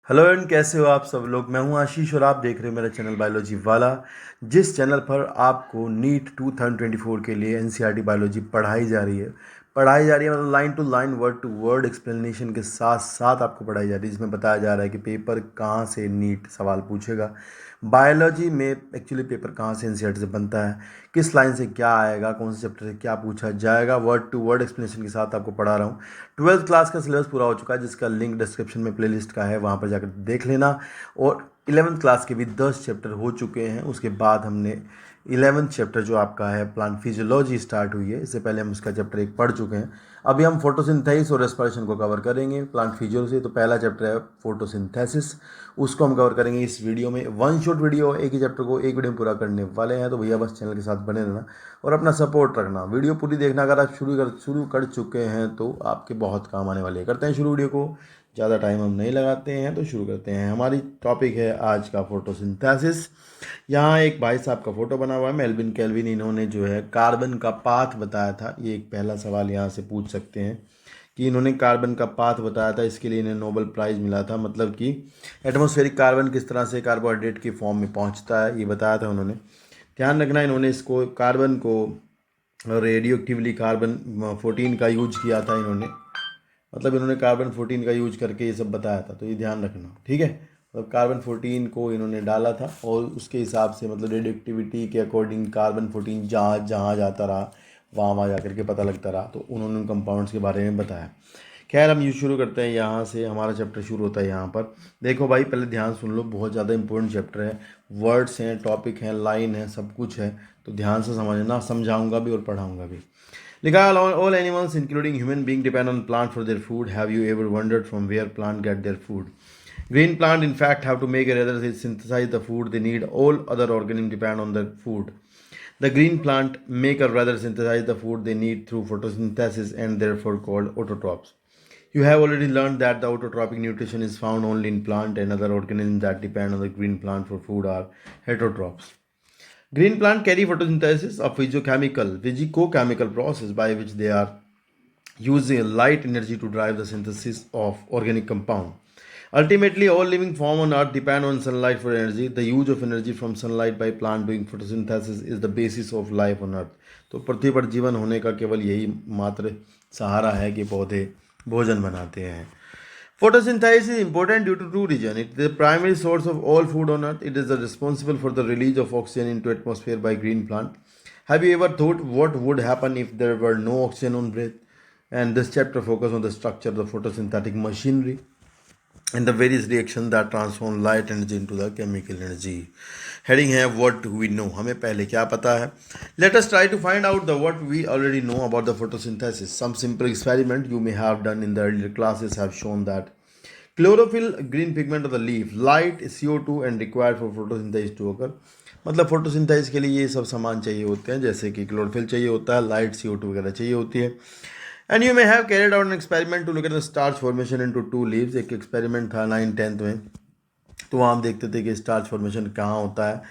Hello and कैसे हो आप सब लोग। मैं हूं आशीष और आप देख रहे हो मेरा चैनल बायोलॉजी वाला, जिस चैनल पर आपको नीट 2024 के लिए एनसीईआरटी बायोलॉजी पढ़ाई जा रही है मतलब line to line word to word explanation के साथ साथ आपको पढ़ाई जा रही है, जिसमें बताया जा रहा है कि पेपर कहाँ से नीट सवाल पूछेगा, बायोलॉजी में एक्चुअली पेपर कहाँ से एनसीईआरटी से बनता है, किस लाइन से क्या आएगा, कौन से चैप्टर से क्या पूछा जाएगा, वर्ड टू वर्ड एक्सप्लेनेशन के साथ आपको पढ़ा रहा हूँ। 12th क्लास का सिलेबस पूरा हो चुका है, जिसका लिंक डिस्क्रिप्शन में प्लेलिस्ट का है, वहाँ पर जाकर देख लेना। और 11th क्लास के भी 10 चैप्टर हो चुके हैं। उसके बाद हमने 11th चैप्टर जो आपका है प्लांट फिजियोलॉजी स्टार्ट हुई है, इससे पहले हम उसका चैप्टर 1 पढ़ चुके हैं। अभी हम फोटोसिंथेसिस और रेस्पिरेशन को कवर करेंगे प्लांट फिजियोलॉजी। तो पहला चैप्टर है फोटोसिंथेसिस, उसको हम कवर करेंगे इस वीडियो में। वन शॉट वीडियो, एक ही चैप्टर को एक वीडियो में पूरा करने वाले हैं, तो भैया बस चैनल के साथ बने रहना और अपना सपोर्ट रखना। वीडियो पूरी देखना। अगर आप शुरू कर चुके हैं तो आपके बहुत काम आने वाले हैं। करते हैं शुरू वीडियो को, ज़्यादा टाइम हम नहीं लगाते हैं तो शुरू करते हैं। हमारी टॉपिक है आज का फोटोसिंथेसिस। यहाँ एक भाई साहब का फोटो बना हुआ है, मेल्विन केल्विन। इन्होंने जो है कार्बन का पाथ बताया था। ये एक पहला सवाल यहाँ से पूछ सकते हैं कि इन्होंने कार्बन का पाथ बताया था, इसके लिए इन्हें नोबेल प्राइज़ मिला था। मतलब कि एटमॉस्फेरिक कार्बन किस तरह से कार्बोहाइड्रेट की फॉर्म में पहुँचता है, ये बताया था उन्होंने। ध्यान रखना, इन्होंने इसको कार्बन को रेडियो एक्टिवली कार्बन 14 का यूज किया था इन्होंने। मतलब इन्होंने कार्बन 14 का यूज करके ये सब बताया था, तो ये ध्यान रखना, ठीक है। मतलब कार्बन 14 को इन्होंने डाला था और उसके हिसाब से मतलब रेडियो एक्टिविटी के अकॉर्डिंग कार्बन 14 जहाँ जहाँ जाता रहा वहाँ वहाँ जा करके पता लगता रहा, तो उन्होंने उन कंपाउंड्स के बारे में बताया। खैर हम ये शुरू करते हैं। यहाँ से हमारा चैप्टर शुरू होता है। यहाँ पर देखो भाई, पहले ध्यान सुन लो, बहुत ज़्यादा इंपॉर्टेंट चैप्टर है। वर्ड्स हैं, टॉपिक हैं, लाइन है, सब कुछ है, तो ध्यान से समझना। समझाऊंगा भी और पढ़ाऊंगा भी। लिखा है, all animals including human being depend on plant for their food. Have you ever wondered from where plant get their food? Green plant in fact have to make a rather they synthesize the food they need. All other organisms depend on the food. The green plant make or rather synthesize the food they need through photosynthesis and therefore called autotrophs. You have already learned that the autotrophic nutrition is found only in plant, and other organisms that depend on the green plant for food are heterotrophs. Green plant carry photosynthesis, a physicochemical process by which they are using light energy to drive the synthesis of organic compound. Ultimately, all living form on earth depend on sunlight for energy. The use of energy from sunlight by plant doing photosynthesis is the basis of life on earth. तो पृथ्वी पर जीवन होने का केवल यही मात्र सहारा है कि पौधे भोजन बनाते हैं। Photosynthesis is important due to two reasons. It is the primary source of all food on earth. It is responsible for the release of oxygen into atmosphere by green plant. Have you ever thought what would happen if there were no oxygen on Earth? And this chapter focuses on the structure of the photosynthetic machinery and the various reactions that transform light energy into the chemical energy. Heading है what do we know, हमें पहले क्या पता है. Let us try to find out the what we already know about the photosynthesis. Some simple experiment you may have done in the earlier classes have shown that chlorophyll, green pigment of the leaf, light, CO2 and required for photosynthesis to occur. मतलब photosynthesis के लिए ये सब सामान चाहिए होते हैं, जैसे कि क्लोरोफिल चाहिए होता है, लाइट, CO2 वगैरह चाहिए होती है. And you may have carried out an experiment to look at the starch formation into to leaves. एक एक्सपेरिमेंट था 9th-10th में, तो वहाँ हम देखते थे कि स्टार्च फॉर्मेशन कहाँ होता है.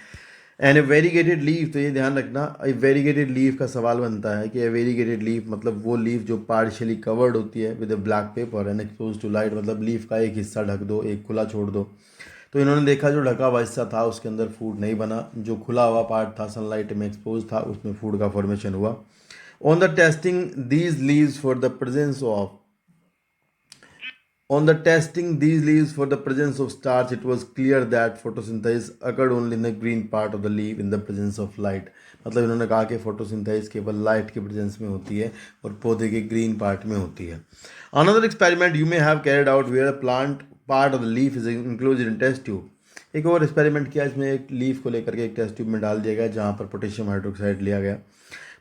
एंड ए वेरीगेटेड लीफ, तो ये ध्यान रखना, ए वेरीगेटेड लीफ का सवाल बनता है कि ए वेरीगेटेड लीफ मतलब वो लीफ जो पार्शियली कवर्ड होती है with a black paper and expose to light. मतलब लीफ का एक हिस्सा ढक दो, एक खुला छोड़ दो. तो इन्होंने देखा जो ढका हुआ हिस्सा था उसके अंदर फूड नहीं बना, जो खुला हुआ पार्ट था सनलाइट में एक्सपोज था उसमें फूड का फॉर्मेशन हुआ. On the testing these leaves for the presence of starch, it was clear that photosynthesis occurred only in the green part of the leaf in the presence of light. मतलब इन्होंने कहा कि photosynthesis केवल light के presence में होती है और पौधे के ग्रीन पार्ट में होती है. Another experiment you may have carried out where a plant part of the leaf is enclosed in test tube. एक और एक्सपेरिमेंट किया, इसमें एक लीफ को लेकर के एक टेस्ट ट्यूब में डाल दिया गया जहाँ पर पोटेशियम हाइड्रोक्साइड लिया गया.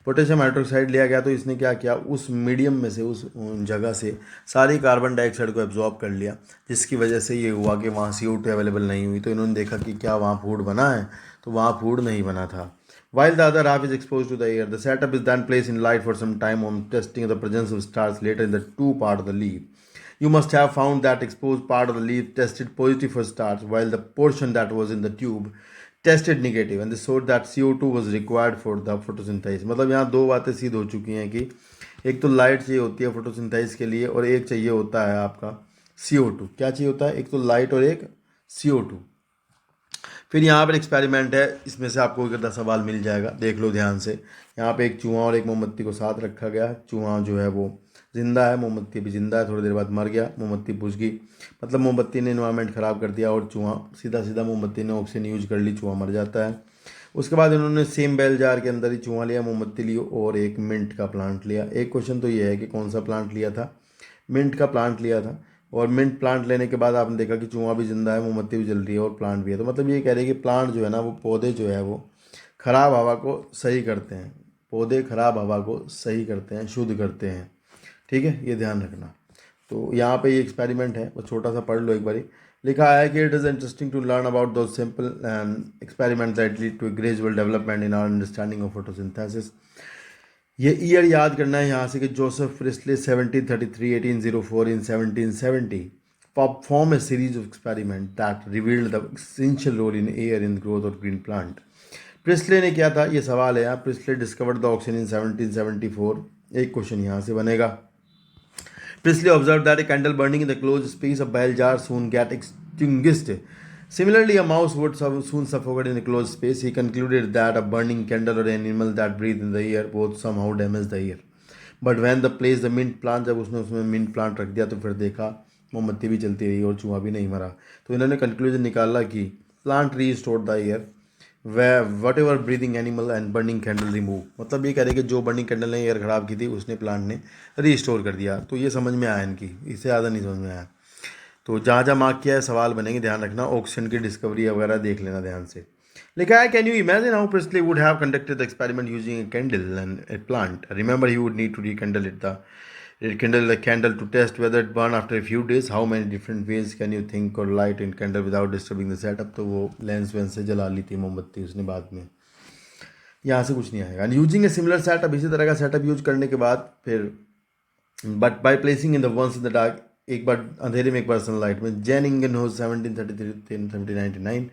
पोटेशियम हाइड्रोक्साइड लिया गया तो इसने क्या किया, उस मीडियम में से, उस जगह से सारी कार्बन डाइऑक्साइड को एब्जॉर्ब कर लिया, जिसकी वजह से ये हुआ कि वहाँ CO2 अवेलेबल नहीं हुई. तो इन्होंने देखा कि क्या वहाँ फूड बना है, तो वहाँ फूड नहीं बना था. While the other half is exposed to the air, the setup is then placed in light for some time on testing the presence of stars later in the two part of the leaf. You must have found that exposed part of the leaf tested positive for stars, while the portion that was in the tube tested negative, and they showed that CO2 was required for the photosynthesis. मतलब यहाँ दो बातें सिद्ध हो चुकी हैं कि एक तो लाइट चाहिए होती है फोटोसिंथेसिस के लिए और एक चाहिए होता है आपका CO2 क्या चाहिए होता है, एक तो लाइट और एक CO2। फिर यहाँ पर एक्सपेरिमेंट है, इसमें से आपको एक आधा सवाल मिल जाएगा, देख लो ध्यान से। यहाँ पे एक चूहा और एक मोमबत्ती को साथ रखा गया। चूहा जो है वो जिंदा है, मोमबत्ती भी जिंदा है, थोड़ी देर बाद मर गया, मोमबत्ती बुझ गई। मतलब मोमबत्ती ने इन्वायरमेंट ख़राब कर दिया और चूहा सीधा सीधा मोमबत्ती ने ऑक्सीजन यूज कर ली, चूहा मर जाता है। उसके बाद इन्होंने सेम बेल जार के अंदर ही चूहा लिया, मोमबत्ती ली और एक मिंट का प्लांट लिया। एक क्वेश्चन तो ये है कि कौन सा प्लांट लिया था, मिंट का प्लांट लिया था। और मिंट प्लांट लेने के बाद आपने देखा कि चूहा भी जिंदा है, मोमबत्ती भी जल रही है और प्लांट भी है। तो मतलब ये कह रहे हैं कि प्लांट जो है ना, वो पौधे जो है वो खराब हवा को सही करते हैं, पौधे खराब हवा को सही करते हैं, शुद्ध करते हैं। ठीक है, ये ध्यान रखना। तो यहाँ पे ये एक्सपेरिमेंट है, वो छोटा सा पढ़ लो एक बारी। लिखा है कि it is interesting to learn about दो simple experiment that lead to gradual development in our understanding of photosynthesis. ये ईयर याद करना है यहाँ से कि Joseph Priestley 1733 1804 in 1770 performed a series of experiments that revealed the essential role in air in the growth of green plant. Presley ने क्या था, ये सवाल है यहाँ। Presley discovered the oxygen in 1774। एक क्वेश्चन यहाँ से बनेगा। Priestley observed that a candle burning in the closed space of bell jar soon get extinguished. Similarly, a mouse would soon suffocate in a closed space. He concluded that a burning candle or an animal that breathed in the air both somehow damaged the air. But when the place the mint plant, जब उसने उसमें mint plant रख दिया तो फिर देखा मोमबत्ती भी चलती रही और चूहा भी नहीं मरा। तो इन्होंने कंक्लूजन निकाला कि plant restored the air way what ever breathing animal and burning candle remove. मतलब ये कह रहे कि जो बर्निंग कैंडल ने एयर ख़राब की थी उसने प्लांट ने रीस्टोर कर दिया। तो ये समझ में आया इनकी, इससे ज़्यादा नहीं समझ में आया। तो जहाँ जहाँ मार्क किया है सवाल बनेंगे, ध्यान रखना। ऑक्सीजन की डिस्कवरी वगैरह देख लेना ध्यान से। लिखा है, can you imagine how Priestley would have conducted the experiment using a candle and a plant. Remember he would need to rekindle it the rekindle the candle to test whether it burn after a few days. How many different ways can you think or light in candle without disturbing the setup। तो वो lens veins से जला ली थी मोमबत्ती उसने बाद में। यहाँ से कुछ नहीं आएगा। यूजिंग ए सिमिलर सेटअप, इसी तरह का सेटअप यूज करने के बाद फिर but by placing in the once in the dark, एक बार अंधेरे में एक बार सनलाइट में। जैन इंगनहोज़ 1733 1799।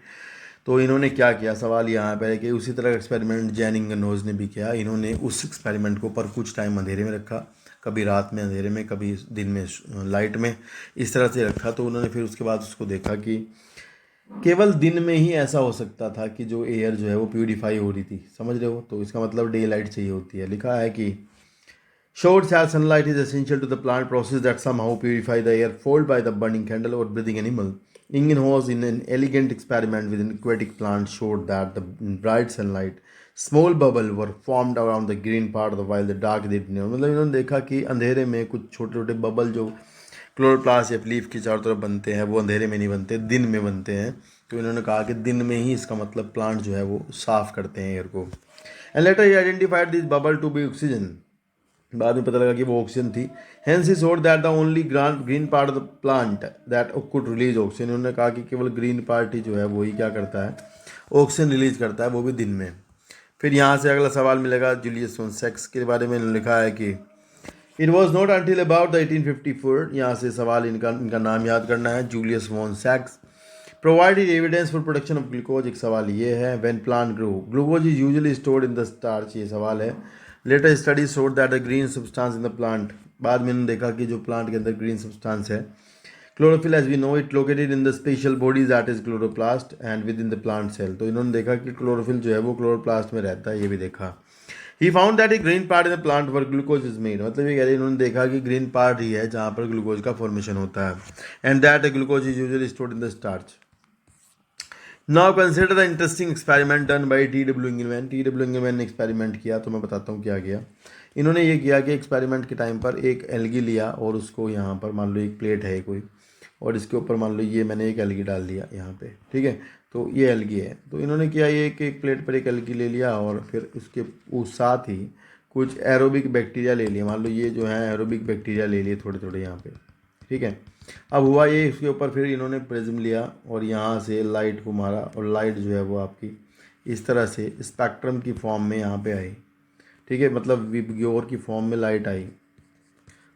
तो इन्होंने क्या किया, सवाल यहाँ पर है कि उसी तरह का एक्सपेरिमेंट जैन इंगनहोज़ ने भी किया। इन्होंने उस एक्सपेरिमेंट को पर कुछ टाइम अंधेरे में रखा, कभी रात में अंधेरे में, कभी दिन में लाइट में, इस तरह से रखा। तो उन्होंने फिर उसके बाद उसको देखा कि केवल दिन में ही ऐसा हो सकता था कि जो एयर जो है वो प्यूरीफाई हो रही थी, समझ रहे हो। तो इसका मतलब डे लाइट चाहिए होती है। लिखा है कि short charge sunlight is essential to the plant process that somehow purify the air followed by the burning candle or breathing animal. Ingenhousz in an elegant experiment with an aquatic plant showed that the bright sunlight small bubble were formed around the green part of the while the dark did not। मतलब इन्होंने देखा कि अंधेरे में कुछ छोटे छोटे bubble जो क्लोरोप्लास्ट या लीफ की चारों तरफ बनते हैं वो अंधेरे में नहीं बनते, दिन में बनते हैं। तो इन्होंने कहा कि दिन में ही इसका मतलब प्लांट जो है वो साफ करते हैं एयर को। And later he identified this bubble to be oxygen. बाद में पता लगा कि वो ऑक्सीजन थी। Hence he showed that the only green part of the plant that could release oxygen. उन्होंने कहा कि केवल ग्रीन पार्ट ही जो है वही क्या करता है, ऑक्सीजन रिलीज करता है, वो भी दिन में। फिर यहाँ से अगला सवाल मिलेगा जूलियस वॉन सेक्स के बारे में। लिखा है कि it was not until about the 1854। यहाँ से सवाल इनका नाम याद करना है, जूलियस वॉन सेक्स provided evidence for production of glucose. एक सवाल ये है, when plant grow glucose is usually stored in the starch. ये सवाल है। Later study showed that the green substance in the plant. बाद में उन्होंने देखा कि जो प्लांट के अंदर ग्रीन सब्सटेंस है, chlorophyll as we know it located in the special bodies that is chloroplast and with in the plant cell. तो इन्होंने देखा कि क्लोरोफिल जो है वो क्लोरोप्लास्ट में रहता है, ये भी देखा। He found that A green part in the plant were glucose is made. मतलब ये कह रहे हैं इन्होंने देखा कि ग्रीन पार्ट ही है जहाँ पर ग्लूकोज का फॉर्मेशन होता है। And that glucose is usually stored in the starch. Now consider the interesting experiment done by T.W. इंगलमैन। T.W. इंगलमैन ने एक्सपेरिमेंट किया, तो मैं बताता हूँ क्या किया। इन्होंने ये किया कि एक्सपेरिमेंट के टाइम पर एक एल्गी लिया और उसको यहाँ पर मान लो एक प्लेट है कोई, और इसके ऊपर मान लो ये मैंने एक एल्गी डाल दिया यहाँ पे, ठीक है। तो ये एल्गी है। तो इन्होंने किया ये कि एक प्लेट पर एक एल्गी ले लिया और फिर उसके उस साथ ही कुछ एरोबिक बैक्टीरिया ले लिए। मान लो ये जो है एरोबिक बैक्टीरिया ले लिए थोड़े थोड़े यहाँ पे, ठीक है। अब हुआ ये, इसके ऊपर फिर इन्होंने प्रिज्म लिया और यहाँ से लाइट को मारा और लाइट जो है वो आपकी इस तरह से स्पेक्ट्रम की फॉर्म में यहाँ पे आई, ठीक है। मतलब विबग्योर की फॉर्म में लाइट आई।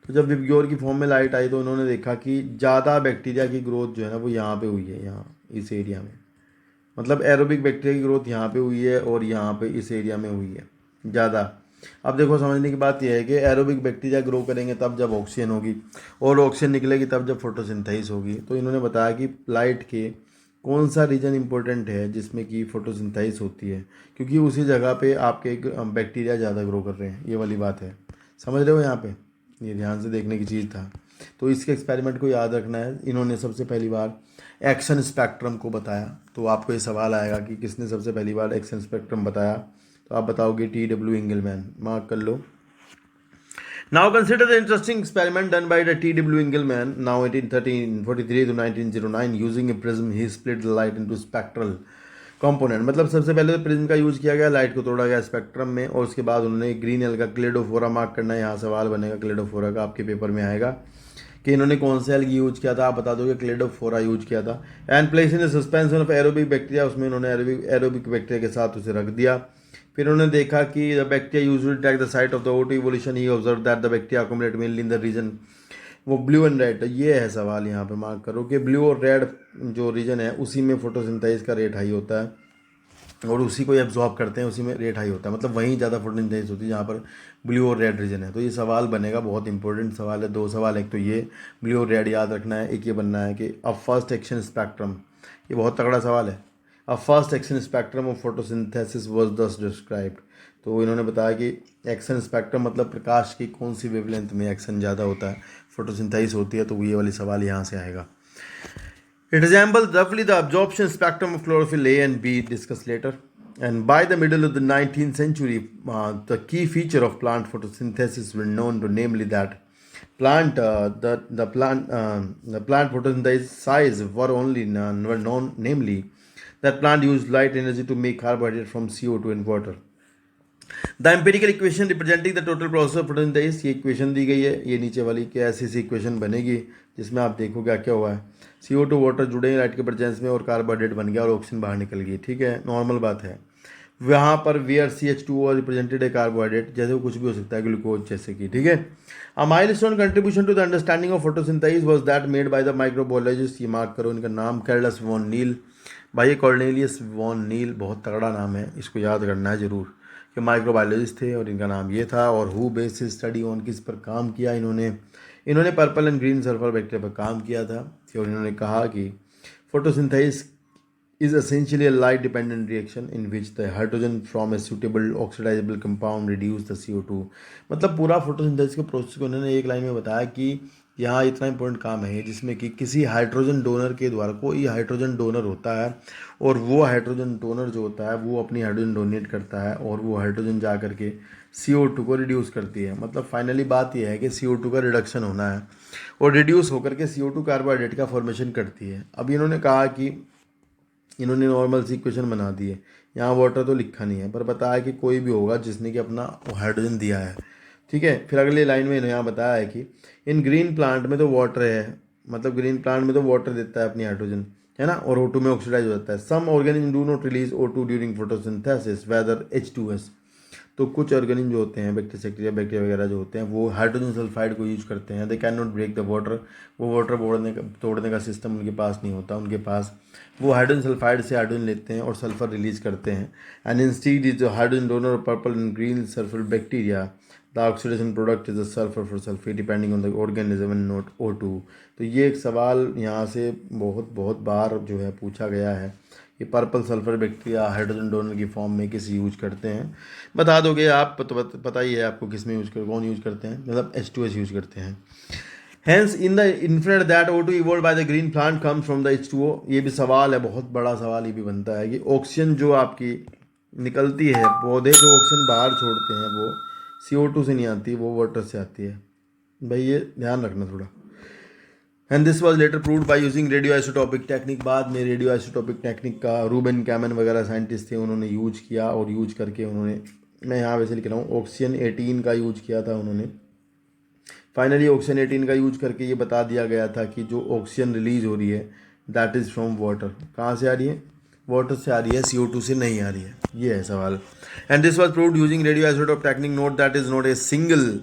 तो जब विबग्योर की फॉर्म में लाइट आई तो उन्होंने देखा कि ज़्यादा बैक्टीरिया की ग्रोथ जो है ना वो यहाँ पे हुई है, यहाँ इस एरिया में। मतलब एरोबिक बैक्टीरिया की ग्रोथ यहाँ पे हुई है और यहाँ पे इस एरिया में हुई है ज़्यादा। अब देखो समझने की बात यह है कि एरोबिक बैक्टीरिया ग्रो करेंगे तब जब ऑक्सीजन होगी, और ऑक्सीजन निकलेगी तब जब फोटोसिंथेसिस होगी। तो इन्होंने बताया कि लाइट के कौन सा रीजन इंपॉर्टेंट है जिसमें कि फोटोसिंथेसिस होती है, क्योंकि उसी जगह पे आपके बैक्टीरिया ज़्यादा ग्रो कर रहे हैं, ये वाली बात है। समझ रहे हो यहाँ पे, ये ध्यान से देखने की चीज़ था। तो इसके एक्सपेरिमेंट को याद रखना है। इन्होंने सबसे पहली बार एक्शन स्पेक्ट्रम को बताया। तो आपको ये सवाल आएगा कि किसने सबसे पहली बार एक्शन स्पेक्ट्रम बताया, तो आप बताओगे T.W. इंगलमैन, मार्क कर लो। Now consider the interesting experiment done by the T.W. Engelmann, now 1843 to 1909, using a prism. He split the light into spectral component। मतलब सबसे पहले तो प्रिज्म का यूज़ किया गया, लाइट को तोड़ा गया स्पेक्ट्रम में, और उसके बाद उन्होंने ग्रीन एल का क्लेडोफोरा मार्क करना है। यहाँ सवाल बनेगा क्लेडोफोरा का, आपके पेपर में आएगा कि इन्होंने कौन सा एल यूज किया था, आप बता दोगे क्लेडोफोरा यूज किया था। And place in suspension of aerobic bacteria, उसमें उन्होंने एरोबिक बैक्टीरिया के साथ उसे रख दिया। फिर उन्होंने देखा कि the bacteria usually attack the site of the O2 evolution. He observe that the bacteria accommodate mainly in the region, वो ब्लू एंड रेड। ये है सवाल, यहाँ पे मार्क करो कि ब्लू और रेड जो रीजन है उसी में फोटोसिंथेसिस का रेट हाई होता है, और उसी को एब्जॉर्ब करते हैं, उसी में रेट हाई होता है। मतलब वहीं ज़्यादा फोटोसिंथेसिस होती है जहाँ पर ब्लू और रेड रीजन है। तो ये सवाल बनेगा, बहुत इंपॉर्टेंट सवाल है। दो सवाल, एक तो ये ब्लू और रेड याद रखना है, एक ये बनना है कि अ फर्स्ट एक्शन स्पेक्ट्रम, ये बहुत तगड़ा सवाल है। A first action spectrum of photosynthesis was दस डिस्क्राइब्ड। तो इन्होंने बताया कि एक्शन स्पेक्ट्रम मतलब प्रकाश की कौन सी वेवलेंथ में एक्शन ज़्यादा होता है, फोटोसिंथेसिस होती है। तो ये वाली सवाल यहाँ से आएगा। It resembles roughly the absorption spectrum of chlorophyll A and B, discussed later. And by the middle of the 19th century, the key feature of plant photosynthesis were known to, namely that the plant photosynthesis size were known, namely that plant used light energy to make carbohydrate from CO2 and water. The empirical equation representing the total process of photosynthesis, ये equation दी गई है, ये नीचे वाली कि ऐसी ऐसी equation बनेगी जिसमें आप देखो क्या हुआ है। CO2 वाटर जुड़े हैं लाइट के प्रेजेंस में, और कार्बोहाइड्रेट बन गया और ऑक्सीजन बाहर निकल गई। ठीक है, नॉर्मल बात है। वहाँ पर वेयर CH2O रिप्रेजेंटेड है कार्बोहाइड्रेट, जैसे वो कुछ भी हो सकता है, ग्लूकोज जैसे कि। ठीक है, a milestone contribution to the understanding of photosynthesis was that made by the microbiologist, ये मार्क करो इनका नाम, कार्लस वॉन नील। भाई कॉर्नेलियस वॉन नील बहुत तगड़ा नाम है, इसको याद करना है ज़रूर कि माइक्रोबायोलॉजिस्ट थे और इनका नाम ये था। और हु बेसिस स्टडी ऑन, किस पर काम किया इन्होंने purple and green sulphur bacteria पर काम किया था। और इन्होंने कहा कि photosynthesis is essentially a light dependent reaction in which the hydrogen from a suitable oxidizable compound reduce the CO2। मतलब पूरा फोटोसिंथेसिस के प्रोसेस को उन्होंने एक लाइन में बताया कि यहाँ इतना इंपॉर्टेंट काम है जिसमें कि किसी हाइड्रोजन डोनर के द्वारा, कोई हाइड्रोजन डोनर होता है और वो हाइड्रोजन डोनर जो होता है वो अपनी हाइड्रोजन डोनेट करता है, और वो हाइड्रोजन जा करके CO2 को रिड्यूस करती है। मतलब फाइनली बात यह है कि CO2 का रिडक्शन होना है, और रिड्यूस होकर के CO2 कार्बोहाइड्रेट का फॉर्मेशन करती है। अब इन्होंने कहा कि इन्होंने नॉर्मल सी इक्वेशन बना दी है, यहाँ वाटर तो लिखा नहीं है, पर बताया कि कोई भी होगा जिसने कि अपना हाइड्रोजन दिया है। ठीक है, फिर अगले लाइन में इन्होंने यहाँ बताया है कि इन ग्रीन प्लांट में तो वाटर है, मतलब ग्रीन प्लांट में तो वाटर देता है अपनी हाइड्रोजन, है ना, और O2 में ऑक्सीडाइज हो जाता है। Some organism do not release O2 during photosynthesis whether H2S। तो कुछ ऑर्गेनिज्म जो होते हैं, बैक्टीरिया वगैरह जो होते हैं, वो हाइड्रोजन सल्फाइड को यूज करते हैं। They can not break the water, वो वाटर तोड़ने का सिस्टम उनके पास नहीं होता। उनके पास वो हाइड्रोजन सल्फाइड से हाइड्रोजन लेते हैं और सल्फर रिलीज करते हैं। And instead is the hydrogen donor purple and green sulphur bacteria, the oxidation product is the sulphur for sulphate depending on the organism and not O2। तो ये एक सवाल यहाँ से बहुत बार जो है पूछा गया है कि purple sulphur bacteria hydrogen donor की फॉर्म में किस यूज करते हैं, बता दोगे आप। पता ही है आपको किस में कौन यूज करते हैं, मतलब H2S यूज करते हैं। Hence in the infinite that O2 evolved by the green plant comes from the H2O। ये भी सवाल है, बहुत बड़ा सवाल ये भी बनता है कि ऑक्सीजन जो आपकी निकलती है, पौधे जो ऑक्सीजन बाहर छोड़ते हैं वो CO2 से नहीं आती, वो वाटर से आती है। भाई ये ध्यान रखना थोड़ा। And this was later proved by using radio isotopic technique. बाद में रेडियो आइसोटॉपिक टेक्निक का रूबेन कैमन वगैरह साइंटिस्ट थे, उन्होंने यूज किया, और यूज करके उन्होंने, मैं यहाँ वैसे लिख रहा हूँ, ऑक्सीजन 18 का यूज किया था उन्होंने। फाइनली ऑक्सीजन 18 का यूज करके ये बता दिया गया था कि जो ऑक्सीजन रिलीज हो रही है दैट इज़ फ्रॉम वाटर। कहाँ से आ रही है? वाटर से आ रही है, CO2 से नहीं आ रही है। ये है सवाल। And this was proved using radio isotope technique. Note that is not a single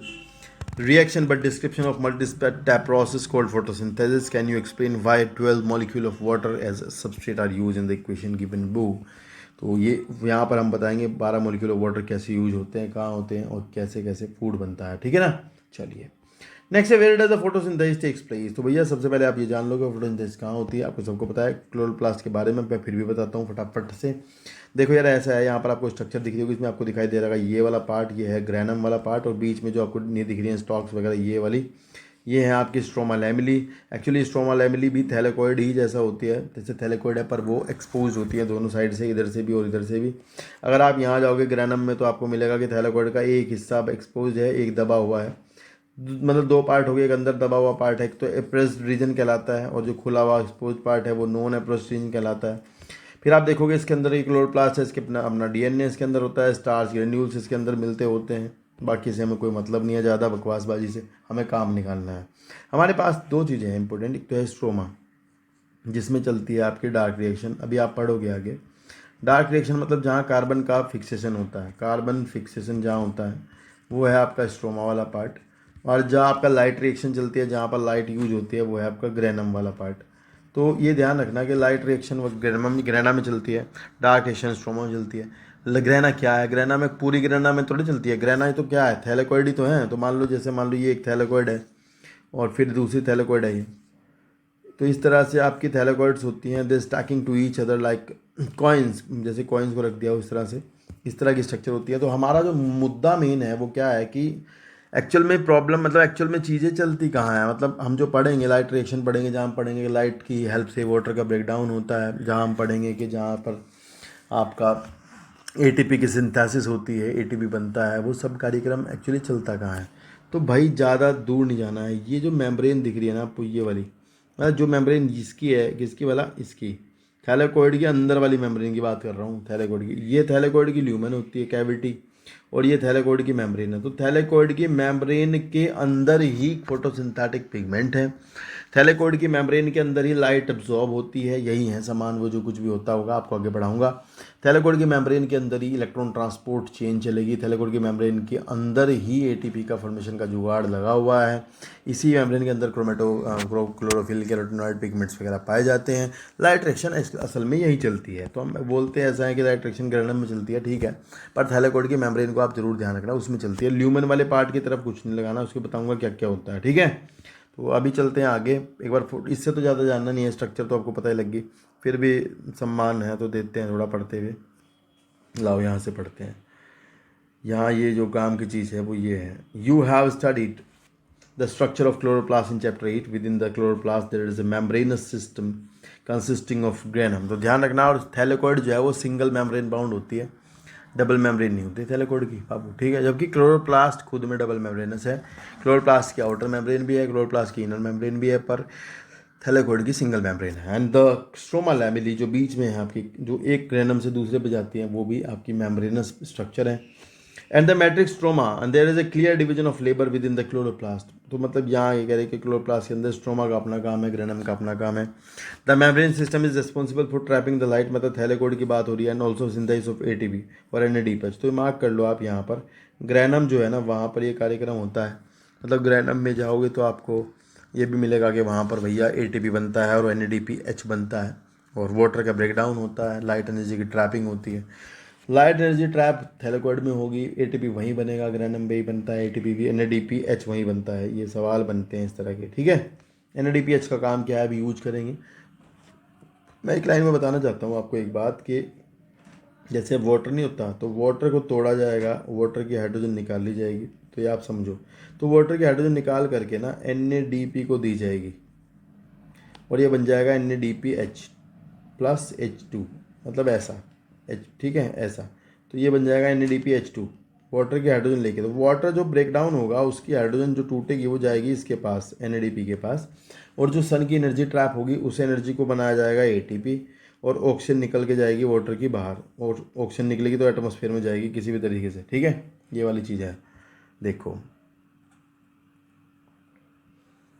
reaction but description of multi-step process called photosynthesis। Can you explain why 12 molecule of water as a substrate are used in the equation given below? तो ये यहाँ पर हम बताएंगे 12 molecule of water कैसे use होते हैं, कहाँ होते हैं और कैसे कैसे फूड बनता है, ठीक है ना। चलिए नेक्स्ट है, where does the photosynthesis takes place. तो भैया सबसे पहले आप ये जान लो कि फोटोसिंथेसिस कहाँ होती है, आपको सबको पता है। क्लोरोप्लास्ट के बारे में मैं फिर भी बताता हूँ फटाफट से। देखो यार ऐसा है, यहाँ पर आपको स्ट्रक्चर दिख रही होगी, इसमें आपको दिखाई दे रहा है ये वाला पार्ट, ये है ग्रैनम वाला पार्ट, और बीच में जो आपको नहीं दिख रही है स्टॉक्स वगैरह ये वाली, ये है आपकी stroma lamellae. Actually stroma lamellae भी थैलेकॉइड ही जैसा होती है, जैसे थैलेकॉइड है, पर वो एक्सपोज होती है दोनों साइड से, इधर से भी और इधर से भी। अगर आप यहाँ जाओगे ग्रैनम में तो आपको मिलेगा कि थैलेकॉइड का एक हिस्सा एक्सपोज है, एक दबा हुआ है। मतलब दो पार्ट हो गए, एक अंदर दबा हुआ पार्ट है, एक तो एप्रेस्ड रीजन कहलाता है, और जो खुला हुआ एक्सपोज पार्ट है वो नॉन एप्रेस्ड रीजन कहलाता है। फिर आप देखोगे इसके अंदर एक क्लोरोप्लास्ट है, इसके अपना डीएनए इसके अंदर होता है, स्टार्च ग्रेन्यूल्स इसके अंदर मिलते होते हैं। बाकी से हमें कोई मतलब नहीं है ज़्यादा बकवासबाजी से, हमें काम निकालना है। हमारे पास दो चीज़ें हैं इंपॉर्टेंट, एक तो है स्ट्रोमा जिसमें चलती है आपकी डार्क रिएक्शन, अभी आप पढ़ोगे आगे। डार्क रिएक्शन मतलब जहाँ कार्बन का फिक्सेशन होता है, कार्बन फिक्सेशन जहाँ होता है वो है आपका स्ट्रोमा वाला पार्ट। और जहाँ आपका लाइट रिएक्शन चलती है, जहाँ पर लाइट यूज होती है, वो है आपका ग्रेनम वाला पार्ट। तो ये ध्यान रखना कि लाइट रिएक्शन वो ग्रेना में चलती है, डार्क रिएक्शन स्ट्रोमा में चलती है। ग्रेना क्या है, ग्रेना में पूरी ग्रेना में थोड़ी चलती है, ग्रेना तो क्या है, थैलेकॉइड ही तो है। तो मान लो जैसे मान लो ये एक थैलेकॉइड है और फिर दूसरी थैलेकॉइड है ये, तो इस तरह से आपकी थैलेकॉइड्स होती हैं, they stacking to each other like coins, जैसे कॉइन्स को रख दिया उस तरह से, इस तरह की स्ट्रक्चर होती है। तो हमारा जो मुद्दा मेन है वो क्या है कि एक्चुअल में प्रॉब्लम मतलब एक्चुअल में चीज़ें चलती कहाँ है। मतलब हम जो पढ़ेंगे लाइट रिएक्शन पढ़ेंगे, जहाँ हम पढ़ेंगे कि लाइट की हेल्प से वाटर का ब्रेकडाउन होता है, जहाँ हम पढ़ेंगे कि जहाँ पर आपका एटीपी की सिंथेसिस होती है, एटीपी बनता है, वो सब कार्यक्रम एक्चुअली चलता कहाँ है। तो भाई ज़्यादा दूर नहीं जाना है। ये जो मेम्ब्रेन दिख रही है ना आपको, ये वाली मतलब जो मेम्ब्रेन जिसकी है, किसकी वाला, इसकी थैलेकॉइड के अंदर वाली मेम्ब्रेन की बात कर रहा हूँ, थैलेकॉइड की। ये थैलेकॉइड की ल्यूमेन होती है कैविटी, और ये थैलेकॉइड की मेम्ब्रेन है। तो थैलेकॉइड की मेम्ब्रेन के अंदर ही फोटोसिंथेटिक पिगमेंट है, थैलेकॉइड की मेम्ब्रेन के अंदर ही लाइट अब्जॉर्ब होती है, यही है सामान वो जो कुछ भी होता होगा, आपको आगे बढ़ाऊंगा। थैलेकॉइड की मेम्ब्रेन के अंदर ही इलेक्ट्रॉन ट्रांसपोर्ट चेन चलेगी, थैलेकॉइड की मेम्ब्रेन के अंदर ही एटीपी का फॉर्मेशन का जुगाड़ लगा हुआ है। इसी मेम्ब्रेन के अंदर क्लोरोफिल कैरोटिनॉइड पिगमेंट्स वगैरह पाए जाते हैं। लाइट रिएक्शन असल में यही चलती है। तो हम बोलते हैं ऐसा है कि लाइट रिएक्शन ग्रेनम में चलती है, ठीक है, पर थैलेकॉइड की मेम्ब्रेन को आप जरूर ध्यान रखना, उसमें चलती है। ल्यूमेन वाले पार्ट की तरफ कुछ नहीं लगाना, उसको बताऊंगा क्या क्या होता है, ठीक है। तो अभी चलते हैं आगे। एक बार इससे तो ज़्यादा जानना नहीं है, स्ट्रक्चर तो आपको पता ही लग गई, फिर भी सम्मान है तो देते हैं थोड़ा पढ़ते हुए। लाओ यहाँ से पढ़ते हैं। यहाँ ये जो काम की चीज़ है वो ये है, you have studied the structure of chloroplast in chapter 8। With in the chloroplast there is a membranous system consisting of granum. तो ध्यान रखना। और थैलेकॉइड जो है वो सिंगल मेम्ब्रेन बाउंड होती है, डबल मेम्ब्रेन नहीं होती थैलेकॉइड की बाबू, ठीक है। जबकि क्लोरोप्लास्ट खुद में डबल मेम्ब्रेनस है। क्लोरोप्लास्ट की आउटर मेम्ब्रेन भी है, क्लोरोप्लास्ट की इनर मेम्ब्रेन भी है, पर थैलेकॉइड की सिंगल मेम्ब्रेन है। एंड द स्ट्रोमा लैमेली जो बीच में है आपकी, जो एक ग्रेनम से दूसरे पे जाती है, वो भी आपकी मेम्ब्रेनस स्ट्रक्चर है। And the matrix stroma and there is a clear division of labour with in the chloroplast. तो मतलब यहाँ ये कह रहे हैं कि क्लोरोप्लास्ट के अंदर स्ट्रोमा का अपना काम है, ग्रेनम का अपना काम है। The membrane system is responsible for trapping the light, मतलब थैलेकॉइड की बात हो रही है, and also synthesis of ATP और एनएडीएच। तो मार्क कर लो आप यहाँ पर, ग्रेनम जो है ना वहाँ पर ये कार्यक्रम होता है। मतलब ग्रेनम में जाओगे तो आपको ये भी मिलेगा कि वहाँ पर भैया एटीपी बनता है और एनएडीपीएच बनता है, और वाटर का ब्रेकडाउन होता है, लाइट एनर्जी की ट्रैपिंग होती है। लाइट एनर्जी ट्रैप थैलेकॉइड में होगी, एटीपी वहीं बनेगा, ग्रेनम में ही बनता है, एटीपी भी, एनएडीपीएच वहीं बनता है। ये सवाल बनते हैं इस तरह के, ठीक है। एनएडीपीएच का काम क्या है अभी यूज करेंगे। मैं एक लाइन में बताना चाहता हूँ आपको एक बात कि जैसे वाटर नहीं होता, तो वाटर को तोड़ा जाएगा, वाटर की हाइड्रोजन निकाल ली जाएगी, तो ये आप समझो। तो वाटर की हाइड्रोजन निकाल करके ना एन को दी जाएगी, और ये बन जाएगा NaDPH प्लस H2, मतलब ऐसा H, ठीक है ऐसा। तो ये बन जाएगा NaDPH2 वाटर की हाइड्रोजन लेके। तो वाटर जो ब्रेक डाउन होगा उसकी हाइड्रोजन जो टूटेगी वो जाएगी इसके पास, NADP के पास, और जो सन की एनर्जी ट्रैप होगी उस एनर्जी को बनाया जाएगा ATP, और ऑक्सीजन निकल के जाएगी वाटर की बाहर, और ऑक्सीजन निकलेगी तो एटमॉस्फेयर में जाएगी किसी भी तरीके से, ठीक है। ये वाली चीज़ है, देखो।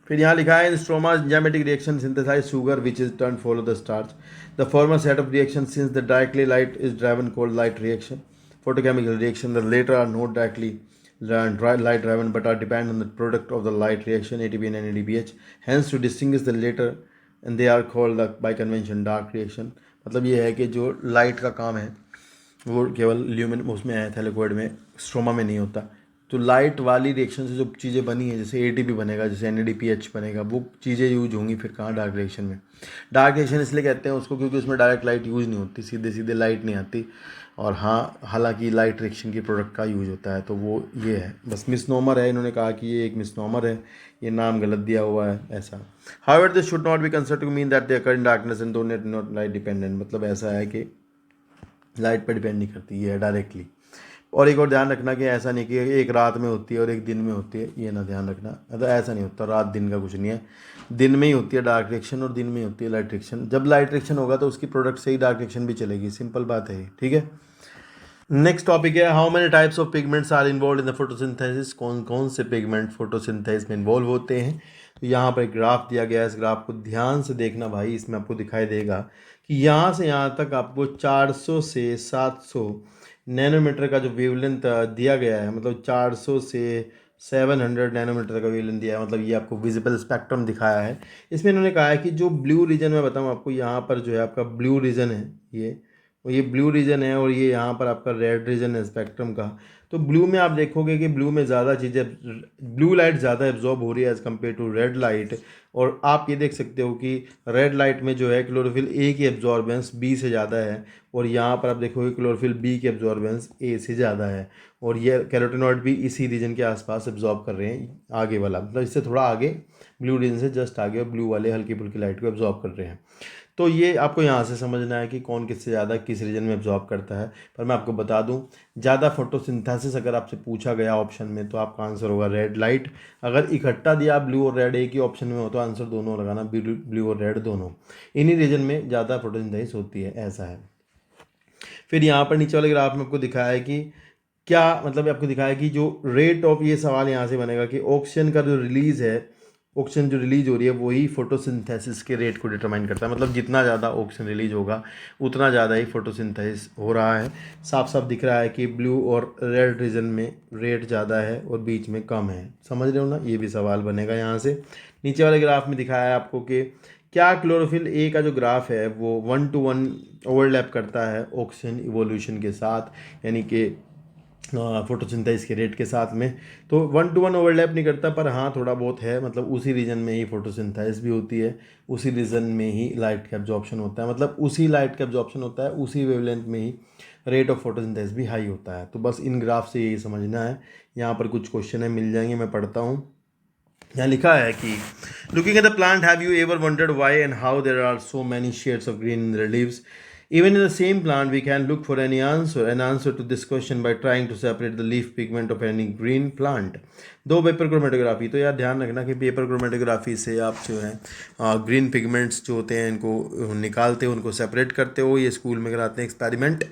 फिर यहाँ लिखा है stroma enzymatic reaction synthesize sugar which is turned follow the starch. The former set of reactions since the directly light is driven called light reaction. Photochemical reaction the later are not directly light driven but are dependent on the product of the light reaction ATP and NADPH. Hence to distinguish the later and they are called by convention dark reaction. मतलब ये है कि जो light का काम है वो केवल ल्यूमिन उसमें आया था, लिक्विड में, स्ट्रोमा में नहीं होता। तो लाइट वाली रिएक्शन से जो चीज़ें बनी है, जैसे एटीपी बनेगा, जैसे NADPH बनेगा, वो चीज़ें यूज होंगी फिर कहाँ, डार्क रिएक्शन में। डार्क रिएक्शन इसलिए कहते हैं उसको क्योंकि उसमें डायरेक्ट लाइट यूज नहीं होती, सीधे सीधे लाइट नहीं आती। और हाँ, हालांकि लाइट रिएक्शन की प्रोडक्ट का यूज होता है। तो वो ये है, बस मिसनोमर है, इन्होंने कहा कि ये एक मिसनोमर है, ये नाम गलत दिया हुआ है ऐसा। However this should not be considered to mean that they occur in darkness and do not light dependent. मतलब ऐसा है कि लाइट पर डिपेंड नहीं करती, ये है डायरेक्टली। और एक और ध्यान रखना कि ऐसा नहीं कि एक रात में होती है और एक दिन में होती है, ये ना ध्यान रखना। मतलब ऐसा नहीं होता, रात दिन का कुछ नहीं है, दिन में ही होती है डार्क रिएक्शन और दिन में ही होती है लाइट रिएक्शन। जब लाइट रिएक्शन होगा तो उसकी प्रोडक्ट से ही डार्क रिएक्शन भी चलेगी, सिंपल बात है ये, ठीक है। नेक्स्ट टॉपिक है, how many types of pigments are involve in the photosynthesis. कौन कौन से पिगमेंट फोटोसिंथेसिस में इन्वॉल्व होते हैं। तो यहाँ पर एक ग्राफ दिया गया है, इस ग्राफ को ध्यान से देखना भाई, इसमें आपको दिखाई देगा कि यहाँ से यहाँ तक आपको 400 से 700 नैनोमीटर का जो वेवलेंथ दिया गया है, मतलब 400 से 700 नैनोमीटर का वेवलेंथ दिया है, मतलब ये आपको विजिबल स्पेक्ट्रम दिखाया है। इसमें इन्होंने कहा है कि जो ब्लू रीजन मैं बताऊँ आपको, यहाँ पर जो है आपका ब्लू रीजन है ये, और ये ब्लू रीजन है, और ये यहाँ पर आपका रेड रीजन है स्पेक्ट्रम का। तो ब्लू में आप देखोगे कि ब्लू में ज़्यादा चीज़ें, ब्लू लाइट ज़्यादा एब्जॉर्ब हो रही है as compare to red light. और आप ये देख सकते हो कि रेड लाइट में जो है क्लोरोफिल ए की एब्जॉर्बेंस बी से ज़्यादा है, और यहाँ पर आप देखोगे क्लोरोफिल बी की एब्जॉर्बेंस ए से ज़्यादा है। और ये कैरोटिनॉइड भी इसी रीजन के आसपास एब्जॉर्ब कर रहे हैं, आगे वाला मतलब इससे थोड़ा आगे, ब्लू रीजन से जस्ट आगे, और ब्लू वाले हल्की फुल्की लाइट को एब्जॉर्ब कर रहे हैं। तो ये आपको यहाँ से समझना है कि कौन किससे ज़्यादा किस रीजन में एब्जॉर्ब करता है। पर मैं आपको बता दूँ, ज़्यादा फोटोसिंथेसिस अगर आपसे पूछा गया ऑप्शन में, तो आपका आंसर होगा रेड लाइट। अगर इकट्ठा दिया ब्लू और रेड एक ही ऑप्शन में हो, तो आंसर दोनों लगाना, ब्लू और रेड दोनों। इन्हीं रीजन में ज़्यादा फोटोसिंथेसिस होती है, ऐसा है। फिर यहाँ पर नीचे वाले ग्राफ में आपको दिखाया है कि क्या मतलब, आपको दिखाया कि जो रेट ऑफ, ये सवाल यहाँ से बनेगा कि ऑक्सीजन का जो रिलीज़ है, ऑक्सीजन जो रिलीज हो रही है वही फोटोसिंथेसिस के रेट को डिटरमाइन करता है। मतलब जितना ज़्यादा ऑक्सीजन रिलीज होगा उतना ज़्यादा ही फोटोसिंथेसिस हो रहा है। साफ साफ दिख रहा है कि ब्लू और रेड रीजन में रेट ज़्यादा है और बीच में कम है, समझ रहे हो ना। ये भी सवाल बनेगा यहाँ से। नीचे वाले ग्राफ में दिखाया है आपको कि क्या क्लोरोफिल ए का जो ग्राफ है वो 1:1 ओवरलैप करता है ऑक्सीजन इवोल्यूशन के साथ, यानी कि फोटोसिंथेसिस के रेट के साथ में। तो 1:1 ओवरलैप नहीं करता, पर हाँ थोड़ा बहुत है, मतलब उसी रीजन में ही फोटोसिंथेसिस भी होती है, उसी रीजन में ही लाइट का एब्जॉर्प्शन होता है, मतलब उसी लाइट का एब्जॉर्प्शन होता है, उसी वेवलेंथ में ही रेट ऑफ फोटोसिंथेसिस भी हाई होता है। तो बस इन ग्राफ से यही समझना है। यहाँ पर कुछ क्वेश्चन है, मिल जाएंगे, मैं पढ़ता हूँ। यहाँ लिखा है कि looking at the plant, have you ever wondered why and how there are so many shades of green in the leaves. Even in the same plant, we can look for an answer to this question by trying to separate the leaf pigment of any green plant. दो paper chromatography, तो यार ध्यान रखना कि paper chromatography से आप जो है ग्रीन पिगमेंट्स जो होते हैं इनको निकालते हो, उनको सेपरेट करते हो। ये स्कूल में कराते हैं एक्सपेरिमेंट,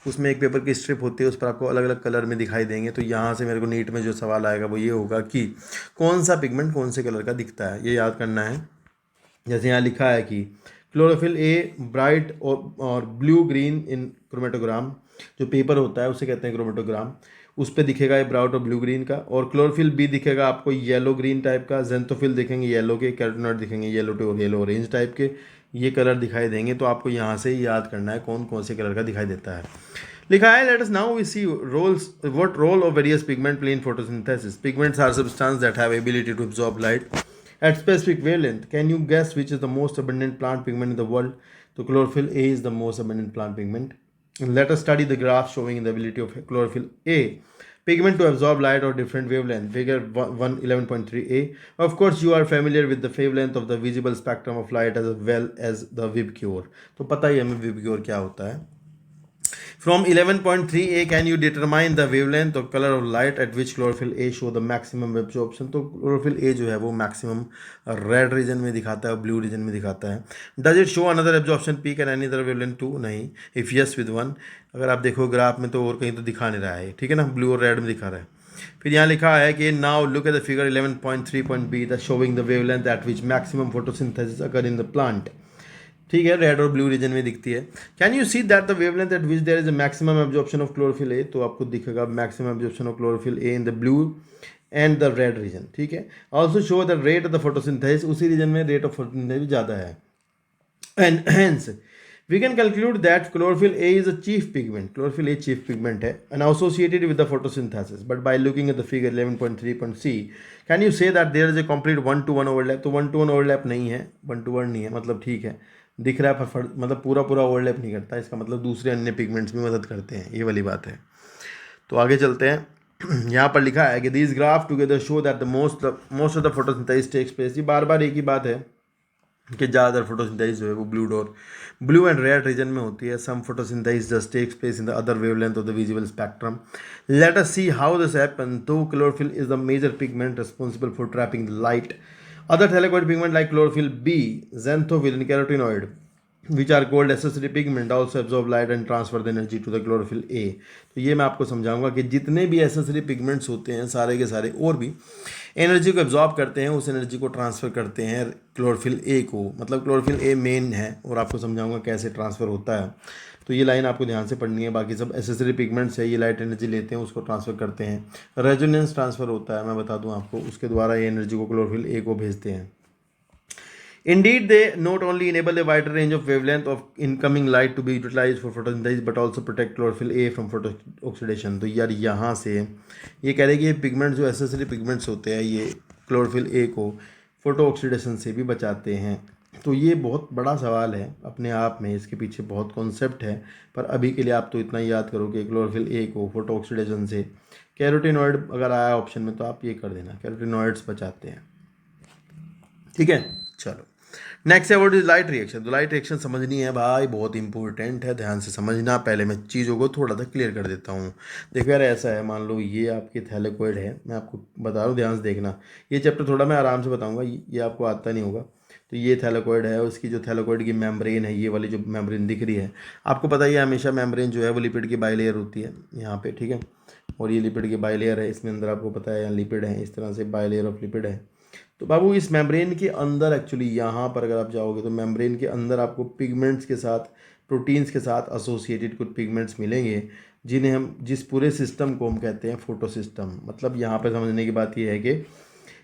उसमें एक पेपर की स्ट्रिप होती है, उस पर आपको अलग अलग कलर में दिखाई देंगे। तो यहाँ से मेरे को नीट में जो सवाल आएगा वो ये होगा कि कौन सा पिगमेंट कौन से कलर का दिखता है, ये याद करना है। जैसे यहाँ लिखा है कि क्लोरोफिल ए ब्राइट और ब्लू ग्रीन इन क्रोमेटोग्राम, जो पेपर होता है उसे कहते हैं क्रोमेटोग्राम, उस पर दिखेगा ये ब्राउट और ब्लू ग्रीन का। और क्लोरोफिल बी दिखेगा आपको येलो ग्रीन टाइप का, जेंथोफिल दिखेंगे येलो के, कैरोटिनॉइड दिखेंगे येलो टू और येलो ऑरेंज टाइप के, ये कलर दिखाई देंगे। तो आपको यहाँ से ही याद करना है कौन कौन से कलर का दिखाई देता है। लिखा है, let us now we see roles, what role of various pigment play in photosynthesis. Pigments are substance that have ability to absorb light at specific wavelength. Can you guess which is the most abundant plant pigment in the world? So chlorophyll A is the most abundant plant pigment. And let us study the graph showing the ability of chlorophyll A pigment to absorb light or different wavelength. Figure 11.3a. Of course, you are familiar with the wavelength of the visible spectrum of light as well as the Vibgyor. तो पता ही हमें Vibgyor क्या होता है। From 11.3a, can you determine the wavelength or color of light at which chlorophyll A show the maximum absorption? तो chlorophyll A जो है वो maximum red region में दिखाता है, blue region में दिखाता है. Does it show another absorption peak and any other wavelength too? नहीं. If yes, with one. अगर आप देखो ग्राफ में तो और कहीं तो दिखा नहीं रहा है, ठीक है ना, ब्लू और रेड में दिखा रहा है। फिर यहाँ लिखा है कि now look at the figure 11.3.b the showing the wavelength at which maximum photosynthesis occur in the plant. ठीक है, रेड और ब्लू रीजन में दिखती है। Can you see that the wavelength at which there is a maximum absorption of chlorophyll a, तो आपको दिखेगा maximum absorption of chlorophyll a in the blue and the red region. ठीक है, also show the rate of the photosynthesis, उसी reason में rate of photosynthesis ज़्यादा है। And hence We can conclude that chlorophyll A is a chief pigment. Chlorophyll A chief pigment है and associated with the photosynthesis. But by looking at the figure 11.3.c, can you say that there is a complete 1-to-1 overlap? तो 1-to-1 overlap नहीं है, 1-to-1 नहीं है, मतलब ठीक है, दिख रहा है पर मतलब पूरा पूरा ओवरलैप नहीं करता, इसका मतलब दूसरे अन्य पिगमेंट्स भी मदद करते हैं, ये वाली बात है। तो आगे चलते हैं। यहाँ पर लिखा है कि this graph together show that the most of the photosynthesis takes place. ये बार बार एक ही बात है कि ज़्यादातर फोटोसिंथेसिस जो है वो ब्लू एंड रेड रीजन में होती है। Some photosynthesis just takes place in the other wavelength of the visible spectrum. Let us see how this happen. तो chlorophyll is the major pigment responsible for trapping the light. Other thylakoid pigment like chlorophyll B, xanthophyll, and carotenoid, which are called accessory pigment, also absorb light and transfer the energy to the chlorophyll A। तो ये मैं आपको समझाऊंगा कि जितने भी accessory pigments होते हैं सारे के सारे और भी एनर्जी को एब्जॉर्ब करते हैं, उस एनर्जी को ट्रांसफ़र करते हैं क्लोरोफिल ए को। मतलब क्लोरोफिल ए मेन है और आपको समझाऊंगा कैसे ट्रांसफ़र होता है। तो ये लाइन आपको ध्यान से पढ़नी है। बाकी सब एसेसरी पिगमेंट्स है, ये लाइट एनर्जी लेते हैं, उसको ट्रांसफ़र करते हैं। रेजोनेंस ट्रांसफ़र होता है, मैं बता दूं आपको, उसके द्वारा ये एनर्जी को क्लोरोफिल ए को भेजते हैं। Indeed, they not only enable a wider range of wavelength of incoming light to be utilized for photosynthesis, but also protect chlorophyll A from photooxidation। तो यार यहाँ से ये कह रहे हैं कि ये पिगमेंट्स जो एसेसरी पिगमेंट्स होते हैं ये क्लोरोफिल ए को फोटो ऑक्सीडेशन से भी बचाते हैं। तो ये बहुत बड़ा सवाल है अपने आप में, इसके पीछे बहुत कॉन्सेप्ट है, पर अभी के लिए आप तो इतना ही याद करो कि क्लोरोफिल ए को फोटो ऑक्सीडेशन से, कैरोटीनॉइड अगर आया ऑप्शन में तो आप ये कर देना, कैरोटीनॉइड्स बचाते हैं। ठीक है, चलो नेक्स्ट है व्हाट इज लाइट रिएक्शन। तो लाइट रिएक्शन समझनी है भाई, बहुत इंपॉर्टेंट है, ध्यान से समझना। पहले मैं चीज़ों को थोड़ा सा क्लियर कर देता हूँ। देखो यार ऐसा है, मान लो ये आपके थैलेकोइड है, मैं आपको बता रहा हूँ, ध्यान से देखना। ये चैप्टर थोड़ा मैं आराम से बताऊँगा, ये आपको आता नहीं होगा। तो ये थैलेकोइड है, उसकी जो थैलेकोइड की मेम्ब्रेन है, ये वाली जो मेम्ब्रेन दिख रही है, आपको पता ही है हमेशा मेम्ब्रेन जो है वो लिपिड की बाइलेयर होती है यहाँ पे, ठीक है। और ये लिपिड की बाइलेयर है, इसमें अंदर आपको पता है यहाँ लिपिड है, इस तरह से बाइलेयर ऑफ लिपिड है। तो बाबू इस मेम्ब्रेन के अंदर एक्चुअली यहाँ पर अगर आप जाओगे तो मेम्ब्रेन के अंदर आपको पिगमेंट्स के साथ, प्रोटीन्स के साथ एसोसिएटेड कुछ पिगमेंट्स मिलेंगे, जिन्हें हम, जिस पूरे सिस्टम को हम कहते हैं फोटो सिस्टम। मतलब यहाँ पर समझने की बात यह है कि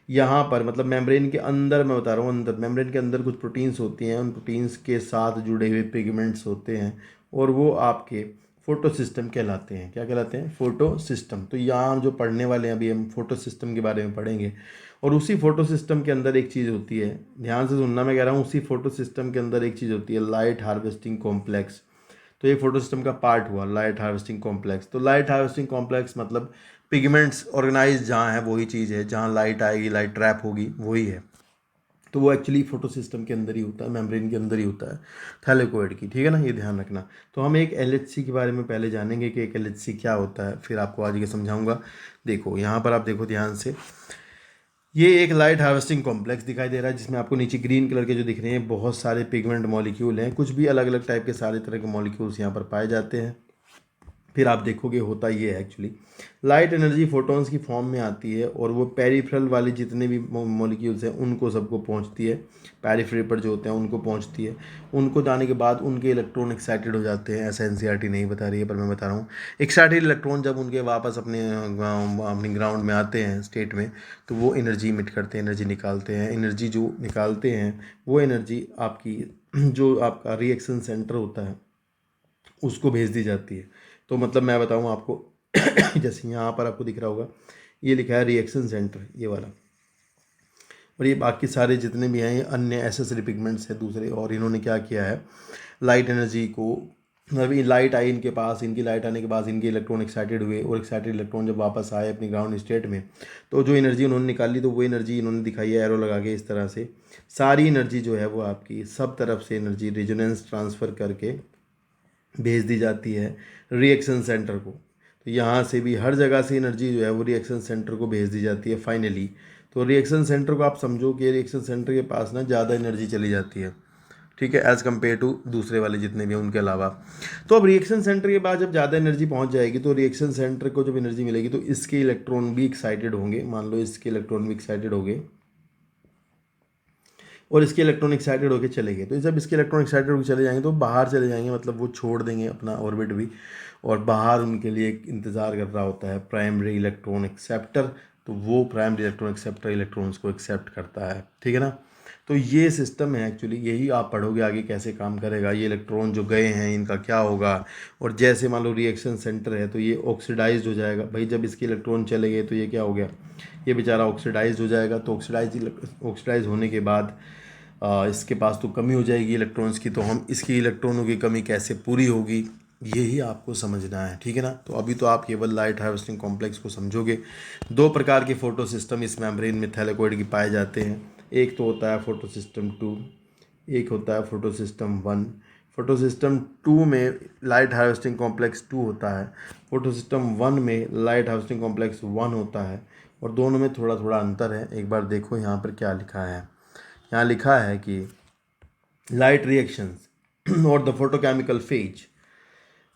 यहाँ पर मतलब मेम्ब्रेन के अंदर, मैं बता रहा हूँ अंदर, मेम्ब्रेन के अंदर कुछ प्रोटीन्स होती हैं, उन प्रोटीन्स के साथ जुड़े हुए पिगमेंट्स होते हैं और वो आपके फोटो सिस्टम कहलाते हैं। क्या कहलाते हैं? Photo system. तो यहाँ जो पढ़ने वाले हैं अभी हम फोटो सिस्टम के बारे में पढ़ेंगे। और उसी फोटो सिस्टम के अंदर एक चीज़ होती है, ध्यान से सुनना, मैं कह रहा हूँ उसी फोटो सिस्टम के अंदर एक चीज़ होती है, लाइट हार्वेस्टिंग कॉम्प्लेक्स। तो ये फोटो सिस्टम का पार्ट हुआ लाइट हार्वेस्टिंग कॉम्प्लेक्स। तो लाइट हार्वेस्टिंग कॉम्प्लेक्स मतलब पिगमेंट्स ऑर्गेनाइज जहाँ है वही चीज़ है, जहाँ लाइट आएगी, लाइट ट्रैप होगी, वही है। तो वो एक्चुअली फोटो सिस्टम के अंदर ही होता है, मेम्ब्रेन के अंदर ही होता है, थैलेकोइड की, ठीक है ना, ये ध्यान रखना। तो हम एक एलएचसी के बारे में पहले जानेंगे कि एक एलएचसी क्या होता है, फिर आपको आगे समझाऊंगा। देखो यहाँ पर आप देखो ध्यान से, ये एक लाइट हार्वेस्टिंग कॉम्प्लेक्स दिखाई दे रहा है, जिसमें आपको नीचे ग्रीन कलर के जो दिख रहे हैं बहुत सारे पिगमेंट मॉलिक्यूल हैं, कुछ भी अलग अलग टाइप के सारे तरह के मॉलिक्यूल्स यहाँ पर पाए जाते हैं। फिर आप देखोगे होता ये है एक्चुअली, लाइट एनर्जी फोटॉन्स की फॉर्म में आती है और वो पेरिफेरल वाले जितने भी मॉलिक्यूल्स हैं उनको सबको पहुंचती है, पेरिफेरल पर जो होते हैं उनको पहुंचती है। उनको जाने के बाद उनके इलेक्ट्रॉन एक्साइटेड हो जाते हैं। ऐसा एनसीईआरटी नहीं बता रही है पर मैं बता रहा हूँ, एक्साइटेड इलेक्ट्रॉन जब उनके वापस अपने ग्राउंड में आते हैं स्टेट में, तो वो एनर्जी इमिट करते हैं, एनर्जी निकालते हैं। एनर्जी जो निकालते हैं वो एनर्जी आपकी जो आपका रिएक्शन सेंटर होता है उसको भेज दी जाती है। तो मतलब मैं बताऊँ आपको जैसे यहाँ पर आपको दिख रहा होगा, ये लिखा है रिएक्शन सेंटर, ये वाला, और ये बाकी सारे जितने भी हैं ये अन्य एसेसरी पिगमेंट्स हैं दूसरे। और इन्होंने क्या किया है, लाइट एनर्जी को, अभी लाइट आई इनके पास, इनकी लाइट आने के बाद इनके इलेक्ट्रॉन एक्साइटेड हुए, और एक्साइटेड इलेक्ट्रॉन जब वापस आए अपनी ग्राउंड स्टेट में, तो जो एनर्जी उन्होंने निकाली, तो वो एनर्जी इन्होंने दिखाई है एरो लगा के इस तरह से। सारी एनर्जी जो है वो आपकी सब तरफ से एनर्जी रेजोनेंस ट्रांसफ़र करके भेज दी जाती है रिएक्शन सेंटर को। तो यहाँ से भी हर जगह से एनर्जी जो है वो रिएक्शन सेंटर को भेज दी जाती है फाइनली। तो रिएक्शन सेंटर को आप समझो कि रिएक्शन सेंटर के पास ना ज़्यादा एनर्जी चली जाती है, ठीक है, एज़ कम्पेयर टू दूसरे वाले जितने भी हैं उनके अलावा। तो अब रिएक्शन सेंटर के बाद जब ज़्यादा एनर्जी पहुंच जाएगी, तो रिएक्शन सेंटर को जब एनर्जी मिलेगी तो इसके इलेक्ट्रॉन भी एक्साइटेड होंगे, मान लो इसके इलेक्ट्रॉन भी एक्साइटेड होंगे और इसके इलेक्ट्रॉन एक्साइटेड होकर चले गए। तो जब इसके इलेक्ट्रॉन एक्साइटेड होकर चले जाएंगे तो बाहर चले जाएंगे, मतलब वो छोड़ देंगे अपना ऑर्बिट भी, और बाहर उनके लिए एक इंतज़ार कर रहा होता है प्राइमरी इलेक्ट्रॉन एक्सेप्टर। तो वो प्राइमरी इलेक्ट्रॉन एक्सेप्टर इलेक्ट्रॉन्स को एक्सेप्ट करता है, ठीक है ना। तो ये सिस्टम है एक्चुअली, यही आप पढ़ोगे आगे कैसे काम करेगा। ये इलेक्ट्रॉन जो गए हैं इनका क्या होगा, और जैसे मान लो रिएक्शन सेंटर है तो ये ऑक्सीडाइज्ड हो जाएगा। भाई जब इसके इलेक्ट्रॉन चले गए तो ये क्या हो गया, ये बेचारा ऑक्सीडाइज्ड हो जाएगा। तो ऑक्सीडाइज होने के बाद इसके पास तो कमी हो जाएगी इलेक्ट्रॉन्स की, तो हम इसकी इलेक्ट्रॉनों की कमी कैसे पूरी होगी, यही आपको समझना है, ठीक है ना। तो अभी तो आप केवल लाइट हार्वेस्टिंग कॉम्प्लेक्स को समझोगे। दो प्रकार के फोटो सिस्टम इस मेम्ब्रेन में थैलेकोइड की पाए जाते हैं। एक तो होता है फोटो सिस्टम 2, एक होता है फोटो सिस्टम 1। फोटो सिस्टम 2 में लाइट हार्वेस्टिंग कॉम्प्लेक्स 2 होता है, फोटो सिस्टम 1 में लाइट हार्वेस्टिंग कॉम्प्लेक्स 1 होता है, और दोनों में थोड़ा थोड़ा अंतर है। एक बार देखो यहाँ पर क्या लिखा है। यहाँ लिखा है कि लाइट रिएक्शंस और the photochemical phase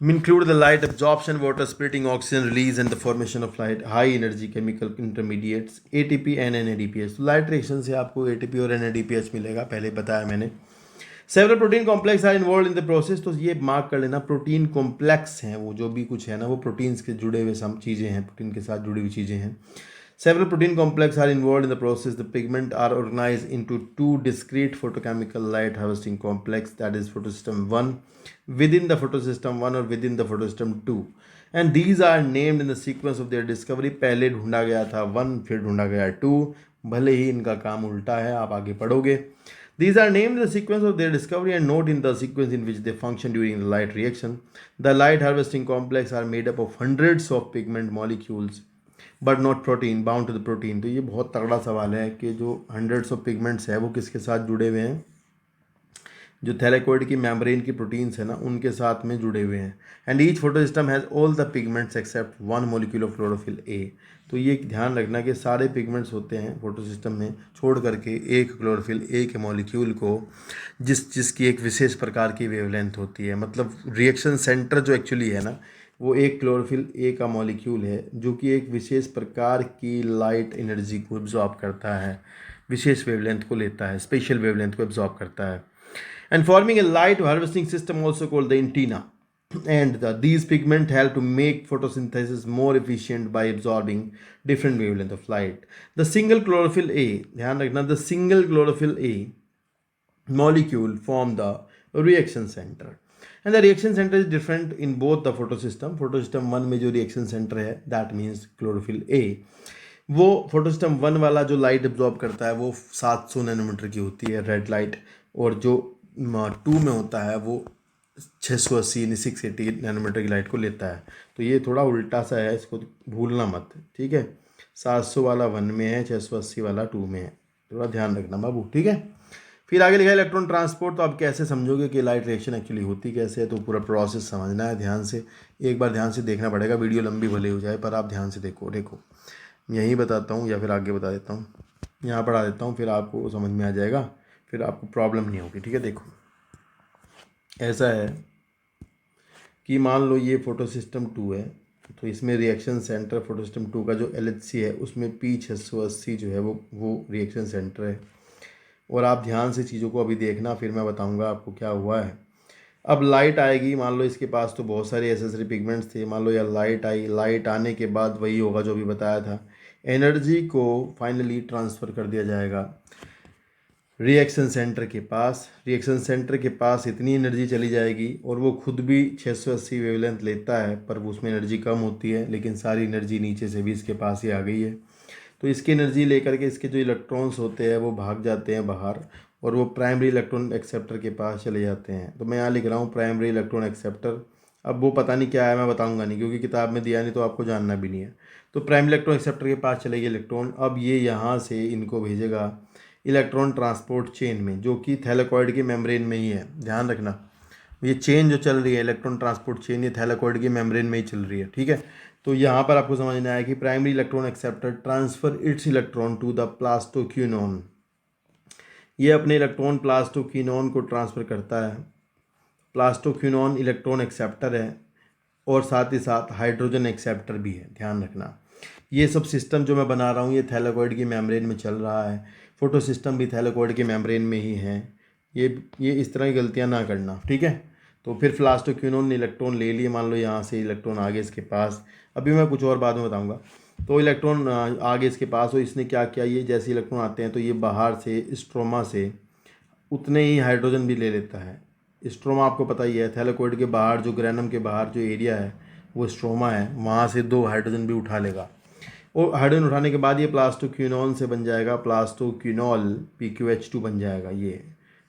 include the light absorption, water splitting, oxygen release, and the formation of light high energy chemical intermediates ATP and NADPH। तो लाइट रिएक्शन से आपको ATP और NADPH मिलेगा, पहले बताया मैंने। Several protein complex are involve in the process. तो ये मार्क कर लेना, प्रोटीन कॉम्प्लेक्स हैं वो, जो भी कुछ है ना वो प्रोटीन्स के जुड़े हुए सब चीज़ें हैं, प्रोटीन के साथ जुड़ी हुई चीज़ें हैं। Several protein complexes are involved in the process. The pigment are organized into two discrete photochemical light harvesting complex, that is photosystem 1 within the photosystem 1 or within the photosystem 2, and these are named in the sequence of their discovery। पहले ढूंढा गया था 1, फिर ढूंढा गया 2, भले ही इनका काम उल्टा है, आप आगे पढ़ोगे। These are named in the sequence of their discovery and not in the sequence in which they function during the light reaction। The light harvesting complex are made up of hundreds of pigment molecules but not protein bound to the protein. तो ये बहुत तगड़ा सवाल है कि जो hundreds of pigments है वो किसके साथ जुड़े हुए हैं, जो थैलेकोइड की मेम्ब्रेन की प्रोटीन्स है ना उनके साथ में जुड़े हुए हैं। And each photo system has all the pigments except 1 molecule of chlorophyll a. तो ये ध्यान रखना कि सारे पिगमेंट्स होते हैं फोटो सिस्टम में छोड़ करके एक क्लोरोफिल ए के मॉलिक्यूल को, जिसकी एक विशेष प्रकार की वेवलेंथ होती है। मतलब रिएक्शन सेंटर जो एक्चुअली है ना वो एक क्लोरोफिल ए का मॉलिक्यूल है जो कि एक विशेष प्रकार की लाइट एनर्जी को एब्जॉर्ब करता है, विशेष वेवलेंथ को लेता है, स्पेशल वेवलेंथ को एब्जॉर्ब करता है। And forming a light harvesting system also called the antenna, and these pigment help to make photosynthesis more efficient by absorbing different wavelength of light। The single chlorophyll A, ध्यान रखना, the single chlorophyll A molecule form the reaction center, and the reaction center is different in both the photosystem। photosystem 1 में जो reaction center है that means chlorophyll A, वो photosystem 1 वाला जो light absorb करता है वो 700 नैनोमीटर की होती है रेड लाइट, और जो 2 में होता है वो 680 यानी 680 नैनोमीटर की लाइट को लेता है। तो ये थोड़ा उल्टा सा है, इसको भूलना मत, ठीक है। 700 वाला 1 में है, 680 वाला 2 में है, थोड़ा ध्यान रखना बाबू, ठीक है। फिर आगे लिखा है इलेक्ट्रॉन ट्रांसपोर्ट। तो आप कैसे समझोगे कि लाइट रिएक्शन एक्चुअली होती कैसे है, तो पूरा प्रोसेस समझना है ध्यान से, एक बार ध्यान से देखना पड़ेगा। वीडियो लंबी भले हो जाए पर आप ध्यान से देखो यहीं बताता हूँ या फिर आगे बता देता हूँ, यहाँ पढ़ा देता हूँ, फिर आपको समझ में आ जाएगा, फिर आपको प्रॉब्लम नहीं होगी, ठीक है। देखो ऐसा है कि मान लो ये फोटो सिस्टम 2 है, तो इसमें रिएक्शन सेंटर फोटो सिस्टम 2 का जो LHC है उसमें P680 जो है वो रिएक्शन सेंटर है। और आप ध्यान से चीज़ों को अभी देखना, फिर मैं बताऊंगा आपको क्या हुआ है। अब लाइट आएगी, मान लो इसके पास तो बहुत सारे एसेसरी पिगमेंट्स थे, मान लो यार लाइट आई, लाइट आने के बाद वही होगा जो भी बताया था, एनर्जी को फाइनली ट्रांसफ़र कर दिया जाएगा रिएक्शन सेंटर के पास। रिएक्शन सेंटर के पास इतनी एनर्जी चली जाएगी, और वो खुद भी 680 वेवलेंथ लेता है पर उसमें एनर्जी कम होती है, लेकिन सारी एनर्जी नीचे से भी इसके पास ही आ गई है। तो इसकी एनर्जी लेकर के इसके जो इलेक्ट्रॉन्स होते हैं वो भाग जाते हैं बाहर, और वो प्राइमरी इलेक्ट्रॉन एक्सेप्टर के पास चले जाते हैं। तो मैं यहाँ लिख रहा हूँ प्राइमरी इलेक्ट्रॉन एक्सेप्टर। अब वो पता नहीं क्या है, मैं बताऊँगा नहीं क्योंकि किताब में दिया नहीं, तो आपको जानना भी नहीं है। तो प्राइमरी इलेक्ट्रॉन एक्सेप्टर के पास चलेगी इलेक्ट्रॉन। अब ये यहाँ से इनको भेजेगा इलेक्ट्रॉन ट्रांसपोर्ट चेन में, जो कि थैलेकोइड की मेम्ब्रेन में ही है। ध्यान रखना, ये चेन जो चल रही है इलेक्ट्रॉन ट्रांसपोर्ट चेन, ये थैलेकोइड की मेम्ब्रेन में ही चल रही है, ठीक है। तो यहाँ पर आपको समझना है कि primary electron acceptor transfer its electron to the plastoquinone. ये अपने इलेक्ट्रॉन प्लास्टोक्विनोन को ट्रांसफ़र करता है। प्लास्टोक्विनोन इलेक्ट्रॉन एक्सेप्टर है और साथ ही साथ हाइड्रोजन एक्सेप्टर भी है, ध्यान रखना। ये सब सिस्टम जो मैं बना रहा हूँ ये थैलेकोइड की मेम्ब्रेन में चल रहा है, फोटो सिस्टम भी थैलेकोइड के मेम्ब्रेन में ही है। ये इस तरह की गलतियाँ ना करना, ठीक है। तो फिर प्लास्टोक्विनोन ने इलेक्ट्रॉन ले लिए, मान लो यहाँ से इलेक्ट्रॉन आगे इसके पास, अभी मैं कुछ और बाद में बताऊँगा। तो इलेक्ट्रॉन आगे इसके पास हो, इसने क्या किया, ये जैसे इलेक्ट्रॉन आते हैं तो ये बाहर से स्ट्रोमा से उतने ही हाइड्रोजन भी ले लेता है। स्ट्रोमा आपको पता ही है, थैलेकोइड के बाहर जो ग्रेनम के बाहर जो एरिया है वो स्ट्रोमा है, वहाँ से 2 हाइड्रोजन भी उठा लेगा। और हाइड्रोजन उठाने के बाद ये प्लास्टोक्विनोन से बन जाएगा, प्लास्टोक्विनोल PQH2 बन जाएगा ये,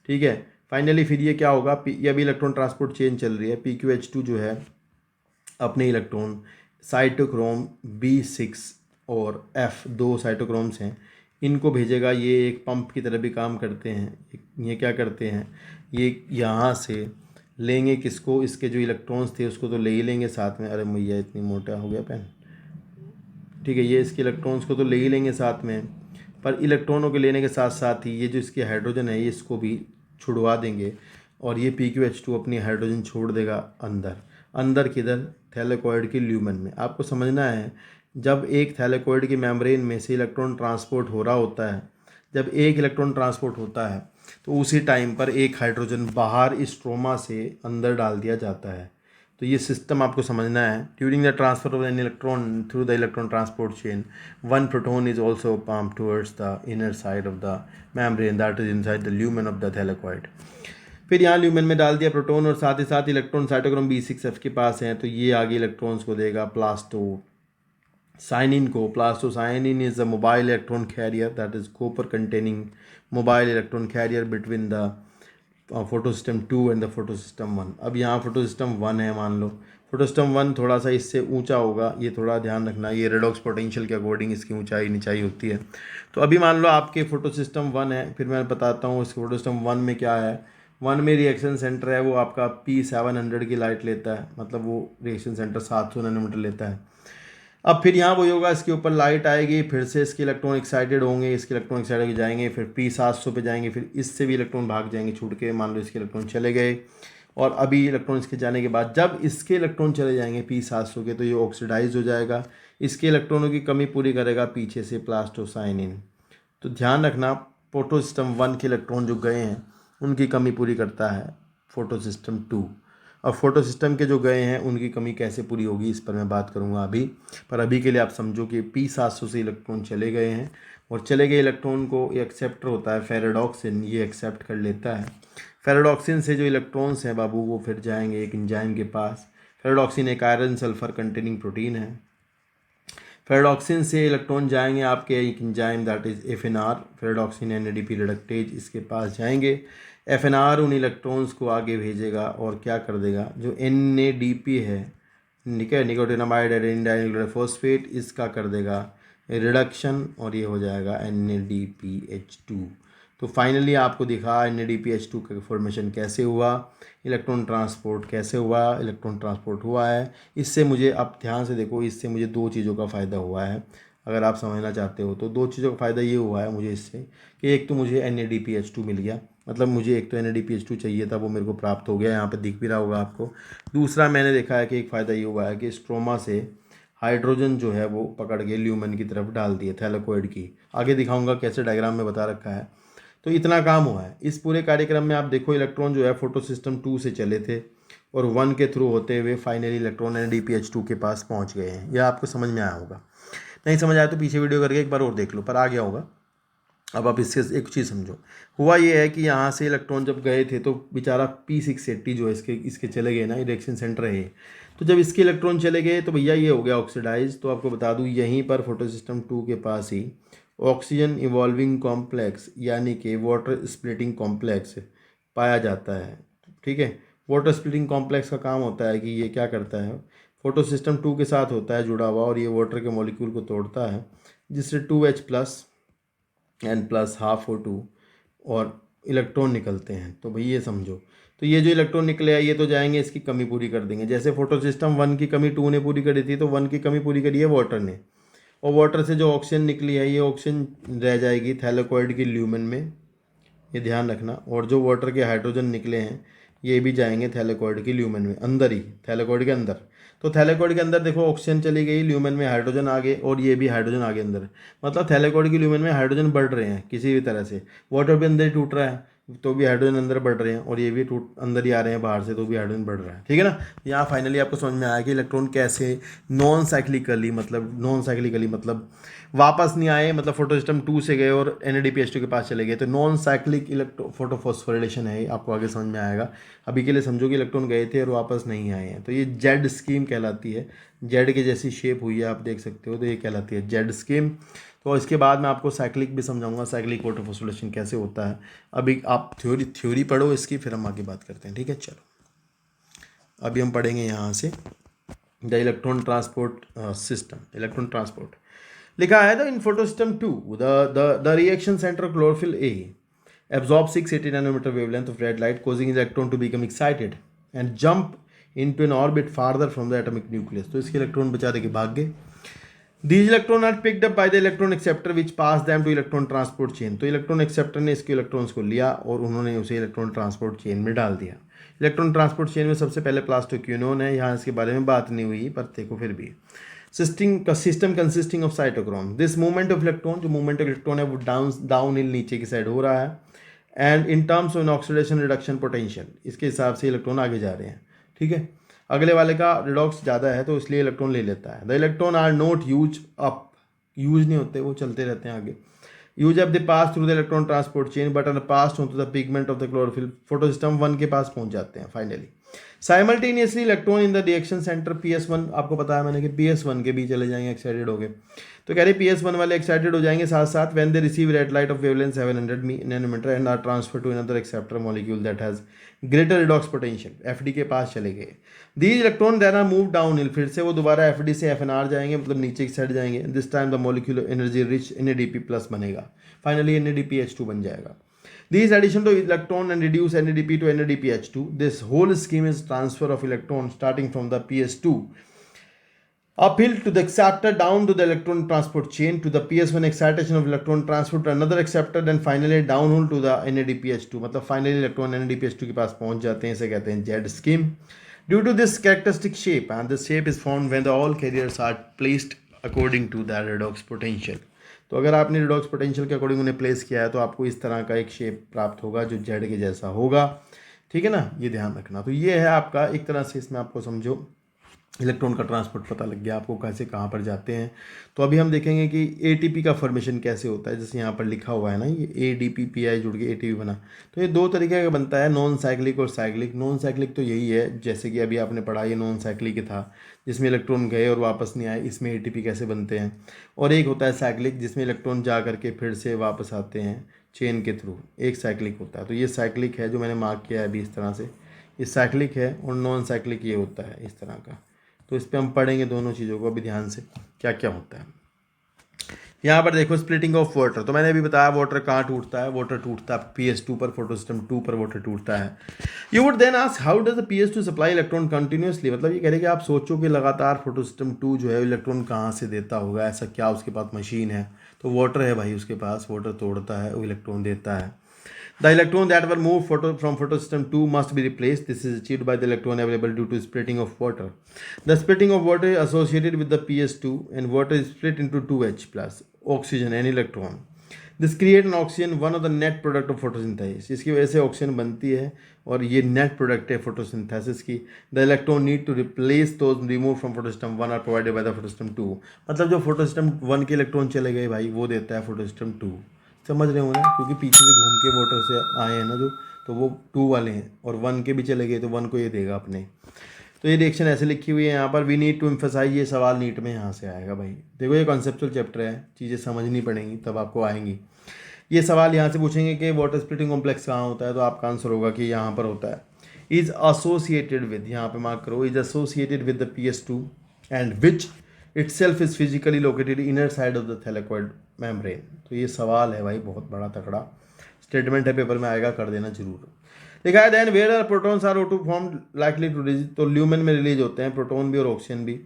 ठीक है। फाइनली फिर ये क्या होगा, ये अभी इलेक्ट्रॉन ट्रांसपोर्ट चेन चल रही है। PQH2 जो है अपने इलेक्ट्रॉन साइटोक्रोम B6 और F, 2 साइटोक्रोम्स हैं, इनको भेजेगा। ये एक पंप की तरह भी काम करते हैं। ये क्या करते हैं, ये यहाँ से लेंगे किसको, इसके जो इलेक्ट्रॉन्स थे उसको तो ले ही लेंगे साथ में। अरे मैया इतनी मोटा हो गया पेन, ठीक है। ये इसके इलेक्ट्रॉन्स को तो ले ही लेंगे साथ में, पर इलेक्ट्रॉनों के लेने के साथ साथ ही ये जो इसके हाइड्रोजन है ये इसको भी छुड़वा देंगे, और ये PQH2 अपनी हाइड्रोजन छोड़ देगा अंदर। अंदर किधर, थैलेकॉइड के ल्यूमन में। आपको समझना है, जब एक थैलेकॉइड की मेम्ब्रेन में से इलेक्ट्रॉन ट्रांसपोर्ट हो रहा होता है, जब एक इलेक्ट्रॉन ट्रांसपोर्ट होता है तो उसी टाइम पर एक हाइड्रोजन बाहर स्ट्रोमा से अंदर डाल दिया जाता है। तो ये सिस्टम आपको समझना है। During the transfer of an electron through the electron transport chain, one proton is also pumped towards the inner side of the membrane that is inside the lumen of the thylakoid. फिर यहाँ lumen में डाल दिया proton, और साथ ही साथ electron cytochrome B6F के पास हैं, तो ये आगे इलेक्ट्रॉन्स को देगा प्लास्टोसाइनिन को। Plastocyanin is the mobile electron carrier, that is copper containing mobile electron carrier between the photosystem 2 and the photosystem 1। अब यहाँ फोटोसिस्टम 1 है, मान लो फोटोसिस्टम 1 थोड़ा सा इससे ऊंचा होगा, ये थोड़ा ध्यान रखना, ये रेडॉक्स पोटेंशियल के अकॉर्डिंग इसकी ऊंचाई नीचाई होती है। तो अभी मान लो आपके फोटोसिस्टम 1 है, फिर मैं बताता हूँ इस फोटोसिस्टम 1 में क्या है। 1 में रिएक्शन सेंटर है वो आपका P700 की लाइट लेता है, मतलब वो रिएक्शन सेंटर 700 नैनोमीटर लेता है। अब फिर यहाँ वही होगा, इसके ऊपर लाइट आएगी, फिर से इसके इलेक्ट्रॉन एक्साइटेड होंगे, इसके इलेक्ट्रॉन एक्साइटेड जाएंगे, फिर P700 पे जाएंगे, फिर इससे भी इलेक्ट्रॉन भाग जाएंगे छूट के। मान लो इसके इलेक्ट्रॉन चले गए, और अभी इलेक्ट्रॉन इसके जाने के बाद जब इसके इलेक्ट्रॉन चले जाएंगे P700 के, तो ये ऑक्सीडाइज हो जाएगा। इसके इलेक्ट्रॉनों की कमी पूरी करेगा पीछे से प्लास्टोसाइनिन। तो ध्यान रखना, फोटोसिस्टम 1 के इलेक्ट्रॉन जो गए हैं उनकी कमी पूरी करता है फोटोसिस्टम 2, और फोटोसिस्टम के जो गए हैं उनकी कमी कैसे पूरी होगी इस पर मैं बात करूंगा अभी। पर अभी के लिए आप समझो कि P700 से इलेक्ट्रॉन चले गए हैं, और चले गए इलेक्ट्रॉन को एक्सेप्टर होता है फेरेडॉक्सिन, ये एक्सेप्ट कर लेता है। फेरेडॉक्सिन से जो इलेक्ट्रॉन्स हैं बाबू वो फिर जाएंगे एक एंजाइम के पास। फेरेडॉक्सिन एक आयरन सल्फर कंटेनिंग प्रोटीन है। फेरेडॉक्सिन से इलेक्ट्रॉन जाएंगे आपके एक enzyme that is FNR, ferredoxin NADP reductase, इसके पास जाएंगे। FNR उन इलेक्ट्रॉन्स को आगे भेजेगा और क्या कर देगा, जो NADP है, ठीक है, निकोटिनामाइड एडेनिन डाइन्यूक्लियोटाइड फॉस्फेट, इसका कर देगा रिडक्शन, और ये हो जाएगा NADPH2। तो फाइनली आपको दिखा NADPH2 का फॉर्मेशन कैसे हुआ, इलेक्ट्रॉन ट्रांसपोर्ट कैसे हुआ। इलेक्ट्रॉन ट्रांसपोर्ट हुआ है, इससे मुझे, आप ध्यान से देखो, इससे मुझे 2 चीज़ों का फ़ायदा हुआ है। अगर आप समझना चाहते हो तो 2 चीज़ों का फ़ायदा ये हुआ है मुझे इससे, कि एक तो मुझे NADPH2 मिल गया, मतलब मुझे एक तो NADPH2 चाहिए था, वो मेरे को प्राप्त हो गया, यहाँ पे दिख भी रहा होगा आपको। दूसरा मैंने देखा है कि एक फ़ायदा ये हुआ है कि स्ट्रोमा से हाइड्रोजन जो है वो पकड़ के ल्यूमेन की तरफ डाल दिए थैलेकॉइड की। आगे दिखाऊंगा कैसे, डायग्राम में बता रखा है। तो इतना काम हुआ है इस पूरे कार्यक्रम में। आप देखो इलेक्ट्रॉन जो है फोटोसिस्टम 2 से चले थे, और 1 के थ्रू होते हुए फाइनली इलेक्ट्रॉन NADPH2 के पास पहुंच गए हैं। यह आपको समझ में आया होगा, नहीं समझ आया तो पीछे वीडियो करके एक बार और देख लो, पर आ गया होगा। अब आप इससे एक चीज़ समझो, हुआ ये है कि यहाँ से इलेक्ट्रॉन जब गए थे तो बेचारा P680 जो है इसके चले गए ना, रिएक्शन सेंटर है ये। तो जब इसके इलेक्ट्रॉन चले गए तो भैया ये हो गया ऑक्सीडाइज। तो आपको बता दूँ, यहीं पर फोटोसिस्टम 2 के पास ही ऑक्सीजन इवॉल्विंग कॉम्प्लेक्स यानी कि वाटर स्प्लिटिंग कॉम्प्लेक्स पाया जाता है, ठीक है। वाटर स्प्लिटिंग कॉम्प्लेक्स का काम होता है कि ये क्या करता है, फोटोसिस्टम 2 के साथ होता है जुड़ा हुआ, और ये वाटर के मॉलिक्यूल को तोड़ता है, जिससे 2H+ N+ हाफ O2 और इलेक्ट्रॉन निकलते हैं। तो भाई ये समझो, तो ये जो इलेक्ट्रॉन निकले हैं ये तो जाएंगे इसकी कमी पूरी कर देंगे। जैसे फोटोसिस्टम 1 की कमी 2 ने पूरी करी थी, तो 1 की कमी पूरी करी है वाटर ने, और वाटर से जो ऑक्सीजन निकली है ये ऑक्सीजन रह जाएगी थैलेकॉइड के ल्यूमेन में, ये ध्यान रखना। और जो वाटर के हाइड्रोजन निकले हैं ये भी जाएंगे थैलेकॉइड के ल्यूमेन में, अंदर ही थैलेकॉइड के अंदर। तो थैलेकॉइड के अंदर देखो ऑक्सीजन चली गई, ल्यूमेन में हाइड्रोजन आ गए, और ये भी हाइड्रोजन आ गए अंदर। मतलब थैलेकॉइड के ल्यूमेन में हाइड्रोजन बढ़ रहे हैं किसी भी तरह से, वाटर भी अंदर ही टूट रहा है, तो भी हाइड्रोजन अंदर बढ़ रहे हैं, और ये भी टूट अंदर ही आ रहे हैं बाहर से, तो भी हाइड्रोजन बढ़ रहा है। ठीक है ना। यहाँ फाइनली आपको समझ में आया कि इलेक्ट्रॉन कैसे नॉन साइक्लिकली मतलब वापस नहीं आए, मतलब फोटोसिस्टम 2 से गए और NADPH2 के पास चले गए, तो नॉन साइक्लिक इलेक्ट्रो फोटोफॉस्फोरिलेशन है, आपको आगे समझ में आएगा। अभी के लिए समझो कि इलेक्ट्रॉन गए थे और वापस नहीं आए हैं, तो ये जेड स्कीम कहलाती है। जेड के जैसी शेप हुई है, आप देख सकते हो, तो ये कहलाती है जेड स्कीम। तो इसके बाद मैं आपको साइक्लिक भी समझाऊंगा, साइक्लिक फोटोफॉस्फोरिलेशन कैसे होता है। अभी आप थ्योरी पढ़ो इसकी, फिर हम आगे बात करते हैं। ठीक है, चलो अभी हम पढ़ेंगे यहाँ से the electron transport system. Electron transport लिखा है the in photosystem 2 the reaction centre chlorophyll A absorb 680 nanometer wavelength of red light, causing electron to become excited and jump into an orbit farther from the atomic nucleus. तो इसके electron बेचारे के भाग गए। These electrons are picked up by the electron acceptor which pass them to electron transport chain. तो electron acceptor ने इसके electrons को लिया और उन्होंने उसे इलेक्ट्रॉन ट्रांसपोर्ट चेन में डाल दिया। इलेक्ट्रॉन ट्रांसपोर्ट चेन में सबसे पहले प्लास्टोक्यूनोन है, यहाँ इसके बारे में बात नहीं हुई, पर देखो फिर भी system consisting of cytochrome. This movement of electron, जो मूवमेंट ऑफ इलेक्ट्रॉन है वो डाउन हिल नीचे की साइड हो रहा है, and in terms of oxidation reduction potential, इसके हिसाब से इलेक्ट्रॉन आगे जा रहे हैं। ठीक है, अगले वाले का रिडॉक्स ज़्यादा है तो इसलिए इलेक्ट्रॉन ले लेता है। The electron are not use up, use नहीं होते, वो चलते रहते हैं आगे। Use up the pass through the electron transport chain but are pass to the pigment of the chlorophyll. Photosystem 1 के पास पहुंच जाते हैं finally. Simultaneously electron in the reaction centre PS1, आपको पता है मैंने कि PS1 के भी चले जाएंगे, एक्साइटेड हो गए, तो कह रहे PS1 वाले एक्साइटेड हो जाएंगे साथ साथ when they receive red light of wavelength 700 nanometre and are transfer to another acceptor molecule that has greater redox potential. FD के पास चले गए। These electron then are move downhill, फिर से वो दोबारा FD से FNR जाएंगे, मतलब नीचे की साइड जाएंगे। This time the molecule energy rich NADP plus बनेगा, फाइनली NADPH2 बन जाएगा। These addition to electron and reduce NADP to NADPH2. This whole scheme is transfer of electron starting from the PS2 uphill to the acceptor, down to the electron transport chain to the PS1 excitation of electron transfer to another acceptor, then finally downhill to the NADPH2, मतलब finally electron NADPH2 के पास पहुंच जाते हैं, इसे कहते हैं Z scheme. Due to this characteristic shape, and this shape is formed when the all carriers are placed according to their redox potential. तो अगर आपने रिडॉक्स पोटेंशियल के अकॉर्डिंग उन्हें प्लेस किया है तो आपको इस तरह का एक शेप प्राप्त होगा जो जेड के जैसा होगा। ठीक है ना, ये ध्यान रखना। तो ये है आपका एक तरह से, इसमें आपको समझो इलेक्ट्रॉन का ट्रांसपोर्ट पता लग गया आपको कैसे कहाँ पर जाते हैं। तो अभी हम देखेंगे कि ATP का फॉर्मेशन कैसे होता है, जैसे यहाँ पर लिखा हुआ है ना, ये ADP-PI जुड़ के ATP बना। तो ये दो तरीके का बनता है, नॉन साइक्लिक और साइक्लिक। नॉन साइक्लिक तो यही है, जैसे कि अभी आपने पढ़ा, ये नॉन साइक्लिक था जिसमें इलेक्ट्रॉन गए और वापस नहीं आए, इसमें ATP कैसे बनते हैं। और एक होता है साइक्लिक जिसमें इलेक्ट्रॉन जा करके फिर से वापस आते हैं चेन के थ्रू, एक साइक्लिक होता है। तो ये साइक्लिक है जो मैंने मार्क किया है अभी इस तरह से, ये साइक्लिक है, और नॉन साइक्लिक ये होता है इस तरह का। तो इस पर हम पढ़ेंगे दोनों चीज़ों को अभी ध्यान से क्या क्या होता है। यहाँ पर देखो स्प्लिटिंग ऑफ वाटर, तो मैंने अभी बताया वाटर कहाँ टूटता है, वाटर टूटता है PS2 पर, फोटोसिस्टम 2 पर वाटर टूटता है। You would then ask how does the PS2 supply electron continuously, मतलब ये कह रहे कि आप सोचो कि लगातार फोटोसिस्टम 2 जो है इलेक्ट्रॉन कहाँ से देता होगा, ऐसा क्या उसके पास मशीन है। तो वाटर है भाई उसके पास, वाटर तोड़ता है, वो इलेक्ट्रॉन देता है। The electron that were moved from photosystem 2 must be replaced. This is achieved by the electron available due to splitting of water. The splitting of water is associated with the PS2 and water is split into 2H plus oxygen and electron. This create an oxygen, one of the net product of photosynthesis. इसकी वजह से oxygen बनती है और ये net product है photosynthesis की। The electron need to replace those remove from photosystem 1 are provided by the photosystem 2, मतलब जो फोटोसिस्टम 1 के इलेक्ट्रॉन चले गए भाई वो देता है फोटोसिस्टम 2, समझ रहे हो ना, क्योंकि पीछे से घूम के वाटर से आए हैं ना जो, तो वो 2 वाले हैं, और 1 के भी चले गए तो 1 को ये देगा अपने। तो ये रिएक्शन ऐसे लिखी हुई है यहाँ पर। वी नीड टू एम्फसाइज, ये सवाल नीट में यहाँ से आएगा भाई। देखो ये कॉन्सेप्चुअल चैप्टर है, चीज़ें समझनी पड़ेंगी तब आपको आएंगी। ये सवाल यहाँ से पूछेंगे कि वाटर स्प्लिटिंग कॉम्प्लेक्स कहाँ होता है, तो आपका आंसर होगा कि यहाँ पर होता है। इज एसोसिएटेड विद, यहाँ पे मार्क करो, is associated with the PS2 and which itself is physically located inner side of the thylakoid membrane। तो ये सवाल है भाई, बहुत बड़ा तगड़ा स्टेटमेंट है, पेपर में आएगा, कर देना जरूर। लिखा है then where are protons are O2 form likely to release, तो ल्यूमेन में रिलीज होते हैं प्रोटॉन भी और ऑक्सीजन भी,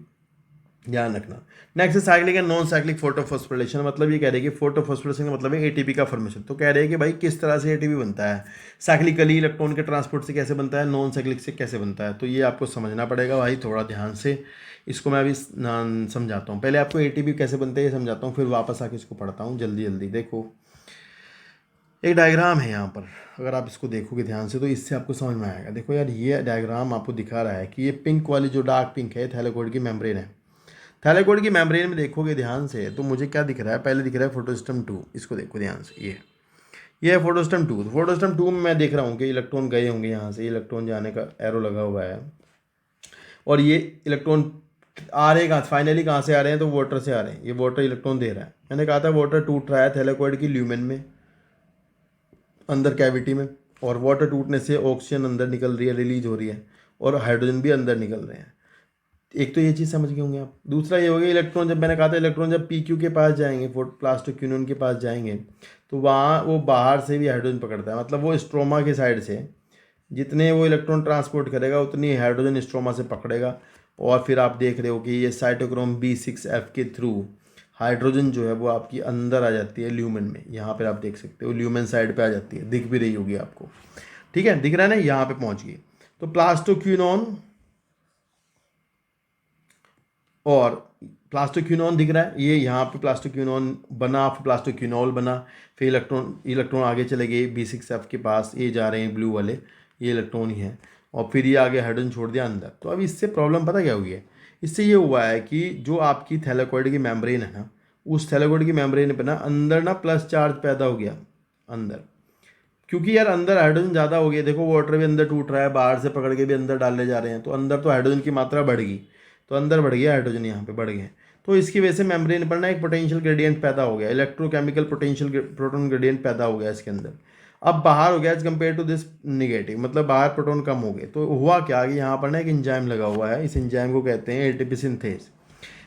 ध्यान रखना। Next cyclic and non cyclic photophosphorylation, मतलब ये कह रहे हैं कि फोटोफॉस्फोरिलेशन का मतलब है ATP का फॉर्मेशन। तो कह रहे हैं कि भाई किस तरह से ATP बनता है, साइक्लिकली इलेक्ट्रॉन के ट्रांसपोर्ट से कैसे बनता है, नॉन साइक्लिक से कैसे बनता है। तो ये आपको समझना पड़ेगा भाई थोड़ा ध्यान से, इसको मैं अभी समझाता हूँ। पहले आपको ATP कैसे बनते हैं ये समझाता हूँ, फिर वापस आके इसको पढ़ता हूँ जल्दी जल्दी। देखो एक डायग्राम है यहाँ पर, अगर आप इसको देखोगे ध्यान से तो इससे आपको समझ में आएगा। देखो यार, ये डायग्राम आपको दिखा रहा है कि ये पिंक वाली जो डार्क पिंक है थैलेकोइड की मेम्ब्रेन है। थैलेकोइड की मेम्ब्रेन में देखोगे ध्यान से तो मुझे क्या दिख रहा है, पहले दिख रहा है फोटोसिस्टम 2, इसको देखो ध्यान से, ये है फोटोसिस्टम 2। तो फोटोसिस्टम 2 में मैं देख रहा हूँ कि इलेक्ट्रॉन गए होंगे यहाँ से, इलेक्ट्रॉन जाने का एरो लगा हुआ है, और ये इलेक्ट्रॉन आ रहे कहाँ, फाइनली कहाँ से आ रहे हैं, तो वाटर से आ रहे हैं। ये वाटर इलेक्ट्रॉन दे रहा है, मैंने कहा था वाटर टूट रहा है थैलेकोइड की ल्यूमेन में, अंदर कैविटी में, और वाटर टूटने से ऑक्सीजन अंदर निकल रही है, रिलीज हो रही है, और हाइड्रोजन भी अंदर निकल रहे हैं। एक तो ये चीज़ समझ गए होंगे आप। दूसरा ये हो गया इलेक्ट्रॉन, जब मैंने कहा था इलेक्ट्रॉन जब पी क्यू के पास जाएंगे, प्लास्टोक्यूनोन के पास जाएंगे, तो वहाँ वो बाहर से भी हाइड्रोजन पकड़ता है, मतलब वो स्ट्रोमा के साइड से जितने वो इलेक्ट्रॉन ट्रांसपोर्ट करेगा उतनी हाइड्रोजन स्ट्रोमा से पकड़ेगा। और फिर आप देख रहे हो कि ये साइटोक्रोम B6F के थ्रू हाइड्रोजन जो है वो आपकी अंदर आ जाती है ल्यूमेन में। यहाँ पर आप देख सकते हो ल्यूमेन साइड पे आ जाती है, दिख भी रही होगी आपको, ठीक है, दिख रहा है ना, यहाँ पे पहुँच गई। तो प्लास्टोक्यूनोन और प्लास्टोक्यूनोन दिख रहा है, ये यहाँ पे प्लास्टोक्यूनोन बना, फिर प्लास्टोक्यूनोल बना, फिर इलेक्ट्रॉन आगे चले गए B6F के पास, ये जा रहे हैं ब्लू वाले, ये इलेक्ट्रॉन ही है, और फिर ये आगे हाइड्रोजन छोड़ दिया अंदर। तो अब इससे प्रॉब्लम पता क्या हुई है, इससे ये हुआ है कि जो आपकी थैलेकोइड की मेम्ब्रेन है ना, उस थैलेकोइड की मेम्ब्रेन पर ना अंदर ना प्लस चार्ज पैदा हो गया अंदर, क्योंकि यार अंदर हाइड्रोजन ज़्यादा हो गया। देखो वाटर भी अंदर टूट रहा है, बाहर से पकड़ के भी अंदर डालने जा रहे हैं, तो अंदर तो हाइड्रोजन की मात्रा बढ़ गई, तो अंदर बढ़ गया हाइड्रोजन, यहाँ पे बढ़ गए। तो इसकी वजह से मेम्ब्रेन पर ना एक पोटेंशियल ग्रेडियंट पैदा हो गया, इलेक्ट्रोकेमिकल पोटेंशियल प्रोटोन ग्रेडियंट पैदा हो गया इसके अंदर। अब बाहर हो गया as compare to this negative, मतलब बाहर प्रोटोन कम हो गए। तो हुआ क्या कि यहाँ पर ना एक इंजाइम लगा हुआ है, इस इंजाइम को कहते हैं एटीपी सिंथेज।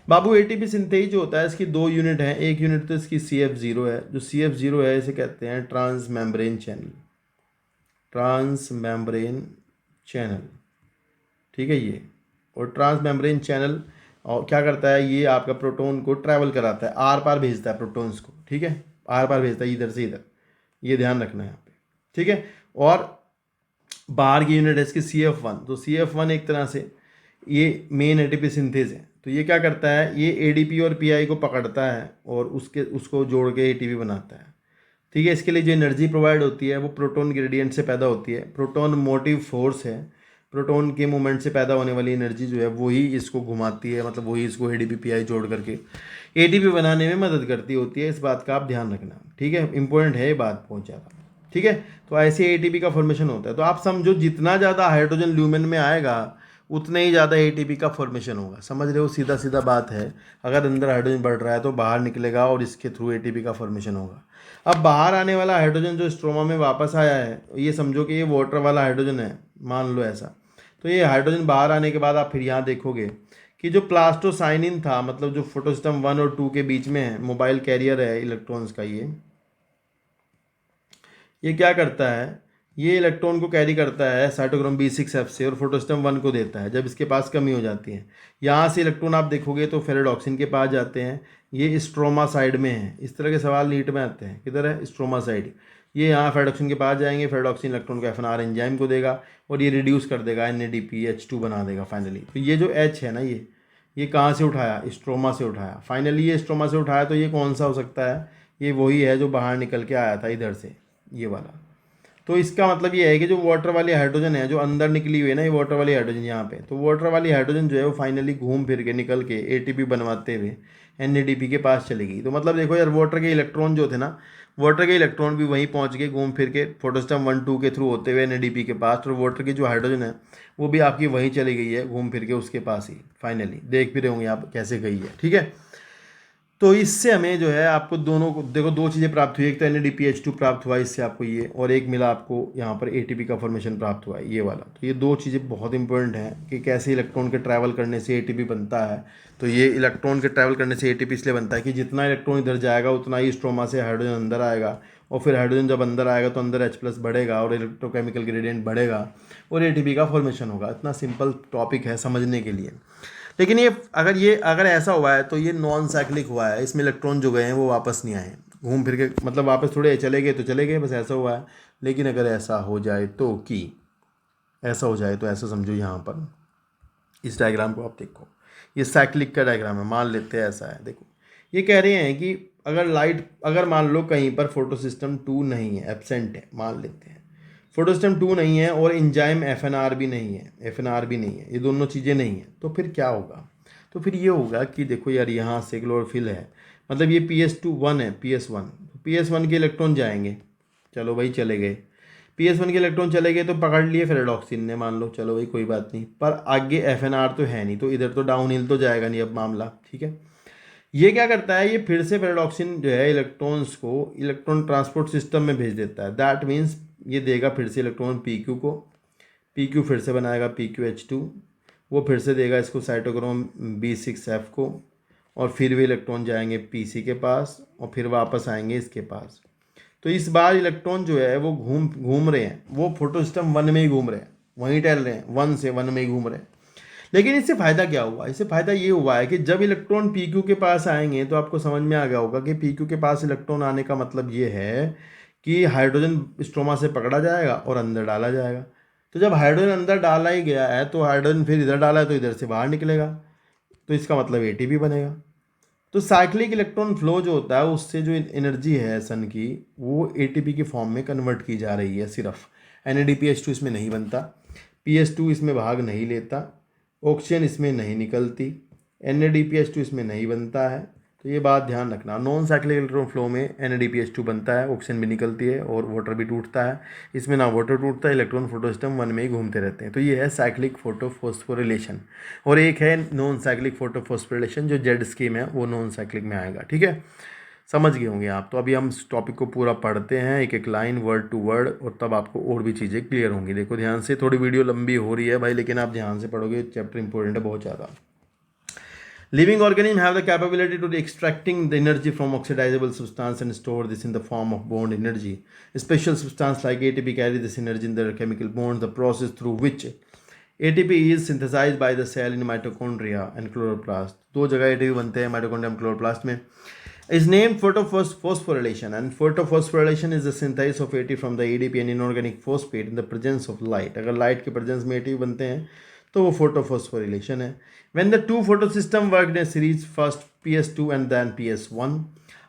बाबू एटीपी सिंथेज जो होता है इसकी दो यूनिट हैं, एक यूनिट तो इसकी CF0 है, जो CF0 है इसे कहते हैं trans membrane channel, trans membrane channel, ठीक है ये। और ट्रांस मेम्ब्रेन चैनल और क्या करता है, ये आपका प्रोटोन को ट्रैवल कराता है, आर पार भेजता है प्रोटोन्स को, ठीक है, आर पार भेजता है इधर से इधर, ये ध्यान रखना है यहाँ पे, ठीक है। और बाहर की यूनिट है इसकी CF1, तो CF1 एक तरह से ये मेन एटीपी सिंथेज है। तो ये क्या करता है, ये ADP और PI को पकड़ता है और उसको जोड़ के ATP बनाता है, ठीक है। इसके लिए जो एनर्जी प्रोवाइड होती है वो प्रोटॉन ग्रेडियंट से पैदा होती है। प्रोटॉन मोटिव फोर्स है, प्रोटॉन के मूवमेंट से पैदा होने वाली एनर्जी जो है वही इसको घुमाती है, मतलब वही इसको ADP PI जोड़ करके ATP बनाने में मदद करती होती है। इस बात का आप ध्यान रखना, ठीक है, इंपॉर्टेंट है ये बात बहुत ज़्यादा, ठीक है। तो ऐसे ATP का फॉर्मेशन होता है। तो आप समझो जितना ज़्यादा हाइड्रोजन ल्यूमेन में आएगा उतने ही ज़्यादा ATP का फॉर्मेशन होगा, समझ रहे हो, सीधा सीधा बात है। अगर अंदर हाइड्रोजन बढ़ रहा है तो बाहर निकलेगा और इसके थ्रू ATP का फॉर्मेशन होगा। अब बाहर आने वाला हाइड्रोजन जो स्ट्रोमा में वापस आया है, ये समझो कि ये वाटर वाला हाइड्रोजन है, मान लो ऐसा। तो ये हाइड्रोजन बाहर आने के बाद आप फिर यहाँ देखोगे कि जो प्लास्टोसाइनिन था, मतलब जो फोटोसिस्टम 1 और 2 के बीच में है, मोबाइल कैरियर है इलेक्ट्रॉन्स का, ये क्या करता है, ये इलेक्ट्रॉन को कैरी करता है साइटोक्रोम B6F से और फोटोसिस्टम 1 को देता है जब इसके पास कमी हो जाती है। यहाँ से इलेक्ट्रॉन आप देखोगे तो फेरेडॉक्सिन के पास जाते हैं, ये स्ट्रोमा साइड में है। इस तरह के सवाल नीट में आते हैं, किधर है स्ट्रोमा साइड, ये यहाँ फेरेडॉक्सिन के पास जाएंगे, फेरेडॉक्सिन इलेक्ट्रॉन को FNR एंजाइम को देगा और ये रिड्यूस कर देगा, NADPH2 बना देगा फाइनली। तो ये जो H है ना, ये कहाँ से उठाया, स्ट्रोमा से उठाया, फाइनली ये स्ट्रोमा से उठाया। तो ये कौन सा हो सकता है, ये वही है जो बाहर निकल के आया था इधर से, ये वाला। तो इसका मतलब ये है कि जो वाटर वाली हाइड्रोजन है जो अंदर निकली हुई है ना, ये वाटर वाली हाइड्रोजन यहाँ पे, तो वाटर वाली हाइड्रोजन जो है वो फाइनली घूम फिर के निकल के ATP बनवाते हुए NADP के पास चली गई। तो मतलब देखो यार, वाटर के इलेक्ट्रॉन जो थे ना, वाटर के इलेक्ट्रॉन भी वहीं पहुँच गए घूम फिर के फोटोसिस्टम 1 2 के थ्रू होते हुए NADP के पास, और वाटर की जो हाइड्रोजन है वो भी आपकी वहीं चली गई है घूम फिर के उसके पास ही, फाइनली देख भी रहे होंगे आप कैसे गई है, ठीक है। तो इससे हमें जो है आपको दोनों को देखो, दो चीज़ें प्राप्त हुई, एक तो NADPH2 प्राप्त हुआ इससे आपको ये, और एक मिला आपको यहाँ पर ATP का फॉर्मेशन प्राप्त हुआ है, ये वाला। तो ये दो चीज़ें बहुत इंपॉर्टेंट हैं कि कैसे इलेक्ट्रॉन के ट्रैवल करने से ATP बनता है। तो ये इलेक्ट्रॉन के ट्रैवल करने से ATP इसलिए बनता है कि जितना इलेक्ट्रॉन इधर जाएगा उतना ही स्ट्रोमा से हाइड्रोजन अंदर आएगा, और फिर हाइड्रोजन जब अंदर आएगा तो अंदर H+ बढ़ेगा और इलेक्ट्रोकेमिकल ग्रेडियंट बढ़ेगा और ATP का फॉर्मेशन होगा। इतना सिंपल टॉपिक है समझने के लिए। लेकिन ये अगर ऐसा हुआ है तो ये नॉन साइक्लिक हुआ है, इसमें इलेक्ट्रॉन जो गए हैं वो वापस नहीं आए घूम फिर के, मतलब वापस थोड़े चले गए तो चले गए, बस ऐसा हुआ है। लेकिन अगर ऐसा हो जाए तो ऐसा हो जाए तो ऐसा समझो, यहाँ पर इस डायग्राम को आप देखो, ये साइक्लिक का डायग्राम है, मान लेते हैं ऐसा है। देखो ये कह रहे हैं कि अगर मान लो कहीं पर फोटो सिस्टम 2 नहीं है, एब्सेंट है, मान लेते हैं फोटो सिस्टम 2 नहीं है और एंजाइम एफएनआर भी नहीं है, ये दोनों चीज़ें नहीं है, तो फिर क्या होगा? तो फिर ये होगा कि देखो यार, यहाँ से क्लोरोफिल है, मतलब ये PS2 1 है, PS1 के इलेक्ट्रॉन जाएंगे, चलो भाई चले गए, PS1 के इलेक्ट्रॉन चले गए तो पकड़ लिए फेरेडॉक्सिन ने, मान लो, चलो भाई कोई बात नहीं, पर आगे एफएनआर तो है नहीं, तो इधर तो डाउन हिल तो जाएगा नहीं अब मामला, ठीक है। ये क्या करता है, ये फिर से फेरेडॉक्सिन जो है इलेक्ट्रॉन्स को इलेक्ट्रॉन ट्रांसपोर्ट सिस्टम में भेज देता है। दैट मीन्स ये देगा फिर से इलेक्ट्रॉन PQ को, PQ फिर से बनाएगा PQH2, वो फिर से देगा इसको साइटोक्रोम B6F को, और फिर वे इलेक्ट्रॉन जाएंगे PC के पास और फिर वापस आएंगे इसके पास। तो इस बार इलेक्ट्रॉन जो है वो घूम रहे हैं, वो फोटो सिस्टम 1 में ही घूम रहे हैं, वहीं टहल रहे हैं, 1 से 1 में ही घूम रहे हैं। लेकिन इससे फ़ायदा क्या हुआ? इससे फ़ायदा ये हुआ है कि जब इलेक्ट्रॉन PQ के पास आएंगे तो आपको समझ में आ गया होगा कि PQ के पास इलेक्ट्रॉन आने का मतलब ये है कि हाइड्रोजन स्ट्रोमा से पकड़ा जाएगा और अंदर डाला जाएगा। तो जब हाइड्रोजन अंदर डाला ही गया है तो हाइड्रोजन फिर इधर डाला है तो इधर से बाहर निकलेगा, तो इसका मतलब ATP बनेगा। तो साइक्लिक इलेक्ट्रॉन फ्लो जो होता है उससे जो एनर्जी है सन की, वो ATP के फॉर्म में कन्वर्ट की जा रही है सिर्फ। NADPH2 इसमें नहीं बनता, PS2 इसमें भाग नहीं लेता, ऑक्सीजन इसमें नहीं निकलती, NADPH2 इसमें नहीं बनता है। तो ये बात ध्यान रखना, नॉन साइक्लिक इलेक्ट्रॉन फ्लो में NADPH2 बनता है, ऑक्सीजन भी निकलती है और वाटर भी टूटता है। इसमें ना वाटर टूटता है, इलेक्ट्रॉन फोटो सिस्टम 1 में ही घूमते रहते हैं। तो ये है साइक्लिक फोटोफॉस्फोरिलेशन। और एक है नॉन साइक्लिक फोटोफॉस्फोरिलेशन, जो जेड स्कीम है वो नॉन साइक्लिक में आएगा, ठीक है। समझ गए होंगे आप। तो अभी हम इस टॉपिक को पूरा पढ़ते हैं एक एक लाइन, वर्ड टू वर्ड, और तब आपको और भी चीज़ें क्लियर होंगी। देखो ध्यान से, थोड़ी वीडियो लंबी हो रही है भाई, लेकिन आप ध्यान से पढ़ोगे, चैप्टर इंपॉर्टेंट है बहुत ज़्यादा। Living organisms have the capability to extracting the energy from oxidizable substance and store this in the form of bond energy. Special substance like ATP carry this energy in their chemical bonds, the process through which ATP is synthesized by the cell in mitochondria and chloroplast. दो जगह ATP बनते हैं, mitochondria and chloroplast में। Is named photosphorylation, and photosphorylation is the synthesis of ATP from the ADP and inorganic phosphate in the presence of light. अगर light के presence में ATP बनते हैं तो वो photosphorylation है। When the two photosystem work in a series, first PS2 and then PS1,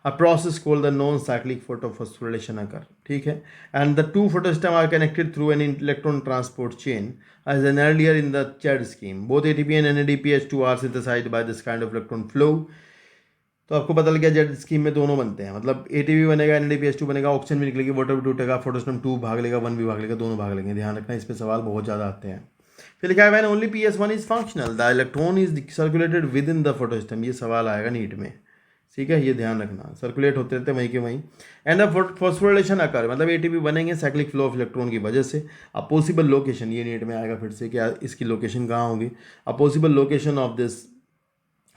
a process called the non-cyclic photophosphorylation occur, ठीक है। And the two photosystem are connected through an electron transport chain as an earlier in the CHAD scheme. Both ATP and NADPH2 are synthesized by this kind of electron flow. तो आपको पता लग गया Z scheme में दोनों बनते हैं, मतलब ATP बनेगा, NADPH2 बनेगा, ऑक्सीजन भी निकलेगी, वाटर भी टूटेगा, फोटोसिस्टम 2 भाग लेगा, 1 भी भाग लेगा, दोनों भाग लेंगे। ध्यान रखना, इस पे सवाल बहुत ज़्यादा आते हैं। फिर लिखा है when only PS1 is functional the electron is circulated with in the photosystem. ये सवाल आएगा नीट में, ठीक है, ये ध्यान रखना, सर्कुलेट होते रहते वहीं के वहीं। एंड द फॉस्फोरिलेशन अकर, मतलब ATP बनेंगे साइक्लिक फ्लो ऑफ इलेक्ट्रॉन की वजह से। अ पॉसिबल लोकेशन, ये नीट में आएगा फिर से, क्या इसकी लोकेशन कहाँ होगी? A possible location of this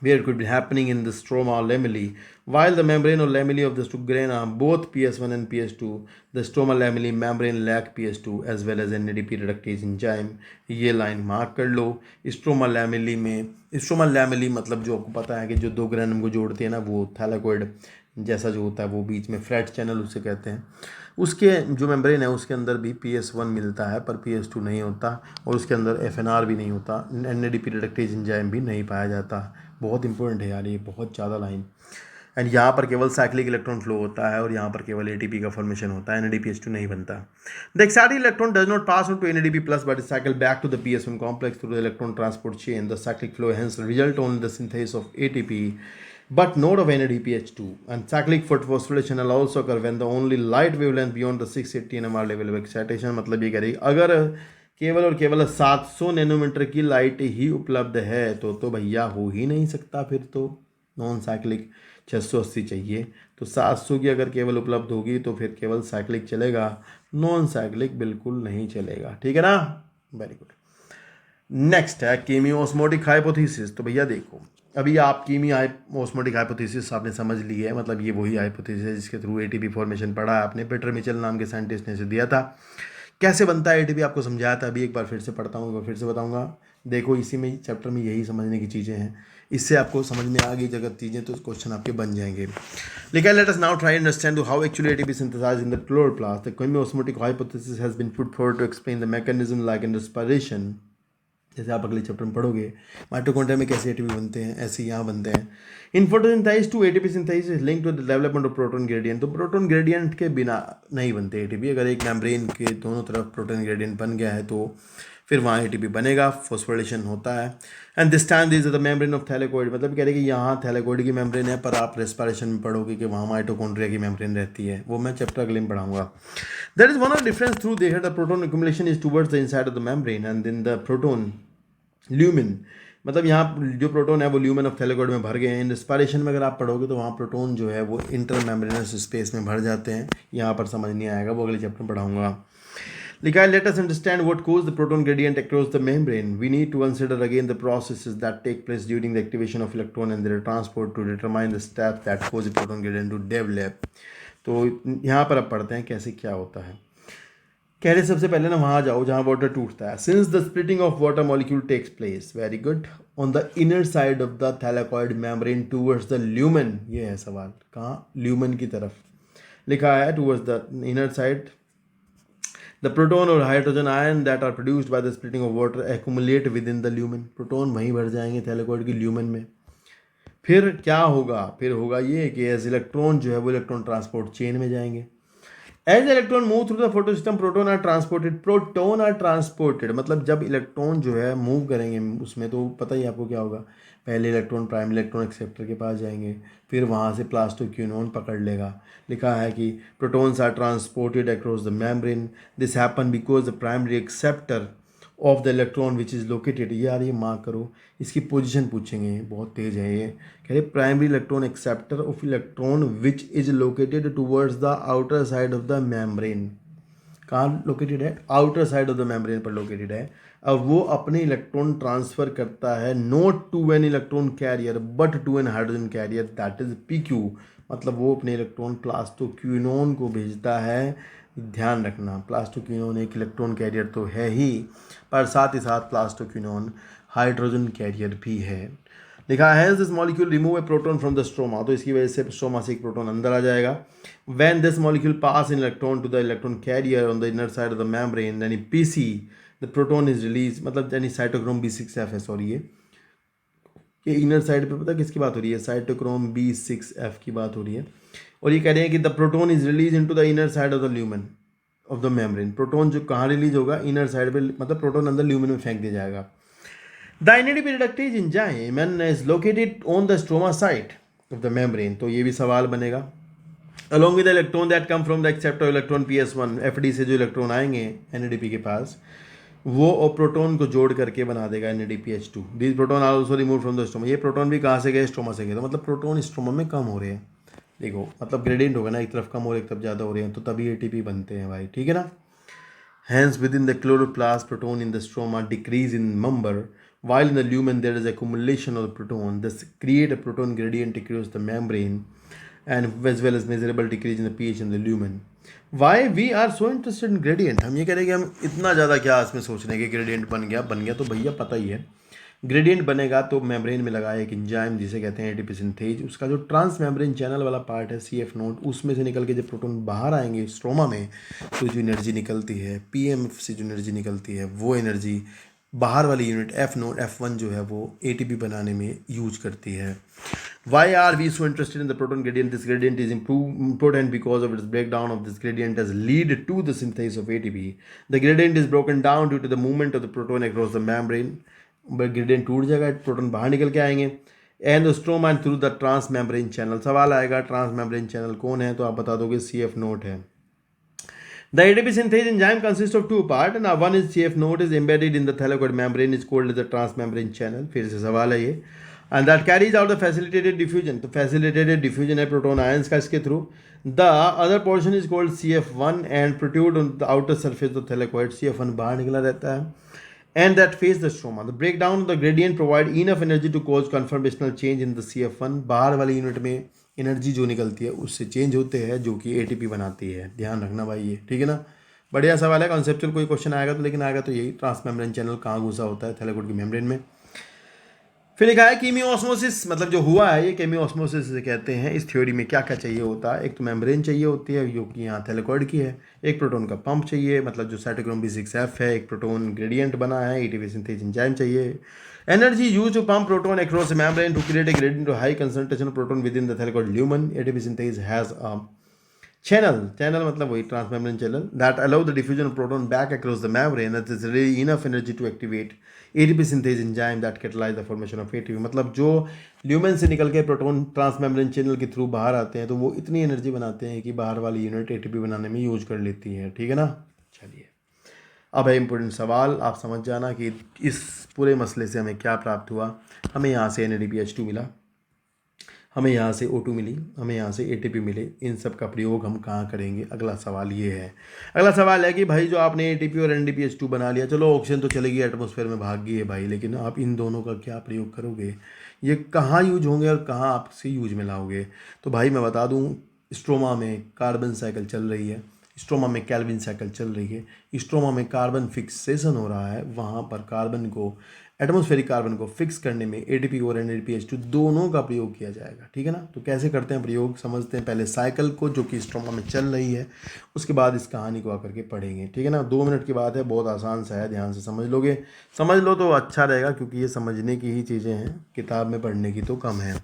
where it could be happening in the stroma or lamellae. While the membrane or lamellae of the grana, both PS1 and PS2, the stroma lamellae membrane lack PS2 as well as NADP reductase enzyme. ये line mark कर लो। Stroma lamellae में, stroma lamellae मतलब जो आपको पता है कि जो दो ग्रैनम को जोड़ते हैं ना, वो थैलाकोइड जैसा जो होता है, वो बीच में फ्लैट चैनल उसे कहते हैं, उसके जो मेम्ब्रेन है उसके अंदर भी PS1 मिलता है पर PS2 नहीं होता, और उसके अंदर FNR भी नहीं होता, NADP रिडक्टेज एंजाइम भी नहीं पाया जाता। बहुत इंपॉर्टेंट है यार, ये बहुत ज़्यादा लाइन। एंड यहाँ पर केवल साइक्लिक इलेक्ट्रॉन फ्लो होता है और यहाँ पर केवल ATP का फॉर्मेशन होता है, NADPH2 नहीं बनता। The excited electron does not pass on to NADP plus but cycle back to the PS1 complex through the electron transport chain. The cyclic flow hence result only the synthesis of ATP but not of NADPH2, and cyclic phosphorylation will also occur when the only light wavelength beyond the 680 nmr level of excitation। मतलब ये कह रही अगर केवल और केवल 700 nanometre की light ही उपलब्ध है तो भैया हो ही नहीं सकता, फिर तो नॉन साइक्लिक 680 चाहिए। तो 700 की अगर केवल उपलब्ध होगी तो फिर केवल साइक्लिक चलेगा, नॉन साइक्लिक बिल्कुल नहीं चलेगा, ठीक है ना। Very good. नेक्स्ट है कीमियोस्मोटिक हाइपोथेसिस। तो भैया देखो, अभी आप कीमियोस्मोटिक हाइपोथेसिस आपने समझ ली है, मतलब ये वही हाइपोथेसिस है जिसके थ्रू ATP फॉर्मेशन पढ़ा है आपने, पीटर मिचेल नाम के साइंटिस्ट ने इसे दिया था। कैसे बनता है ATP आपको समझाया था, अभी एक बार फिर से पढ़ता हूँ, एक बार फिर से बताऊँगा। देखो इसी में चैप्टर में यही समझने की चीज़ें हैं, इससे आपको समझ में आ गई जगत चीज़ें तो क्वेश्चन आपके बन जाएंगे। लिखा है let us now try understand how actually ATP synthesized in the chloroplast. The chemiosmotic hypothesis has been put forward to explain the mechanism like in respiration जैसे आप अगले चैप्टर में पढ़ोगे माइटोकॉन्ड्रिया में कैसे एटीपी बनते हैं, ऐसे यहाँ बनते हैं। In photosynthesis to ATP synthesis is link to the development of proton gradient. तो प्रोटोन ग्रेडियंट के बिना नहीं बनते एटीपी। अगर एक मेम्ब्रेन के दोनों तरफ प्रोटोन ग्रेडियंट बन गया है तो फिर वहाँ एटीपी बनेगा, फॉस्फोरिलेशन होता है। And this time this is the membrane of thylakoid, मतलब कह रहे कि यहाँ थैलेकोइड की मेम्ब्रेन है, पर आप रेस्पिरेशन में पढ़ोगे कि वहाँ माइटोकॉन्ड्रिया की मेम्ब्रेन रहती है। वो मैं चैप्टर अगले में पढ़ाऊंगा। There is one of the difference through there the proton accumulation is towards the inside of the membrane and then the proton lumen, मतलब यहाँ जो प्रोटोन है वो ल्यूमेन ऑफ थैलेकोइड में भर गए हैं। इन रेस्पिरेशन में अगर आप पढ़ोगे तो वहाँ प्रोटोन जो है वो इंटर मेम्ब्रेनस स्पेस में भर जाते हैं। यहाँ पर समझ नहीं आएगा, वो अगले चैप्टर में पढ़ाऊंगा। लिखा है let us understand what cause the proton gradient across the membrane. We need to consider again the processes that take place during the activation of electron and their transport to determine the steps that cause the proton gradient to develop. तो यहाँ पर अब पढ़ते हैं कैसे क्या होता है। कह रहे सबसे पहले ना वहाँ जाओ जहाँ वाटर टूटता है। Since the splitting of water molecule takes place, very good, on the inner side of the thylakoid membrane towards the lumen. ये है सवाल, कहाँ? ल्यूमेन की तरफ लिखा है, towards the inner side the proton और hydrogen ion that are produced by the splitting of water accumulate with in the lumen. Proton वहीं भर जाएंगे थैलेकॉइड की ल्यूमेन में। फिर क्या होगा? फिर होगा ये कि एज इलेक्ट्रॉन जो है वो इलेक्ट्रॉन ट्रांसपोर्ट चेन में जाएंगे। As electron move through the photosystem proton are transported. Proton are transported मतलब जब इलेक्ट्रॉन जो है मूव करेंगे उसमें तो पता ही आपको क्या होगा। पहले इलेक्ट्रॉन प्राइमरी इलेक्ट्रॉन एक्सेप्टर के पास जाएंगे, फिर वहाँ से प्लास्टोक्यूनोन पकड़ लेगा। लिखा है कि protons are transported across the membrane. This happen because the primary acceptor of the electron which is located. यार ये मार्क करो, इसकी पोजीशन पूछेंगे, बहुत तेज है ये। कह रहे primary electron acceptor of electron which is located towards the outer side of the membrane. कहाँ लोकेटेड है? Outer side of the membrane पर लोकेटेड है। अब वो अपने इलेक्ट्रॉन ट्रांसफर करता है not to an electron carrier but to an hydrogen carrier that is PQ। मतलब वो अपने इलेक्ट्रॉन प्लास्टोक्यूनोन को भेजता है। ध्यान रखना, प्लास्टोक्यूनोन एक इलेक्ट्रॉन कैरियर तो है ही, पर साथ ही साथ प्लास्टोक्यूनोन हाइड्रोजन कैरियर भी है। लिखा है this molecule remove A proton from the stroma. तो इसकी वजह से स्ट्रोमा से एक प्रोटॉन अंदर आ जाएगा। When this molecule pass in electron to the electron carrier on the inner side of the membrane यानी PC the proton is release, मतलब यानी साइटोक्रोम B6F है। सॉरी ये इनर साइड पे पता किसकी बात हो रही है? साइटोक्रोम B6F की बात हो रही है। और ये कह रहे हैं कि the proton is release into the inner side of the lumen of the membrane. Proton जो कहाँ रिलीज होगा? इनर साइड पे, मतलब प्रोटोन अंदर ल्यूमेन में फेंक दिया जाएगा। The NADP reductase enzyme is located on the stroma site of the membrane। तो ये भी सवाल बनेगा। along with the electron that come from the acceptor electron PS1, FD से जो इलेक्ट्रॉन आएंगे NADP के पास, वो और प्रोटोन को जोड़ करके बना देगा NADPH2। This proton are also remove from the stroma. ये प्रोटोन भी कहाँ से गए? स्ट्रोमा से गए। तो मतलब प्रोटोन स्ट्रोमा में कम हो रहे हैं। देखो मतलब ग्रेडियंट होगा ना, एक तरफ कम हो रहे एक तरफ ज़्यादा हो रहे हैं, तो तभी ATP बनते हैं भाई, ठीक है ना। Hence within the chloroplast proton in the stroma decrease in number while in the lumen there is accumulation of the proton. This create a proton gradient across the membrane and as well as measurable decrease in the pH in the lumen. Why we are so interested in gradient? हम ये कह रहे हैं कि हम इतना ज़्यादा क्या इसमें सोच रहे हैं कि ग्रेडियंट बन गया तो भैया पता ही है ग्रेडियंट बनेगा तो मेम्ब्रेन में लगा एक एंजाइम जिसे कहते हैं ATP सिंथेज। उसका जो ट्रांस मेम्ब्रेन चैनल वाला पार्ट है CF नोड, उसमें से निकल के जब प्रोटोन बाहर आएंगे स्ट्रोमा में तो जो एनर्जी निकलती है PMF से जो एनर्जी निकलती है वो एनर्जी बाहर वाली यूनिट F नोड F1 जो है वो ATP बनाने में यूज करती है। Why are we so interested in the proton gradient? This gradient is important because of its breakdown of this gradient has lead to the synthesis of ATP. The gradient is broken down due to the movement of the proton across the membrane. Gradient टूट जाएगा, proton बाहर निकल के आएंगे and stroma through the trans membrane channel. सवाल आएगा trans membrane channel कौन है? तो आप बता दोगे CF नोड है। The ATP synthase enzyme consists of two parts and one is CF node is embedded in the thylakoid membrane is called as the transmembrane channel। फिर से सवाल है ये। and that carries out the facilitated diffusion। तो facilitated diffusion है proton ions का इसके through. the other portion is called CF1 and protrude on the outer surface of the thylakoid। CF1 बाहर निकला रहता है and that face the stroma। The breakdown of the gradient provide enough energy to cause conformational change in the CF1। बाहर वाली unit में energy जो निकलती है उससे चेंज होते हैं जो कि ATP बनाती है। ध्यान रखना भाई ये, ठीक है ना। बढ़िया सवाल है, कॉन्सेप्चुअल कोई क्वेश्चन आएगा तो, लेकिन आएगा तो यही ट्रांसमेम्ब्रेन चैनल कहाँ घुसा होता है थैलेकॉइड की मेम्ब्रेन में। फिर लिखा है कीमियोस्मोसिस, मतलब जो हुआ है ये कीमियोस्मोसिस से कहते हैं। इस थ्योरी में क्या क्या चाहिए होता है, एक तो मेम्ब्रेन चाहिए होती है जो कि यहाँ थैलेकॉइड की है, एक प्रोटॉन का पंप चाहिए मतलब जो साइटोक्रोम B6F है, एक प्रोटॉन ग्रेडियंट बना है, एटीपी सिंथेज एंजाइम चाहिए, energy use to pump proton across membrane to create a gradient high concentration proton with in the thylakoid lumen, ATP synthase has a channel मतलब वही transmembrane channel that allow the diffusion of proton back across the membrane, that is really enough energy to activate ATP synthase enzyme that catalyze the formation of ATP। मतलब जो lumen से निकल के proton transmembrane channel के through बाहर आते हैं तो वो इतनी एनर्जी बनाते हैं कि बाहर वाली यूनिट ATP बनाने में यूज कर लेती है, ठीक है ना। चलिए अब है इम्पोर्टेंट सवाल, आप समझ जाना कि इस पूरे मसले से हमें क्या प्राप्त हुआ। हमें यहाँ से NADPH2 मिला, हमें यहाँ से O2 मिली, हमें यहाँ से ATP मिले, इन सब का प्रयोग हम कहाँ करेंगे। अगला सवाल ये है, अगला सवाल है कि भाई जो आपने ATP और NADPH2 बना लिया, चलो ऑक्सीजन तो चलेगी एटमॉस्फेयर में भाग गई है भाई, लेकिन आप इन दोनों का क्या प्रयोग करोगे, ये कहाँ यूज होंगे और कहाँ आपसे यूज में लाओगे। तो भाई मैं बता दूँ, स्ट्रोमा में कार्बन साइकिल चल रही है, स्ट्रोमा में कैल्विन साइकिल चल रही है, स्ट्रोमा में कार्बन फिक्सेशन हो रहा है, वहाँ पर कार्बन को एटमॉस्फेरिक कार्बन को फिक्स करने में ATP और NADPH2 दोनों का प्रयोग किया जाएगा, ठीक है ना। तो कैसे करते हैं प्रयोग, समझते हैं पहले साइकिल को जो कि स्ट्रोमा में चल रही है, उसके बाद इस कहानी को आकर के पढ़ेंगे, ठीक है ना। 2 मिनट की बात है, बहुत आसान सा है, ध्यान से समझ लोगे, समझ लो तो अच्छा रहेगा, क्योंकि ये समझने की ही चीज़ें हैं, किताब में पढ़ने की तो कम है।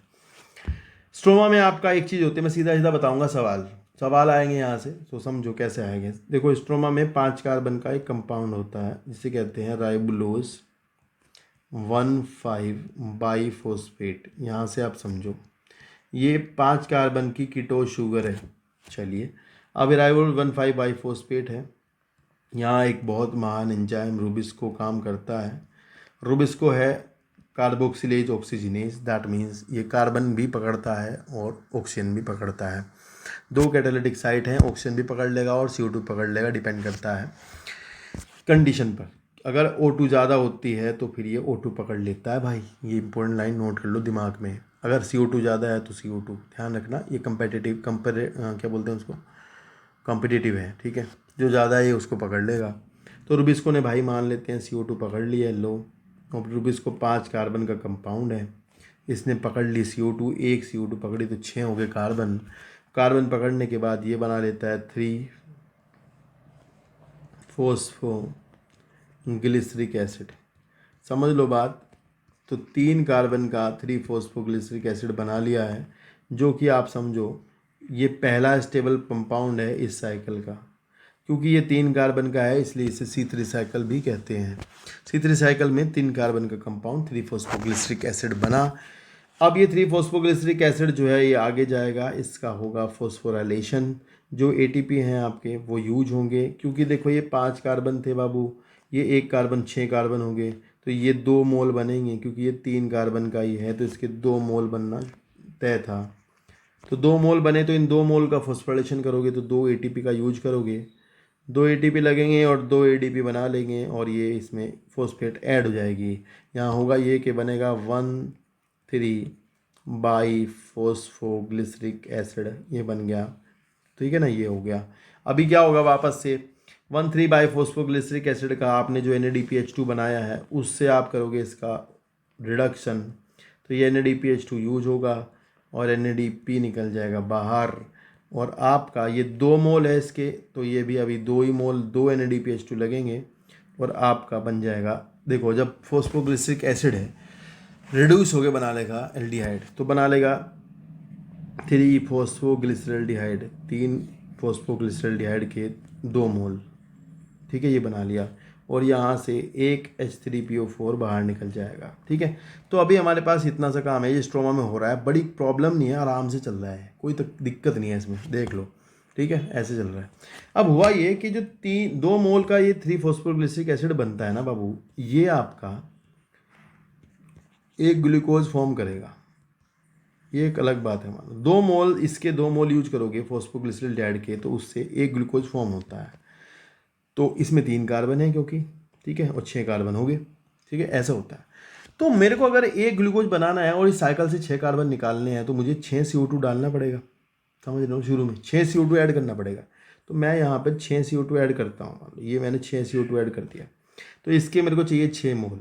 स्ट्रोमा में आपका एक चीज़ होती है, मैं सीधा सीधा बताऊंगा, सवाल आएंगे यहाँ से, तो समझो कैसे आएंगे। देखो स्ट्रोमा में 5 कार्बन का एक कंपाउंड होता है जिसे कहते हैं राइबोलोज 1,5 बाईफॉस्फेट। यहाँ से आप समझो ये 5 कार्बन की कीटो शुगर है। चलिए अब राइबोलोज 1,5 बाईफॉस्फेट है, यहाँ एक बहुत महान एंजाइम रूबिस्को काम करता है। रूबिस्को है कार्बोक्सिलेज ऑक्सीजनेज, दैट मीन्स ये कार्बन भी पकड़ता है और ऑक्सीजन भी पकड़ता है। 2 कैटालिटिक साइट हैं, ऑक्सीजन भी पकड़ लेगा और CO2 पकड़ लेगा, डिपेंड करता है कंडीशन पर। अगर O2 ज़्यादा होती है तो फिर ये O2 पकड़ लेता है भाई, ये इंपॉर्टेंट लाइन नोट कर लो दिमाग में। अगर CO2 ज़्यादा है तो CO2, ध्यान रखना, ये क्या बोलते हैं उसको, कॉम्पिटिटिव है, ठीक है, जो ज़्यादा है ये उसको पकड़ लेगा। तो रूबिस्को ने भाई मान लेते हैं CO2 पकड़ लिया, लो रूबिस्को 5 कार्बन का कंपाउंड है, इसने पकड़ ली CO2, एक CO2 पकड़ी तो 6 हो गए कार्बन। कार्बन पकड़ने के बाद ये बना लेता है 3 फॉस्फोग्लिसरिक एसिड, समझ लो बात। तो 3 कार्बन का 3 फॉस्फोग्लिसरिक एसिड बना लिया है, जो कि आप समझो ये पहला स्टेबल कंपाउंड है इस साइकिल का। क्योंकि ये 3 कार्बन का है इसलिए इसे C3 साइकिल भी कहते हैं। C3 साइकिल में 3 कार्बन का कंपाउंड 3 फॉस्फोग्लिसरिक एसिड बना। अब ये 3 फॉस्फोग्लिसरिक एसिड जो है ये आगे जाएगा, इसका होगा फॉस्फोराइलेशन, जो ATP हैं आपके वो यूज होंगे। क्योंकि देखो ये 5 कार्बन थे बाबू, ये 1 कार्बन 6 कार्बन हो गए, तो ये 2 मोल बनेंगे, क्योंकि ये 3 कार्बन का ही है तो इसके 2 मोल बनना तय था। तो 2 मोल बने तो इन 2 मोल का फॉस्फोराइलेशन करोगे तो 2 ATP का यूज करोगे, 2 ATP लगेंगे और 2 ADP बना लेंगे और ये इसमें फॉस्फेट ऐड हो जाएगी। यहाँ होगा ये कि बनेगा 1,3 बाईफॉस्फोग्लिसरिक एसिड, ये बन गया, ठीक है ना, ये हो गया। अभी क्या होगा, वापस से 1,3 बाईफॉस्फोग्लिसरिक एसिड का आपने जो NADPH2 बनाया है उससे आप करोगे इसका रिडक्शन, तो ये NADPH2 यूज होगा और NADP निकल जाएगा बाहर, और आपका ये 2 मोल है इसके, तो ये भी अभी 2 ही मोल 2 NADPH2 लगेंगे और आपका बन जाएगा। देखो जब फॉस्फोग्लिसरिक एसिड है रिड्यूस होके बना लेगा एल्डिहाइड, तो बना लेगा 3 फॉस्फोग्लिसरल्डिहाइड, 3 फॉस्फोग्लिसरल्डिहाइड के 2 मोल, ठीक है, ये बना लिया और यहाँ से एक H3PO4 बाहर निकल जाएगा, ठीक है। तो अभी हमारे पास इतना सा काम है, ये स्ट्रोमा में हो रहा है, बड़ी प्रॉब्लम नहीं है, आराम से चल रहा है, कोई दिक्कत नहीं है इसमें, देख लो, ठीक है, ऐसे चल रहा है। अब हुआ ये कि जो 2 मोल का ये 3 फॉस्फोग्लिसरिक एसिड बनता है ना बाबू, ये आपका एक ग्लूकोज फॉर्म करेगा, ये एक अलग बात है। मान लो 2 मोल इसके 2 मोल यूज करोगे फॉस्फोग्लिसरल्डिहाइड के, तो उससे एक ग्लूकोज फॉर्म होता है। तो इसमें 3 कार्बन है क्योंकि, ठीक है, और 6 कार्बन हो गए, ठीक है, ऐसा होता है। तो मेरे को अगर एक ग्लूकोज बनाना है और इस साइकिल से 6 कार्बन निकालने हैं तो मुझे 6 CO2 डालना पड़ेगा, समझ रहे हो, शुरू में 6 CO2 ऐड करना पड़ेगा। तो मैं यहाँ पर 6 CO2 ऐड करता हूँ, ये मैंने 6 CO2 ऐड कर दिया, तो इसके मेरे को चाहिए 6 मोल।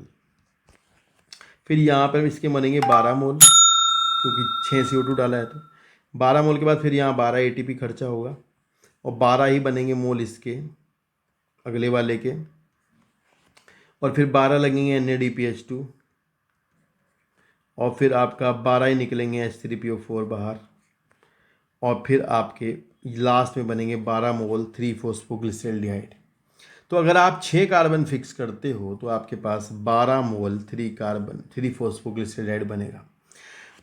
फिर यहाँ पर इसके बनेंगे 12 मोल, क्योंकि 6 CO2 डाला है। तो 12 मोल के बाद फिर यहाँ 12 ATP खर्चा होगा, और 12 ही बनेंगे मोल इसके अगले वाले के, और फिर 12 लगेंगे NADPH2, और फिर आपका 12 ही निकलेंगे H3PO4 बाहर, और फिर आपके लास्ट में बनेंगे 12 मोल 3-फॉस्फोग्लिसरॉल्डिहाइड। तो अगर आप 6 कार्बन फिक्स करते हो तो आपके पास 12 मोल 3-फॉस्फोग्लिसरॉल्डिहाइड बनेगा।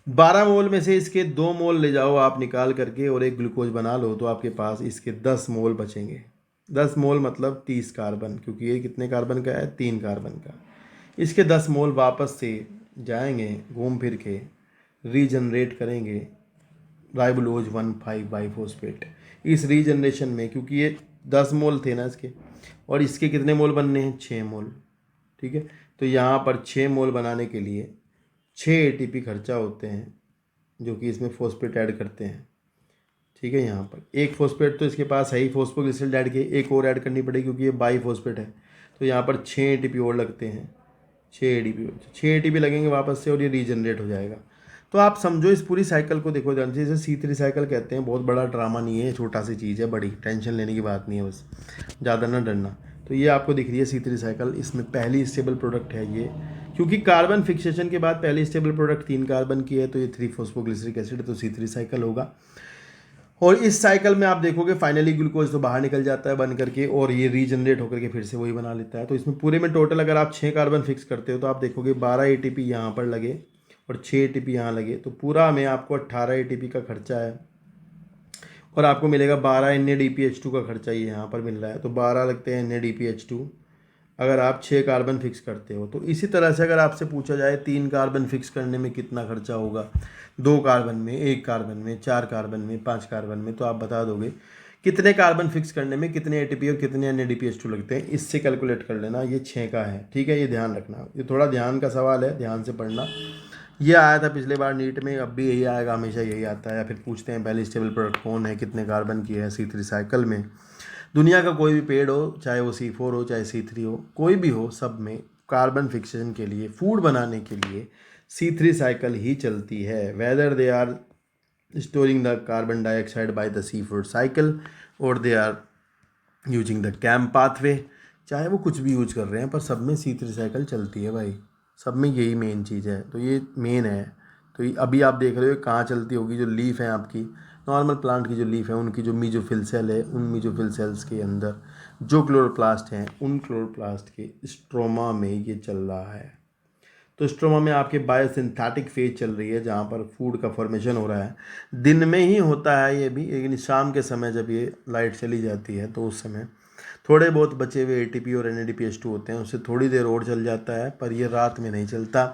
12 मोल में से इसके 2 मोल ले जाओ आप निकाल करके और एक ग्लूकोज बना लो, तो आपके पास इसके 10 मोल बचेंगे। 10 मोल मतलब 30 कार्बन, क्योंकि ये कितने कार्बन का है, 3 कार्बन का। इसके 10 मोल वापस से जाएंगे घूम फिर के, रीजनरेट करेंगे राइबोलोज 1,5-बाइफॉस्फेट। इस रीजनरेशन में, क्योंकि ये 10 मोल थे ना इसके, और इसके कितने मोल बनने हैं, 6 मोल, ठीक है। तो यहाँ पर 6 मोल बनाने के लिए 6 ATP खर्चा होते हैं, जो कि इसमें फॉस्फेट ऐड करते हैं, ठीक है। यहाँ पर एक फॉस्फेट तो इसके पास है ही, फॉस्फोग्लिसरॉल्ड के एक और ऐड करनी पड़ेगी क्योंकि ये बाईफॉस्फेट है। तो यहाँ पर 6 ATP और लगते हैं, 6 ATP लगेंगे वापस से, और ये रीजनरेट हो जाएगा। तो आप समझो इस पूरी साइकिल को देखो ध्यान से, इसे C3 साइकिल कहते हैं। बहुत बड़ा ड्रामा नहीं है, छोटा सी चीज़ है, बड़ी टेंशन लेने की बात नहीं है, बस ज़्यादा ना डरना। तो ये आपको दिख रही है C3 साइकिल, इसमें पहली स्टेबल प्रोडक्ट है ये, क्योंकि कार्बन फिक्सेशन के बाद पहली स्टेबल प्रोडक्ट 3 कार्बन की है, तो ये 3-फॉस्फोग्लिसरिक एसिड, तो C3 साइकिल होगा। और इस साइकिल में आप देखोगे फाइनली ग्लूकोज तो बाहर निकल जाता है बन करके, और ये रीजनरेट होकर के फिर से वही बना लेता है। तो इसमें पूरे में टोटल अगर आप 6 कार्बन फिक्स करते हो तो आप देखोगे 12 ATP यहाँ पर लगे और 6 ATP यहाँ लगे, तो पूरा में आपको 18 ATP का खर्चा है, और आपको मिलेगा 12 NADPH2 का खर्चा ये यहाँ पर मिल रहा है। तो 12 लगते हैं NADPH2 अगर आप 6 कार्बन फिक्स करते हो। तो इसी तरह से अगर आपसे पूछा जाए 3 कार्बन फिक्स करने में कितना खर्चा होगा, 2 कार्बन में, 1 कार्बन में, 4 कार्बन में, 5 कार्बन में, तो आप बता दोगे कितने कार्बन फिक्स करने में कितने ATP और कितने NADPH2 लगते हैं। इससे कैलकुलेट कर लेना, ये 6 का है, ठीक है। ये ध्यान रखना, ये थोड़ा ध्यान का सवाल है, ध्यान से पढ़ना। ये आया था पिछले बार नीट में, अब भी यही आएगा, हमेशा यही आता है। या फिर पूछते हैं पहली स्टेबल प्रोडक्ट कौन है, कितने कार्बन की है C3 साइकिल में। दुनिया का कोई भी पेड़ हो, चाहे वो C4 हो चाहे C3 हो, कोई भी हो, सब में कार्बन फिक्सेशन के लिए, फूड बनाने के लिए C3 साइकिल ही चलती है। Whether they are storing the carbon dioxide by the C4 cycle और they are using the CAM pathway, चाहे वो कुछ भी यूज कर रहे हैं, पर सब में C3 साइकिल चलती है भाई, सब में यही मेन चीज़ है। तो ये मेन है। तो ये अभी आप देख रहे हो कहाँ चलती होगी, जो लीफ है आपकी नॉर्मल प्लांट की जो लीफ है, उनकी जो मीजोफिल सेल है, उन मीजोफिल सेल्स के अंदर जो क्लोरोप्लास्ट हैं, उन क्लोरोप्लास्ट के स्ट्रोमा में ये चल रहा है। तो स्ट्रोमा में आपके बायोसिंथेटिक फेज चल रही है, जहाँ पर फूड का फॉर्मेशन हो रहा है। दिन में ही होता है ये भी, लेकिन शाम के समय जब ये लाइट चली जाती है तो उस समय थोड़े बहुत बचे हुए ATP और NADPH2 होते हैं, उससे थोड़ी देर और चल जाता है, पर ये रात में नहीं चलता,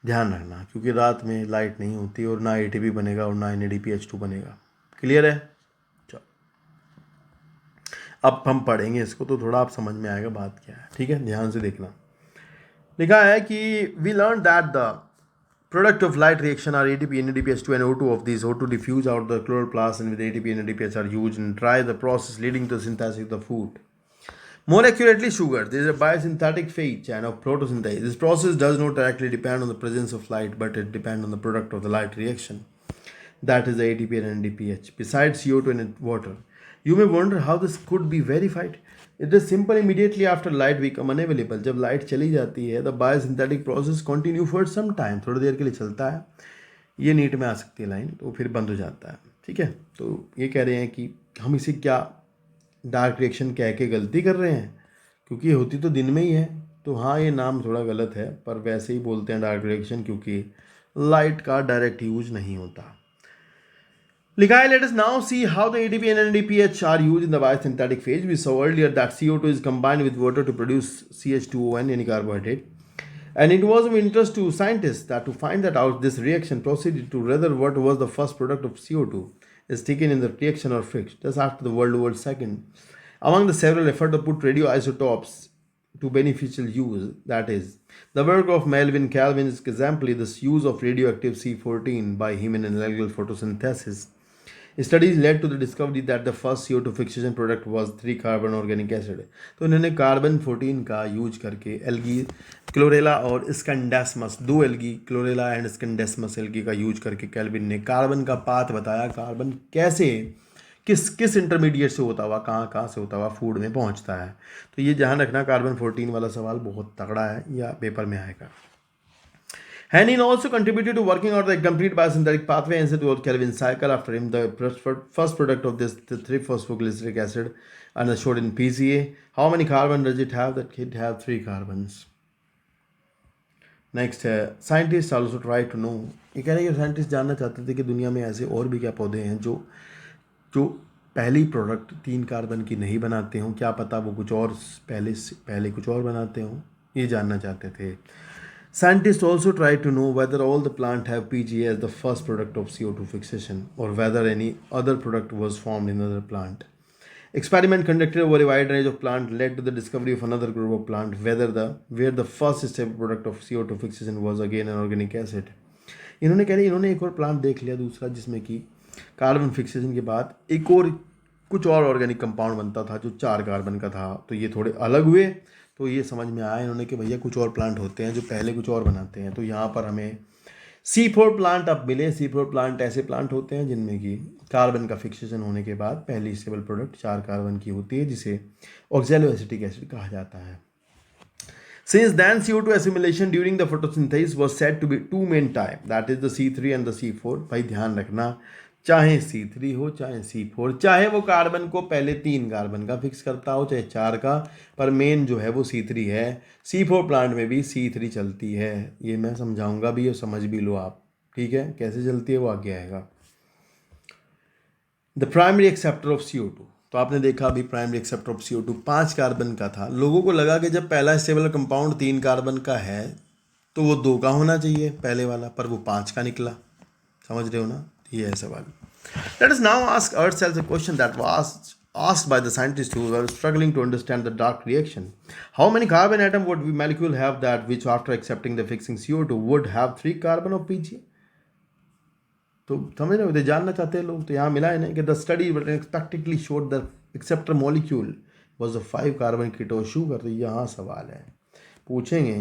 ध्यान रखना, क्योंकि रात में लाइट नहीं होती और ना ATP बनेगा और ना NADPH2 बनेगा। क्लियर है? चलो अब हम पढ़ेंगे इसको तो थोड़ा आप समझ में आएगा बात क्या है, ठीक है। ध्यान से देखना। लिखा है कि we learn that the product of light reaction are ATP, NADPH2 and O2 of these. O2 diffuse out the chloroplast and with ATP and NADPH are used and drive the process leading to synthesis of the food. More accurately, sugar. There is a biosynthetic phase chain of photosynthesis. This process does not directly depend on the presence of light, but it depends on the product of the light reaction. That is the ATP and NADPH. Besides CO2 and water. You may wonder how this could be verified. It is simple. Immediately after light become unavailable. जब light चली जाती है, the biosynthetic process continue for some time. थोड़ी देर के लिए चलता है, ये नीट में आ सकती है लाइन, तो फिर बंद हो जाता है, ठीक है। तो ये कह रहे हैं कि हम इसे क्या डार्क रिएक्शन कह के गलती कर रहे हैं, क्योंकि ये होती तो दिन में ही है। तो हाँ, ये नाम थोड़ा गलत है, पर वैसे ही बोलते हैं डार्क रिएक्शन, क्योंकि लाइट का डायरेक्ट यूज नहीं होता। लिखा है, let us now see how the ATP and NADPH are used in the biosynthetic phase. We saw earlier that CO2 is combined with water to produce CH2ON, any carbohydrate. And it was of interest to scientists that to find that out, this reaction proceeded to rather what was the first product of CO2 is taken in the reaction or fixed just after the World War II. Among the several efforts to put radioisotopes to beneficial use, that is, the work of Melvin Calvin is exemplary this use of radioactive C14 by human and algal photosynthesis Studies led to the discovery that the first CO2 fixation product was 3-carbon organic acid. तो इन्होंने carbon 14 का use करके algae chlorella और स्कैंडेस्मस, दो algae chlorella and स्कैंडेस्मस algae का use करके kelvin ने carbon का पाथ बताया, कार्बन कैसे किस किस इंटरमीडिएट से होता हुआ कहाँ कहाँ से होता हुआ फूड में पहुँचता है। तो ये ध्यान रखना, कार्बन 14 वाला सवाल बहुत तगड़ा है या पेपर में आएगा। Henin also contributed to working out the complete biosynthetic pathway and said about Kelvin cycle. After him, the first product of this, the 3-phosphoglyceric acid, and showed in PCA. How many carbon does it have? That it have 3 carbons. Next है, scientist also try to know, ये कह रहे हैं कि scientist जानना चाहते थे कि दुनिया में ऐसे और भी क्या पौधे हैं जो जो पहली प्रोडक्ट 3 कार्बन की नहीं बनाते हों, क्या पता वो कुछ और पहले कुछ और बनाते हों, ये जानना चाहते थे। Scientists also try to know whether all the plant have PGA as the first product of CO2 fixation or whether any other product was formed in another plant. Experiment conducted over a wide range of plants led to the discovery of another group of plants where the first stable product of CO2 fixation was again an organic acid. इन्होंने एक और plant देख लिया दूसरा जिसमें कि carbon fixation के बाद एक और कुछ और ऑर्गेनिक कंपाउंड बनता था जो 4 कार्बन का था। तो ये थोड़े अलग हुए, तो ये समझ में आया इन्होंने कि भैया कुछ और प्लांट होते हैं जो पहले कुछ और बनाते हैं। तो यहाँ पर हमें C4 प्लांट अब मिले। C4 प्लांट ऐसे प्लांट होते हैं जिनमें कि कार्बन का फिक्सेशन होने के बाद पहली स्टेबल प्रोडक्ट 4 कार्बन की होती है जिसे ऑक्सैलोएसिटिक एसिड कहा जाता है। Since then, CO2 assimilation during the photosynthesis was said to be 2 main type, that is the C3 and the C4। भाई ध्यान रखना, चाहे C3 हो चाहे C4, चाहे वो कार्बन को पहले 3 कार्बन का फिक्स करता हो चाहे 4 का, पर मेन जो है वो C3 है। C4 प्लांट में भी C3 चलती है, ये मैं समझाऊंगा भी और समझ भी लो आप, ठीक है, कैसे चलती है वो आगे आएगा। The primary acceptor of CO2, तो आपने देखा अभी primary acceptor of CO2 5 carbon का था। लोगों को लगा कि जब पहला स्टेबल कंपाउंड 3 कार्बन का है तो वो 2 का होना चाहिए पहले वाला, पर वो 5 का निकला। समझ रहे हो ना, ये है सवाल। Let us now ask ourselves a question that was asked by the scientists who were struggling to understand the dark reaction. How many carbon atom would we molecule have that which after accepting the fixing CO2 would have 3 carbon of PGA? तो समझ रहे हो, तो जानना चाहते हैं लोग। तो यहाँ मिला है ना कि the study unexpectedly showed the acceptor molecule was a 5 carbon ketone sugar. तो यहाँ सवाल है, पूछेंगे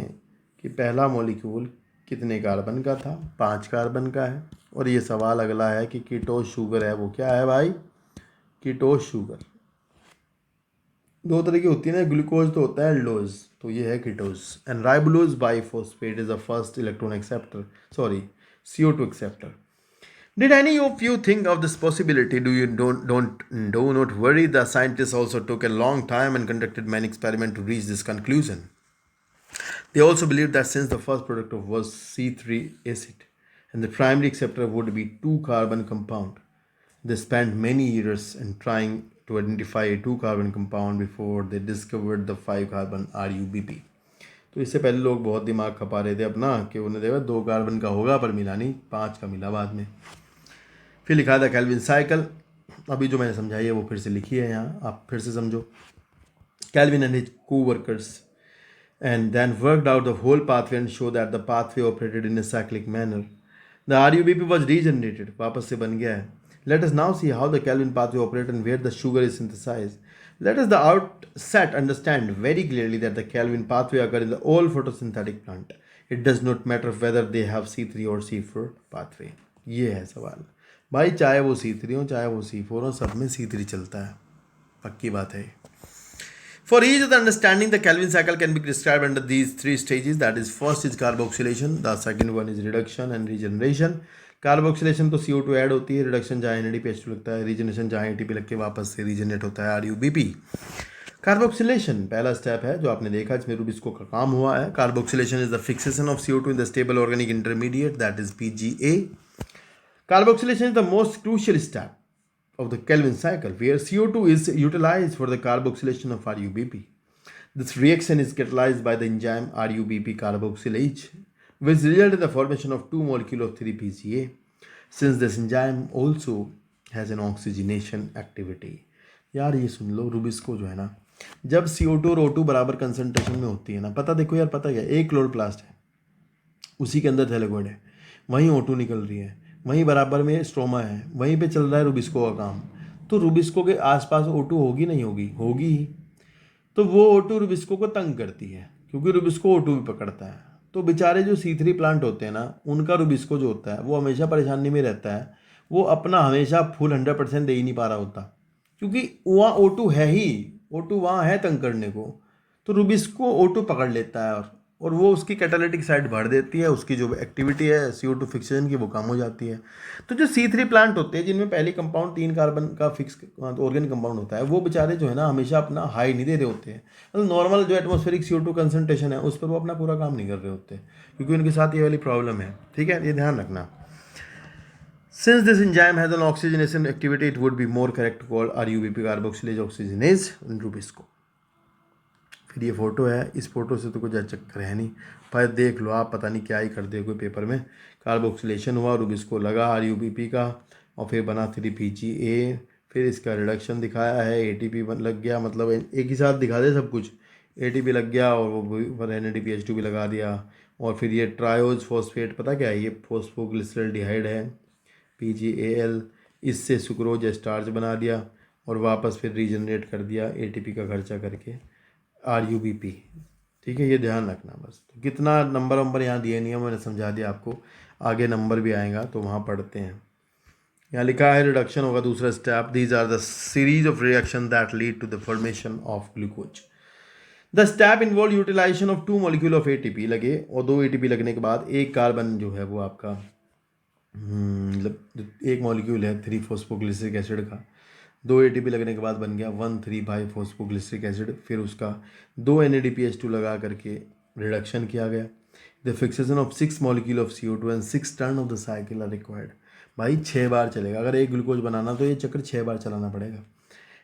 कि पहला मॉलिक्यूल कितने कार्बन का था, 5 कार्बन का है। और ये सवाल अगला है कि कीटोस शुगर है वो क्या है भाई, कीटोस शुगर 2 तरह की होती है ना, ग्लूकोज तो होता है एल्डोज, तो ये है ketose. And राइबोलोज biphosphate is the first electron acceptor, sorry CO2 acceptor. Did any of you think of this possibility? Do not worry. The scientists also took a long time and conducted many experiments to reach this conclusion. They also believed that since the first product was C3 acid and the primary acceptor would be 2 carbon compound, they spent many years in trying to identify a 2 carbon compound before they discovered the 5 carbon RUBP. तो इससे पहले लोग बहुत दिमाग खपा रहे थे अपना कि उन्हें देखा 2 कार्बन का होगा, पर मिला नहीं, 5 का मिला बाद में। फिर लिखा था केल्विन साइकिल, अभी जो मैंने समझाई है वो फिर से लिखी है यहाँ, आप फिर से समझो। Kelvin and his co-workers and then worked out the whole pathway and showed that the pathway operated in a cyclic manner. The RUBP was regenerated, वापस से बन गया है। Let us now see how the Kelvin pathway operates and where the sugar is synthesized. Let us the outset understand very clearly that the Kelvin pathway occurs in the all photosynthetic plant. It does not matter whether they have C3 or C4 pathway. ये है सवाल भाई, चाहे वो C3 हो चाहे वो C4 हो, सब में C3 चलता है, पक्की बात है। For ease of the understanding, the Kelvin cycle can be described under these 3 stages. That is, first is carboxylation, the second one is reduction and regeneration. Carboxylation तो CO2 ऐड होती है, रिडक्शन जहाँ NADPH2 लगता है, regeneration जहाँ ATP लग के वापस से रीजनरेट होता है RUBP। कार्बोक्सिलेशन पहला स्टेप है जो आपने देखा, इसमें रूबिस्को का काम हुआ है। Carboxylation is the fixation of CO2 in the stable organic intermediate, that is PGA। Carboxylation is the most crucial step of the Kelvin cycle, where CO2 is utilized for the carboxylation of RUBP. This reaction is catalyzed by the enzyme RUBP carboxylase, which results in the formation of 2 molecules of 3-PGA. Since this enzyme also has an oxygenation activity. यार ये सुन लो, rubisco जो है ना, जब CO2 और O2 बराबर concentration में होती है ना, पता देखो यार, पता क्या, एक क्लोरोप्लास्ट है, उसी के अंदर थैलेगोइड है, वहीं O2 निकल रही है, वहीं बराबर में स्ट्रोमा है, वहीं पे चल रहा है रुबिस्को का काम। तो रुबिस्को के आसपास O2 होगी नहीं होगी, होगी ही। तो वो O2 रुबिस्को को तंग करती है, क्योंकि रुबिस्को O2 भी पकड़ता है। तो बेचारे जो C3 प्लांट होते हैं ना, उनका रुबिस्को जो होता है वो हमेशा परेशानी में रहता है। वो अपना हमेशा फुल 100% दे ही नहीं पा रहा होता, क्योंकि वहाँ O2 है ही, O2 वहाँ है तंग करने को। तो रुबिस्को O2 पकड़ लेता है और वो उसकी कैटालिटिक साइड भर देती है, उसकी जो एक्टिविटी है CO2 फिक्सेशन की वो कम हो जाती है। तो जो C3 प्लांट होते हैं जिनमें पहले कंपाउंड 3 कार्बन का फिक्स ऑर्गेनिक कंपाउंड होता है, वो बेचारे जो है ना हमेशा अपना हाई नहीं दे रहे होते हैं। मतलब नॉर्मल जो एटमॉस्फेरिक CO2 कंसनट्रेशन है उस पर वो अपना पूरा काम नहीं कर रहे होते, क्योंकि उनके साथ ये वाली प्रॉब्लम है। ठीक है, ये ध्यान रखना। Since this enzyme has an oxygenation activity, it would be more correct to call RUBP carboxylase oxygenase Rubisco। फिर ये फोटो है, इस फोटो से तो कुछ चक्कर है नहीं, पर देख लो आप, पता नहीं क्या ही कर दोगे पेपर में। कार्बोक्सिलेशन हुआ, रुबिस्को लगा RUBP का, और फिर बना 3PGA, फिर इसका रिडक्शन दिखाया है, ATP लग गया, मतलब एक ही साथ दिखा दे सब कुछ। ATP लग गया और वो NADPH2 भी लगा दिया। और फिर ये ट्रायोज फॉस्फेट, पता क्या है, ये फॉस्फोग्लिसरल्डिहाइड है, PGAL। इससे सुक्रोज या स्टार्च बना दिया और वापस फिर रीजनरेट कर दिया ATP का खर्चा करके, RUBP। ठीक है, ये ध्यान रखना बस। तो कितना नंबर यहाँ दिए नहीं है, मैंने समझा दिया आपको, आगे नंबर भी आएगा तो वहाँ पढ़ते हैं। यहाँ लिखा है रिडक्शन होगा दूसरा step. These are the series of reaction that lead to the formation of glucose. The step involve utilization of 2 molecule of ATP लगे, और 2 ATP लगने के बाद एक कार्बन जो है वो आपका मतलब एक मॉलिक्यूल है 3 फॉस्फोग्लिसरिक एसिड का, 2 ATP लगने के बाद बन गया 1,3 फॉस्फोग्लिसरिक एसिड। फिर उसका 2 NADPH2 लगा करके रिडक्शन किया गया। The fixation of 6 molecule of CO2 and 6 turn of the cycle are required. भाई 6 बार चलेगा, अगर एक ग्लूकोज बनाना तो ये चक्कर 6 बार चलाना पड़ेगा।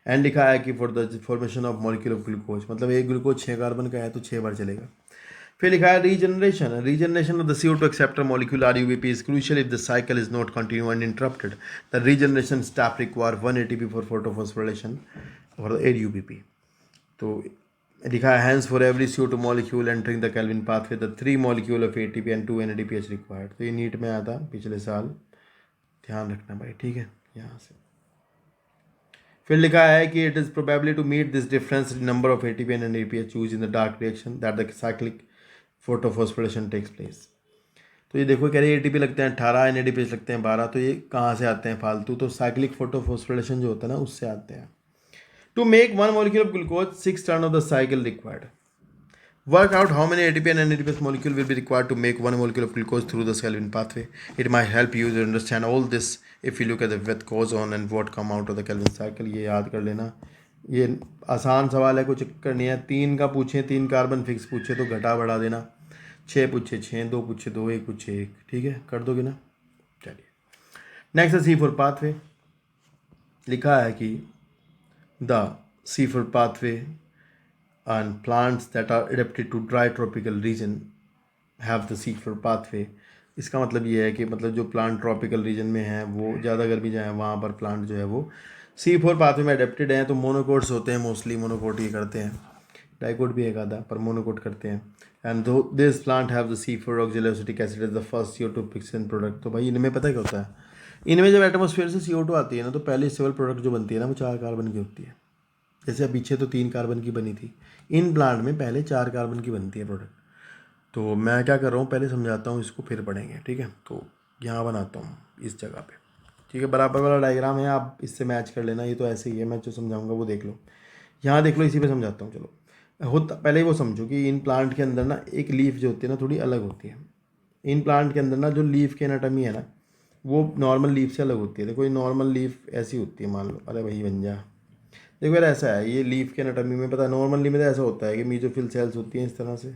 एंड लिखा है कि for the formation of molecule of glucose, मतलब एक ग्लूकोज 6 कार्बन का है तो 6 बार चलेगा। फिर लिखा है regeneration of the CO2 acceptor molecule RUBP is crucial if the cycle is not continue and interrupted. The regeneration step require 1 ATP for photophosphorylation for the AUBP। तो लिखा है hence for every CO2 molecule entering the Calvin pathway the 3 molecule of ATP and 2 NADPH required. तो ये NEET में आया था पिछले साल, ध्यान रखना भाई। ठीक है, यहाँ से फिर लिखा है कि it is probably to meet this difference number of ATP and NADPH choose in the dark reaction that the cyclic photophosphorylation takes place. तो ये देखो कह रहे हैं ATP लगते हैं 18, NADPH लगते हैं 12, तो ये कहाँ से आते हैं फालतू, तो साइक्लिक फोटोफॉस्फोरेशन जो होता है ना उससे आते हैं। To make 1 molecule of glucose 6 turn of the cycle required. Work out how many ATP and NADPH molecule will be required to make 1 molecule of glucose through the Calvin pathway. It might help you to understand all this if you look at the what goes on and what come out of the Calvin cycle। ये याद कर लेना, ये आसान सवाल है, कोई चक्कर नहीं है। 3 का पूछे, 3 कार्बन फिक्स पूछे तो घटा बढ़ा देना, 6 पूछे 6, 2 पूछे 2, 1 पूछे 1। ठीक है, कर दोगे ना। चलिए नेक्स्ट है C4 पाथवे। लिखा है कि the C4 pathway and plants that are adapted to dry tropical region have the C4 pathway। इसका मतलब ये है कि मतलब जो प्लांट ट्रॉपिकल रीजन में हैं, वो ज़्यादा गर्मी जाए वहाँ पर प्लांट जो है वो C4 पाथवे में अडेप्टेड हैं। तो मोनोकोट्स होते हैं, मोस्टली मोनोकोट ये करते हैं, डाइकोट भी एक आधा, पर मोनोकोट करते हैं। And though this plant have the C4 oxaloacetic acid is the first CO2 fixation product. तो भाई इनमें पता क्या होता है, इनमें जब एटमोसफेयर से CO2 आती है ना, तो पहले सिवल प्रोडक्ट जो बनती है ना वो 4 कार्बन की होती है। जैसे पीछे तो 3 कार्बन की बनी थी, इन प्लांट में पहले 4 कार्बन की बनती है प्रोडक्ट। तो मैं क्या कर रहा हूँ, पहले समझाता हूँ इसको फिर पढ़ेंगे। ठीक है, तो यहाँ बनाता हूँ इस जगह पे। ठीक है, बराबर वाला डायग्राम है, आप इससे मैच कर लेना। ये तो ऐसे ही है, मैं जो समझाऊंगा वो देख लो, यहाँ देख लो, इसी पे समझाता हूँ। चलो होता पहले ही वो समझो कि इन प्लांट के अंदर ना एक लीफ जो होती है ना थोड़ी अलग होती है। इन प्लांट के अंदर ना जो लीफ की एनाटॉमी है ना वो नॉर्मल लीफ से अलग होती है। देखो ये नॉर्मल लीफ ऐसी होती है, मान लो, अरे भाई बन जा। देखो यार ऐसा है, ये लीफ के एनाटॉमी में पता है, नॉर्मली में तो ऐसा होता है कि मीजोफिल सेल्स होती हैं इस तरह से,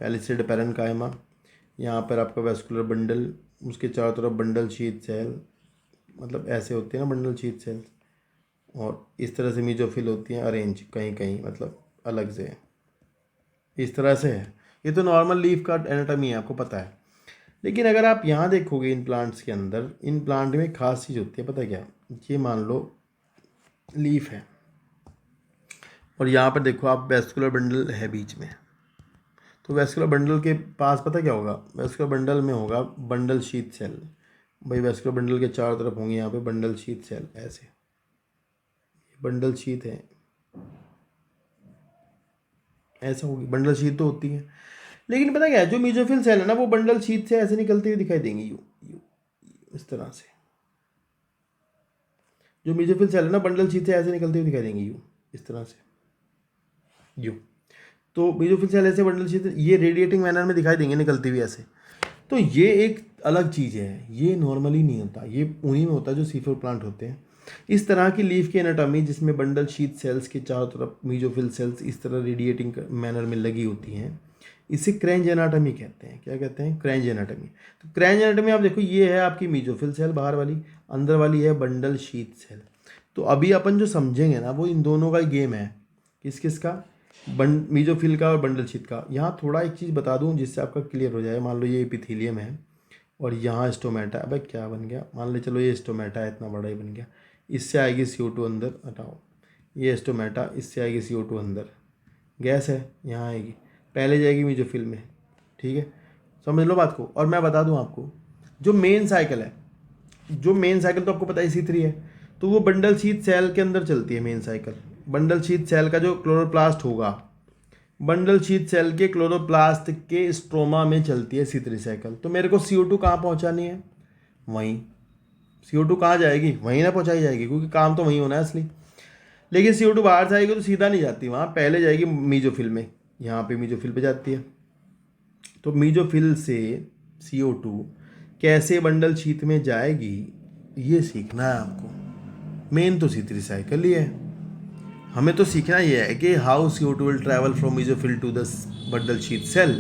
पैलिसेड पैरेन्काइमा, यहाँ पर आपका वेस्कुलर बंडल, उसके चारों तरफ बंडल शीथ सेल, मतलब ऐसे होते हैं ना बंडल शीथ सेल्स, और इस तरह से मीजोफिल होती हैं अरेंज कहीं कहीं, मतलब अलग से इस तरह से है। ये तो नॉर्मल लीफ का एनाटॉमी है, आपको पता है। लेकिन अगर आप यहाँ देखोगे इन प्लांट्स के अंदर, इन प्लांट में एक खास चीज़ होती है, पता है क्या, ये मान लो लीफ है और यहाँ पर देखो आप वेस्कुलर बंडल है बीच में, तो वैस्कुलर बंडल के पास पता क्या होगा, वैस्कुलर बंडल में होगा बंडल शीथ सेल। भाई वैस्कुलर बंडल के चारों तरफ होंगे यहाँ पे बंडल शीथ सेल, ऐसे बंडल शीथ है, ऐसा होगी बंडल शीथ तो होती है। लेकिन पता क्या है, जो मीजोफिल सेल है ना वो बंडल शीथ से ऐसे निकलते हुए दिखाई देंगे, यू इस तरह से। जो मीजोफिल सेल है ना बंडल शीथ से ऐसे निकलते हुए दिखाई देंगे, यू इस तरह से, यू। तो मीजोफिल सेल ऐसे बंडल शीथ ये रेडिएटिंग मैनर में दिखाई देंगे निकलती हुई ऐसे। तो ये एक अलग चीज़ है, ये नॉर्मली नहीं होता, ये उन्हीं में होता है जो सीफर प्लांट होते हैं। इस तरह की लीफ की एनाटॉमी जिसमें बंडल शीथ सेल्स के चारों तरफ मीजोफिल सेल्स इस तरह रेडिएटिंग मैनर में लगी होती हैं, इसे क्रेंज एनाटॉमी कहते हैं। क्या कहते हैं? क्रेंज एनाटॉमी। तो क्रेंज एनाटॉमी आप देखो, ये है आपकी मीजोफिल सेल बाहर वाली, अंदर वाली है बंडल शीथ सेल। तो अभी अपन जो समझेंगे ना वो इन दोनों का ही गेम है। किस किस का? मीजोफिल का और बंडल शीथ का। यहाँ थोड़ा एक चीज़ बता दूँ जिससे आपका क्लियर हो जाए। मान लो ये एपिथेलियम है और यहाँ स्टोमेटा। अबे क्या बन गया, मान लो चलो ये स्टोमेटा है, इतना बड़ा ही बन गया। इससे आएगी CO2 अंदर, हटाओ ये स्टोमेटा, इससे आएगी CO2 अंदर, गैस है यहाँ आएगी, पहले जाएगी मीजोफिल में। ठीक है, समझ लो बात को। और मैं बता दूँ आपको, जो मेन साइकिल है, जो मेन साइकिल तो आपको पता है C3 है, तो वो बंडल शीथ सेल के अंदर चलती है main cycle. Bundle sheath cell का जो क्लोरोप्लास्ट होगा, बंडल शीथ सेल के क्लोरोप्लास्ट के स्ट्रोमा में चलती है C3 साइकिल। तो मेरे को CO2 कहाँ पहुँचानी है? वहीं। CO2 कहाँ जाएगी? वहीं ना पहुँचाई जाएगी, क्योंकि काम तो वहीं होना है असली। लेकिन CO2 बाहर से आएगी तो सीधा नहीं जाती वहाँ, पहले जाएगी मीजोफिल में, यहाँ पे मीजोफिल पे जाती है। तो मीजोफिल से CO2 कैसे बंडल शीथ में जाएगी ये सीखना है आपको। मेन तो C3 साइकिल ही है, हमें तो सीखना ये है कि how CO2 will travel from mesophyll to the bundle sheath cell.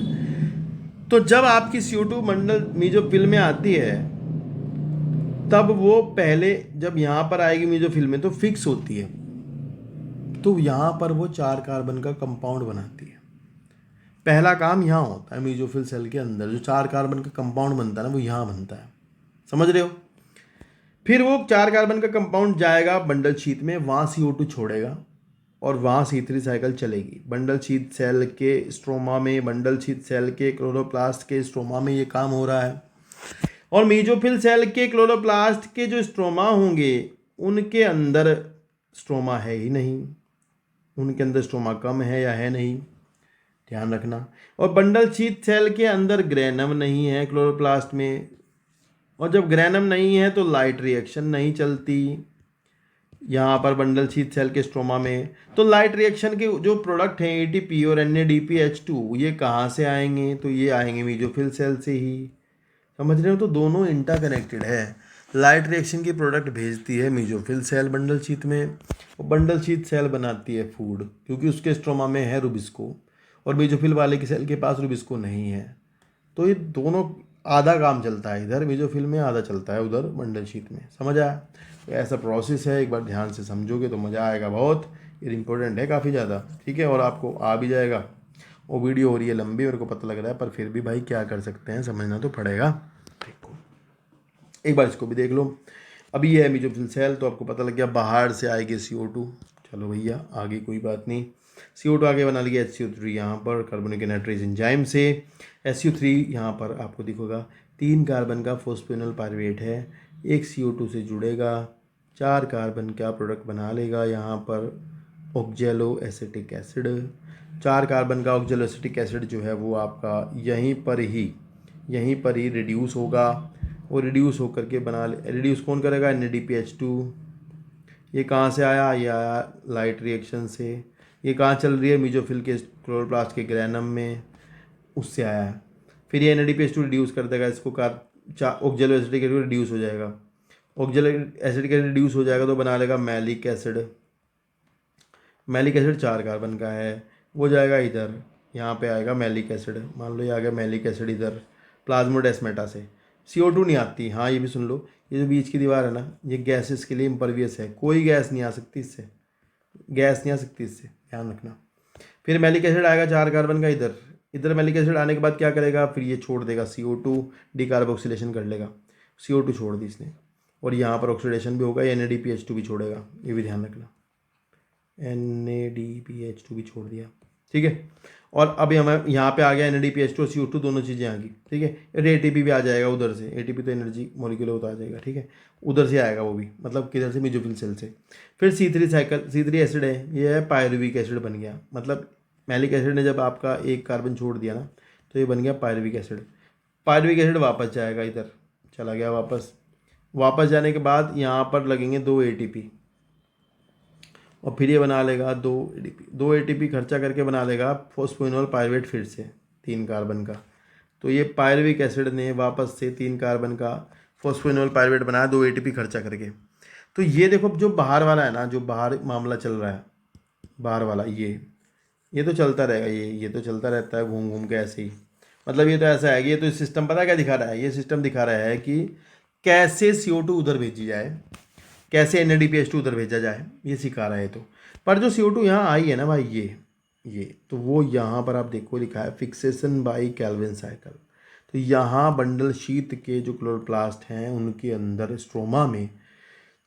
तो जब आपकी CO2 बंडल मीजोफिल में आती है, तब वो पहले जब यहाँ पर आएगी मीजोफिल में तो फिक्स होती है, तो यहाँ पर वो 4 कार्बन का कंपाउंड बनाती है। पहला काम यहाँ होता है मीजोफिल सेल के अंदर, जो 4 कार्बन का कंपाउंड बनता है ना वो यहाँ बनता है, समझ रहे हो। फिर वो 4 कार्बन का कंपाउंड जाएगा बंडल शीथ में, वहाँ CO2 छोड़ेगा और वहाँ C3 साइकिल चलेगी। बंडल शीथ सेल के स्ट्रोमा में, बंडल शीथ सेल के क्लोरोप्लास्ट के स्ट्रोमा में ये काम हो रहा है। और मीजोफिल सेल के क्लोरोप्लास्ट के जो स्ट्रोमा होंगे उनके अंदर स्ट्रोमा है ही नहीं, उनके अंदर स्ट्रोमा कम है या है नहीं, ध्यान रखना। और बंडल शीथ सेल के अंदर ग्रेनम नहीं है क्लोरोप्लास्ट में, और जब ग्रेनम नहीं है तो लाइट रिएक्शन नहीं चलती यहाँ पर बंडल शीथ सेल के स्ट्रोमा में। तो लाइट रिएक्शन के जो प्रोडक्ट हैं ATP और NADPH2 ये कहाँ से आएंगे? तो ये आएंगे मीजोफिल सेल से ही, समझ रहे हो। तो दोनों इंटरकनेक्टेड है। लाइट रिएक्शन की प्रोडक्ट भेजती है मीजोफिल सेल बंडल शीथ में, और बंडल शीथ सेल बनाती है फूड, क्योंकि उसके स्ट्रोमा में है रुबिस्को और मीजोफिल वाले की सेल के पास रुबिस्को नहीं है। तो ये दोनों आधा काम चलता है इधर मीजोफिल में, आधा चलता है उधर बंडल शीथ में, समझ आया। तो ऐसा प्रोसेस है, एक बार ध्यान से समझोगे तो मज़ा आएगा बहुत। ये इंपॉर्टेंट है काफ़ी ज़्यादा, ठीक है। और आपको आ भी जाएगा। वो वीडियो हो रही है लंबी, मेरे को पता लग रहा है, पर फिर भी भाई क्या कर सकते हैं, समझना तो पड़ेगा। देखो एक बार इसको भी देख लो। अभी ये है मीजोफिल सेल, तो आपको पता लग गया बाहर से आएगी CO2। चलो भैया आगे कोई बात नहीं, CO2 आगे बना लिया HCO3 यहाँ पर कार्बोनिक एनाइट्रेज एंजाइम से। SU3 यहाँ पर आपको दिखेगा 3 कार्बन का फोस्फेनोल पायरुवेट है, एक CO2 से जुड़ेगा, 4 कार्बन का प्रोडक्ट बना लेगा यहाँ पर ऑक्जेलो एसिटिक एसिड। 4 कार्बन का ऑक्जेलो एसिटिक एसिड जो है वो आपका यहीं पर ही रिड्यूस होगा। वो रिड्यूस होकर के रिड्यूस कौन करेगा? NADPH2। ये कहाँ से आया? ये आया लाइट रिएक्शन से। ये कहाँ चल रही है? मीजोफिल के क्लोरोप्लास्ट के ग्रेनम में, उससे आया है। फिर ये NADPH2 रिड्यूस कर देगा इसको, ऑक्जेलो एसिटिक एसिड रिड्यूस हो जाएगा। ऑक्जेलो एसिटिक एसिड रिड्यूस हो जाएगा तो बना लेगा malic acid. Malic acid 4 carbon का है, वो जाएगा इधर, यहाँ पे आएगा मैलिक एसिड। मान लो ये आ गया मैलिक एसिड इधर प्लाज्मोडेस्माटा से। CO2 नहीं आती, हाँ ये भी सुन लो, ये जो बीच की दीवार है ना ये गैसेस के लिए इम्परवियस है, कोई गैस नहीं आ सकती इससे, गैस नहीं आ सकती इससे, ध्यान रखना। फिर मैलिक एसिड आएगा 4 कार्बन का इधर, इधर मैलिक एसिड आने के बाद क्या करेगा? फिर ये छोड़ देगा CO2, डिकार्बोक्सिलेशन कर लेगा, CO2 छोड़ दी इसने, और यहाँ पर ऑक्सीडेशन भी होगा, NADPH2 भी छोड़ेगा, ये भी ध्यान रखना। NADPH2 भी छोड़ दिया, ठीक है। और अभी हमें यहाँ पे आ गया NADPH2 और CO2 दोनों चीज़ें आ गई, ठीक है। और ATP भी आ जाएगा उधर से, ATP तो एनर्जी मॉलिक्यूल होता आ जाएगा, ठीक है, उधर से आएगा वो भी, मतलब किधर से, मेसोफिल सेल से। फिर C3 साइकिल, C3 एसिड है, ये है पायरुविक एसिड बन गया, मतलब मैलिक एसिड ने जब आपका एक कार्बन छोड़ दिया ना तो ये बन गया पायरुविक एसिड। पायरुविक एसिड वापस जाएगा, इधर चला गया वापस। वापस जाने के बाद यहाँ पर लगेंगे 2 ATP और फिर ये बना लेगा 2 ATP। 2 ATP खर्चा करके बना लेगा फॉस्फोइनोल पायरुवेट फिर से 3 कार्बन का। तो ये पायरुविक एसिड ने वापस से 3 कार्बन का फॉस्फोइनोल पायरुवेट बनाया 2 ATP खर्चा करके। तो ये देखो जो बाहर वाला है ना, जो बाहर मामला चल रहा है, बाहर वाला ये तो चलता रहेगा, ये तो चलता रहता है घूम घूम के ऐसे ही। मतलब ये तो ऐसा है कि ये तो सिस्टम पता है क्या दिखा रहा है, ये सिस्टम दिखा रहा है कि कैसे CO2 उधर भेजी जाए, कैसे NADPH2 उधर भेजा जाए, ये सिखा रहा है। तो पर जो CO2 यहाँ आई है ना भाई, ये तो वो यहाँ पर आप देखो लिखा है फिक्सेशन बाई कैल्विन साइकिल। तो यहाँ बंडल शीत के जो क्लोरोप्लास्ट हैं उनके अंदर स्ट्रोमा में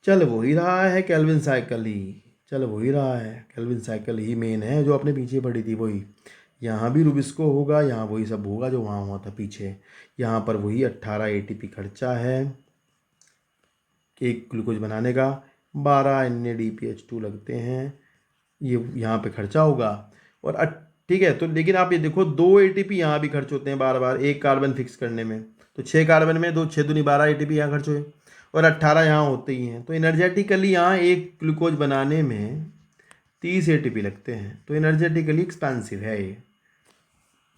चल वही रहा है कैल्विन साइकिल ही, चल वही रहा है कैल्विन साइकिल ही मेन है, जो अपने पीछे पड़ी थी वही। यहाँ भी रुबिस्को होगा, यहाँ वही सब होगा जो वहाँ हुआ था पीछे। यहाँ पर वही 18 ATP खर्चा है एक ग्लूकोज बनाने का, 12 NADPH2 लगते हैं, ये यहाँ पे खर्चा होगा। और ठीक है, तो लेकिन आप ये देखो 2 ATP यहाँ भी खर्च होते हैं बार बार एक कार्बन फिक्स करने में। तो 6 कार्बन में 2 6 दूनी 12 ATP यहाँ खर्च हुए और 18 यहाँ होते ही हैं। तो एनर्जेटिकली यहाँ एक ग्लूकोज बनाने में 30 ATP लगते हैं। तो एनर्जेटिकली एक्सपेंसिव है ये,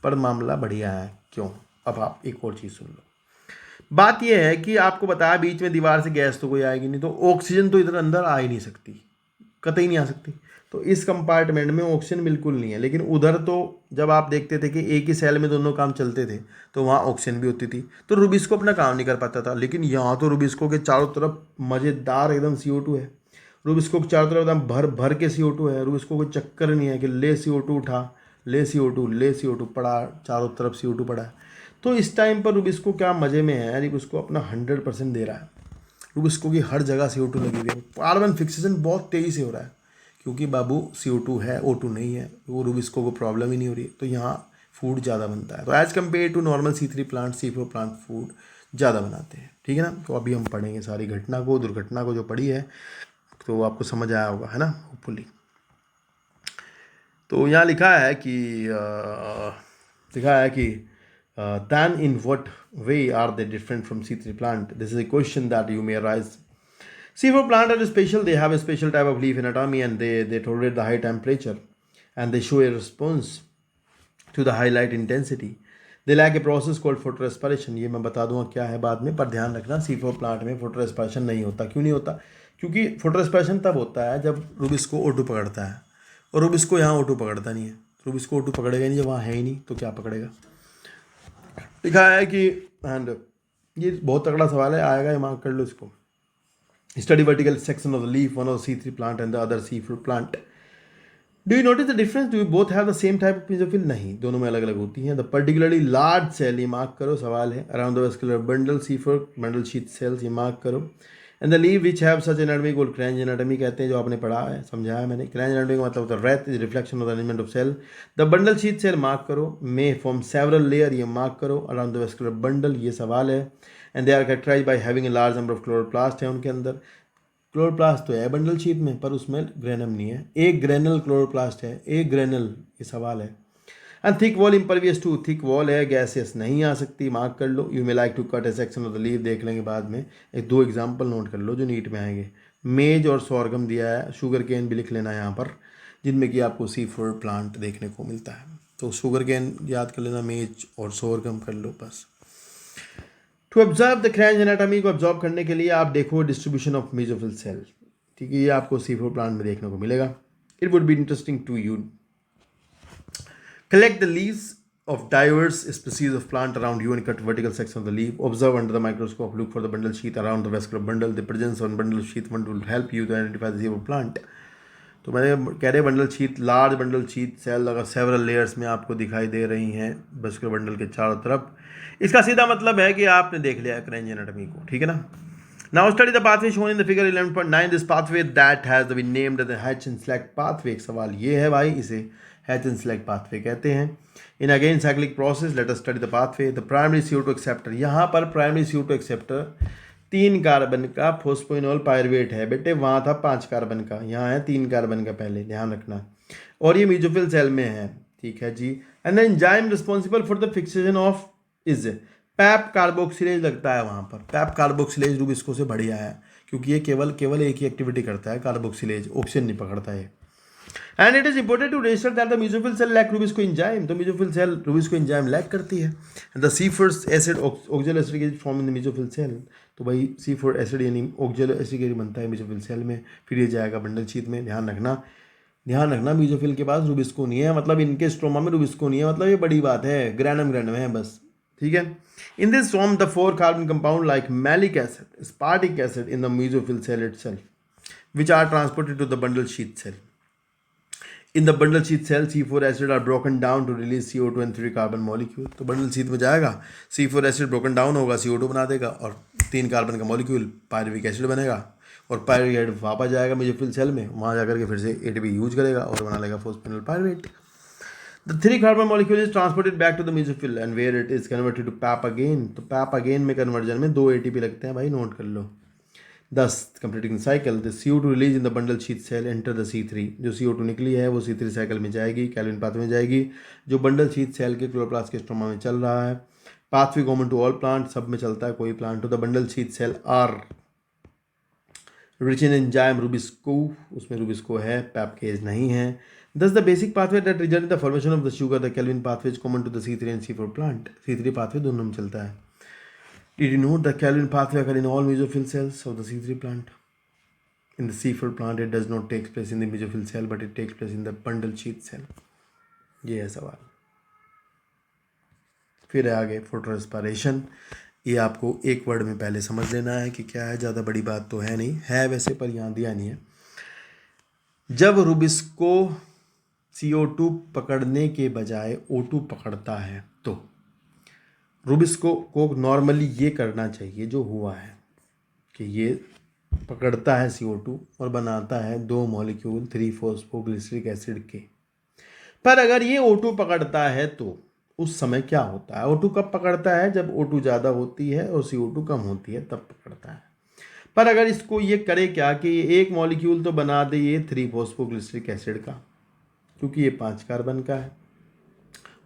पर मामला बढ़िया है। क्यों? अब आप एक और चीज़ सुन लो। बात यह है कि आपको बताया बीच में दीवार से गैस तो कोई आएगी नहीं, तो ऑक्सीजन तो इधर अंदर आ ही नहीं सकती, कतई नहीं आ सकती। तो इस कंपार्टमेंट में ऑक्सीजन बिल्कुल नहीं है। लेकिन उधर तो जब आप देखते थे कि एक ही सेल में दोनों काम चलते थे तो वहाँ ऑक्सीजन भी होती थी, तो रुबिस्को अपना काम नहीं कर पाता था। लेकिन यहाँ तो रुबिस्को के चारों तरफ मज़ेदार एकदम CO2 है, रुबिस्को के चारों तरफ एकदम भर भर के CO2 है। रुबिस्को कोई चक्कर नहीं है कि ले CO2 उठा, ले CO2 पड़ा, चारों तरफ CO2 पड़ा है। तो इस टाइम पर रुबिस्को क्या मज़े में है, रुबिस्को अपना 100% दे रहा है। रुबिस्को की हर जगह CO2 लगी हुई है, कार्बन फिक्सेशन बहुत तेज़ी से हो रहा है, क्योंकि बाबू CO2 है, O2 नहीं है, वो रुबिस्को को प्रॉब्लम ही नहीं हो रही है। तो यहाँ फूड ज़्यादा बनता है, तो as compare to normal C3 plant, C4 plant food ज़्यादा बनाते हैं, ठीक है ना। तो अभी हम पढ़ेंगे सारी घटना को, दुर्घटना को जो पढ़ी है, तो आपको समझ आया होगा, है ना, होपफुली। तो यहाँ लिखा है कि then in what way are they different from C3 plant? This is a question that you may arise. C4 plant are special. They have a special type of leaf anatomy, and they tolerate the high temperature, and they show a response to the high light intensity. They lack a process called photorespiration. ये मैं बता दूंगा क्या है बाद में, पर ध्यान रखना C4 प्लांट में फोटोरेस्पिरेशन नहीं होता। क्यों नहीं होता? क्योंकि फोटोरेस्पिरेशन तब होता है जब रुबिस्को O2 पकड़ता है, और रुबिस्को यहाँ O2 पकड़ता नहीं है। रुबिस्को O2 पकड़ेगा नहीं, जब वहाँ है ही नहीं तो क्या पकड़ेगा। लिखा है कि एंड ये बहुत तगड़ा सवाल है, आएगा, ये मार्क कर लो इसको। Study vertical section of the leaf, one of C3 plant and the other C4 plant. Do you notice the difference? Do you both have the same type of mesophyll? नहीं, दोनों में अलग अलग होती हैं। द पर्टिकुलरली लार्ज सेल, ये mark करो, सवाल है, around the vascular bundle C4 bundle sheath sales, ये मार्क करो। And the leave which have such anatomy को क्रेंज एनाटॉमी कहते हैं, जो आपने पढ़ा है, समझाया मैंने। क्रेंज एनाटॉमी का मतलब होता है wreath is reflection of the arrangement of cell. The bundle sheath cell mark करो, मे फॉर्म सेवरल लेयर, ये मार्क करो, अराउंड द वेस्कुलर बंडल, ये सवाल है। And they are characterize by having a large number of chloroplast है उनके अंदर। Chloroplast तो है बंडल शीट में, पर उसमें ग्रेनम नहीं है, एक ग्रेनल क्लोरोप्लास्ट है, एक ग्रेनल, ये सवाल है। And thick wall impervious to, thick wall है, गैसेस नहीं आ सकती, मार्क कर लो। You may like to cut a section of the leave, देख लेंगे बाद में। एक 2 एग्जाम्पल नोट कर लो जो नीट में आएंगे। मेज और सॉर्गम दिया है, शुगर केन भी लिख लेना यहाँ पर, जिनमें कि आपको C4 प्लांट देखने को मिलता है। तो शुगर केन याद कर लेना, मेज और सॉर्गम कर लो बस। टू ऑब्जर्व द क्रेंज एनाटॉमी, को ऑब्जर्व करने के लिए आप देखो डिस्ट्रीब्यूशन ऑफ मेसोफिल सेल, ठीक है, ये आपको C4 प्लांट में देखने को मिलेगा। It would be interesting to you. Collect the leaves of diverse species of plant around you and cut vertical section of the leaf. Observe under the microscope. Look for the bundle sheath around the vascular bundle. The presence of bundle sheath one will help you to identify the C4 plant. तो मैंने कह रहे bundle sheath, large bundle sheath cell अगर several layers में आपको दिखाई दे रही हैं वेस्कुलर बंडल के चारों तरफ, इसका सीधा मतलब है कि आपने देख लिया क्रेंज एनाटॉमी को, ठीक है ना। Now study the pathway shown in the figure 11.9. This pathway that has been named as the Hatch and Slack pathway. एक सवाल ये है भाई, इसे हैच एंड सेलेक्ट पाथवे कहते हैं। In again cyclic process let us study the pathway. The primary CO2 acceptor, यहाँ पर प्राइमरी CO2 एक्सेप्टर 3 कार्बन का फोस्फोइनोल पायरुवेट है बेटे, वहाँ था 5 कार्बन का, यहाँ है 3 कार्बन का, पहले ध्यान रखना। और ये मीजोफिल सेल में है, ठीक है जी। And the enzyme responsible for the fixation of is PEP carboxylase लगता है वहाँ पर। पैप कार्बोक्सिलेज रूबिस्को से बढ़िया है क्योंकि ये केवल एक ही एक्टिविटी करता है, कार्बोक्सिलेज, ऑक्सीजन नहीं पकड़ता है। And it is important to register that the mesophyll cell lack Rubisco enzyme, तो mesophyll cell Rubisco enzyme lack करती है। The C4 acid oxalo acidic acid form in the mesophyll cell, तो भाई C4 acid यानी ऑक्जेलो acidic बनता है mesophyll cell में, फिर ये जाएगा बंडल शीथ में। ध्यान रखना मेसोफिल के पास रूबिस्को नहीं है, मतलब इनके स्ट्रोमा में रूबिस्को नहीं है, मतलब ये बड़ी बात है, ग्रैनम है बस, ठीक है। In this form the 4 carbon compound like malic acid, aspartic acid in the mesophyll cell itself which are transported to the bundle sheath cell. In the bundle sheath cell, C4 acid are broken down to release CO2 and 3 carbon molecule. तो bundle sheath में जाएगा, C4 acid broken down होगा, CO2 बना देगा और 3 carbon का molecule pyruvic acid बनेगा, और पायरुविक एसिड वापस जाएगा मेसोफिल सेल में, वहाँ जाकर के फिर से ATP यूज करेगा और बना लेगा phosphoenol pyruvate. The 3 carbon molecule is transported back to the mesophyll and where it is converted to PAP again. तो PAP again में कन्वर्जन में 2 ATP लगते हैं भाई, नोट कर लो। Thus completing the cycle, the CO2 released in the bundle sheath cell enter the C3, जो CO2 निकली है वो C3 साइकिल में जाएगी, कैल्विन पाथवे में जाएगी, जो बंडल शीथ सेल के क्लोरोप्लास्ट के स्ट्रोमा में चल रहा है। Pathway common to all plant, सब में चलता है, कोई plant. To the bundle sheath cell are rich in enzyme RuBisCO, उसमें रूबिस्को है, पैपकेज नहीं है। Thus the basic pathway that results in the formation of the sugar, the Calvin pathway is common to the C3 and C4 plant. C3 pathway दोनों में चलता है। Did you know the Calvin pathway occur in all mesophyll cells of the C3 plant? In the C4 plant it does not take place in the mesophyll cell but it takes place in the bundle sheath cell. ये है सवाल। फिर है आगे photo respiration, ये आपको एक word में पहले समझ लेना है कि क्या है, ज़्यादा बड़ी बात तो है नहीं, है वैसे पर यहाँ दिया नहीं है। जब रूबिस्को CO2 पकड़ने के बजाय O2 पकड़ता है तो रूबिस्को को नॉर्मली ये करना चाहिए जो हुआ है कि ये पकड़ता है CO2 और बनाता है 2 मॉलिक्यूल 3-फॉस्फोग्लिसरिक एसिड के। पर अगर ये O2 पकड़ता है तो उस समय क्या होता है? O2 कब पकड़ता है? जब O2 ज़्यादा होती है और CO2 कम होती है तब पकड़ता है। पर अगर इसको ये करे क्या कि एक मॉलिक्यूल तो बना दे ये 3-फॉस्फोग्लिसरिक एसिड का, क्योंकि ये 5 कार्बन का है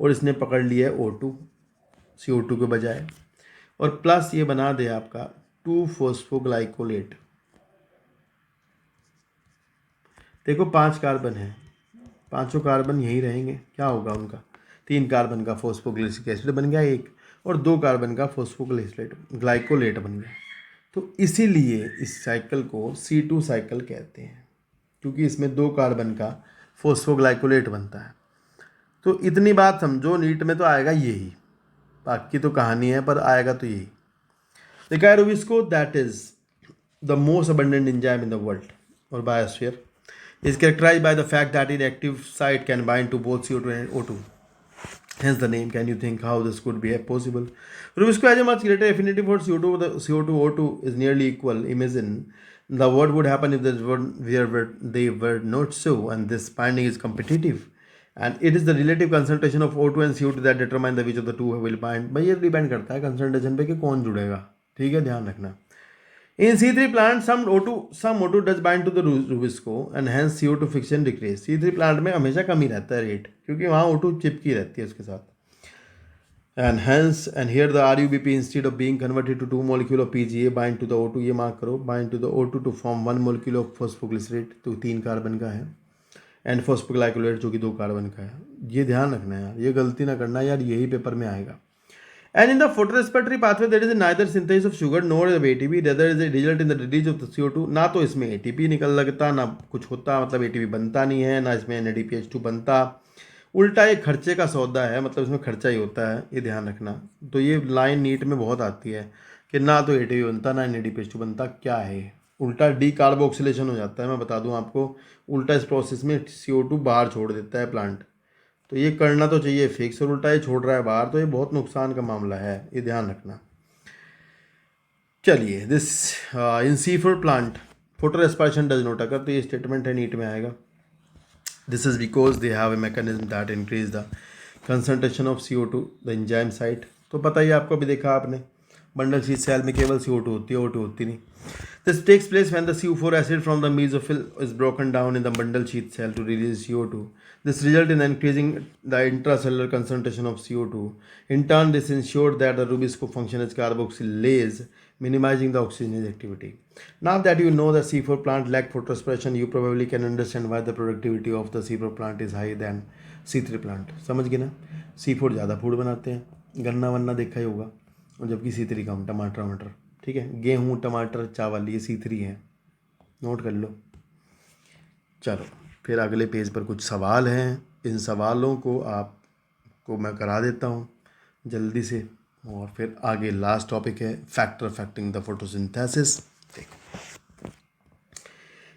और इसने पकड़ लिया है O2 CO2 के बजाय, और प्लस ये बना दे आपका 2-फॉस्फोग्लाइकोलेट। देखो 5 कार्बन है, 5 कार्बन यहीं रहेंगे, क्या होगा उनका? 3 कार्बन का फॉस्फोग्लिसरिक एसिड बन गया एक, और 2 कार्बन का ग्लाइकोलेट बन गया। तो इसीलिए इस साइकिल को C2 साइकिल कहते हैं, क्योंकि इसमें 2 कार्बन का फॉस्फोग्लाइकोलेट बनता है। तो इतनी बात समझो, नीट में तो आएगा यही, बाकी तो कहानी है पर आएगा तो यही। देखा है rubisco, that is the most abundant enzyme in the world और biosphere, is characterized by the fact that its active site can bind to both CO2 and O2. Hence the name. Can you think how this could be possible? Rubisco has a much greater affinity for CO2. The CO2-O2 is nearly equal. Imagine the what would happen if they were not so, and this binding is competitive. And it is the relative concentration of O2 and CO2 that determine the which of the two will bind. भाई ये depend करता है concentration पे कि कौन जुड़ेगा, ठीक है, ध्यान रखना। In C3 plant, some O2 does bind to the Rubisco and hence CO2 friction decrease. C3 plant में हमेशा कम ही रहता है रेट, क्योंकि वहाँ O2 चिपकी रहती है उसके साथ। And hence, and here the RUBP instead of being converted to 2 molecule of PGA bind to the O2, ये मार्क करो, bind to the O2 to form 1 molecule of phosphoglycerate, तो 3 कार्बन का है, and phosphoglycolate जो कि 2 carbon का है। ये ध्यान रखना यार, ये गलती ना करना यार, यही पेपर में आएगा। And in the photorespiratory pathway, there is neither synthesis of sugar nor of ATP, rather is a result in the release of the CO2. ना तो इसमें ATP निकल लगता, ना कुछ होता, मतलब ATP बनता नहीं है, ना इसमें NADPH2 बनता, उल्टा एक खर्चे का सौदा है, मतलब इसमें खर्चा ही होता है, ये ध्यान रखना। तो ये लाइन नीट में बहुत आती है कि ना तो ATP बनता ना NADPH2 बनता, क्या है? उल्टा डीकार्बोक्सिलेशन हो जाता है। मैं बता दूँ आपको, उल्टा इस प्रोसेस में CO2 बाहर छोड़ देता है प्लांट, तो ये करना तो चाहिए फिक्स, और उल्टा ये छोड़ रहा है बाहर, तो ये बहुत नुकसान का मामला है, ये ध्यान रखना। चलिए, this in C4 plant photo respiration does not occur, तो ये स्टेटमेंट है, नीट में आएगा। This is because they have a mechanism that increase the concentration of CO2, the enzyme site. तो पता ही आपको, भी देखा आपने, बंडल शीट सेल में केवल CO2 होती है, O2 होती नहीं. This takes place when the CO4 acid from the mesophyll is broken down in the bundle sheath cell to release CO2. This results in increasing the intracellular concentration of CO2. In turn, this ensured that the Rubisco function as carboxylase, minimizing the oxygenase activity. Now that you know the C4 plant lack photorespiration, you probably can understand why the productivity of the C4 plant is higher than C3 plant. समझ गए ना? C4 ज़्यादा food बनाते हैं, गन्ना वन्ना देखा ही होगा, और जबकि C3 कम, टमाटर वमाटर. ठीक है, गेहूँ टमाटर चावल ये C3 है, नोट कर लो. चलो फिर अगले पेज पर कुछ सवाल हैं. इन सवालों को आपको मैं करा देता हूँ जल्दी से, और फिर आगे लास्ट टॉपिक है फैक्टर अफेक्टिंग द फोटोसिंथेसिस. देखो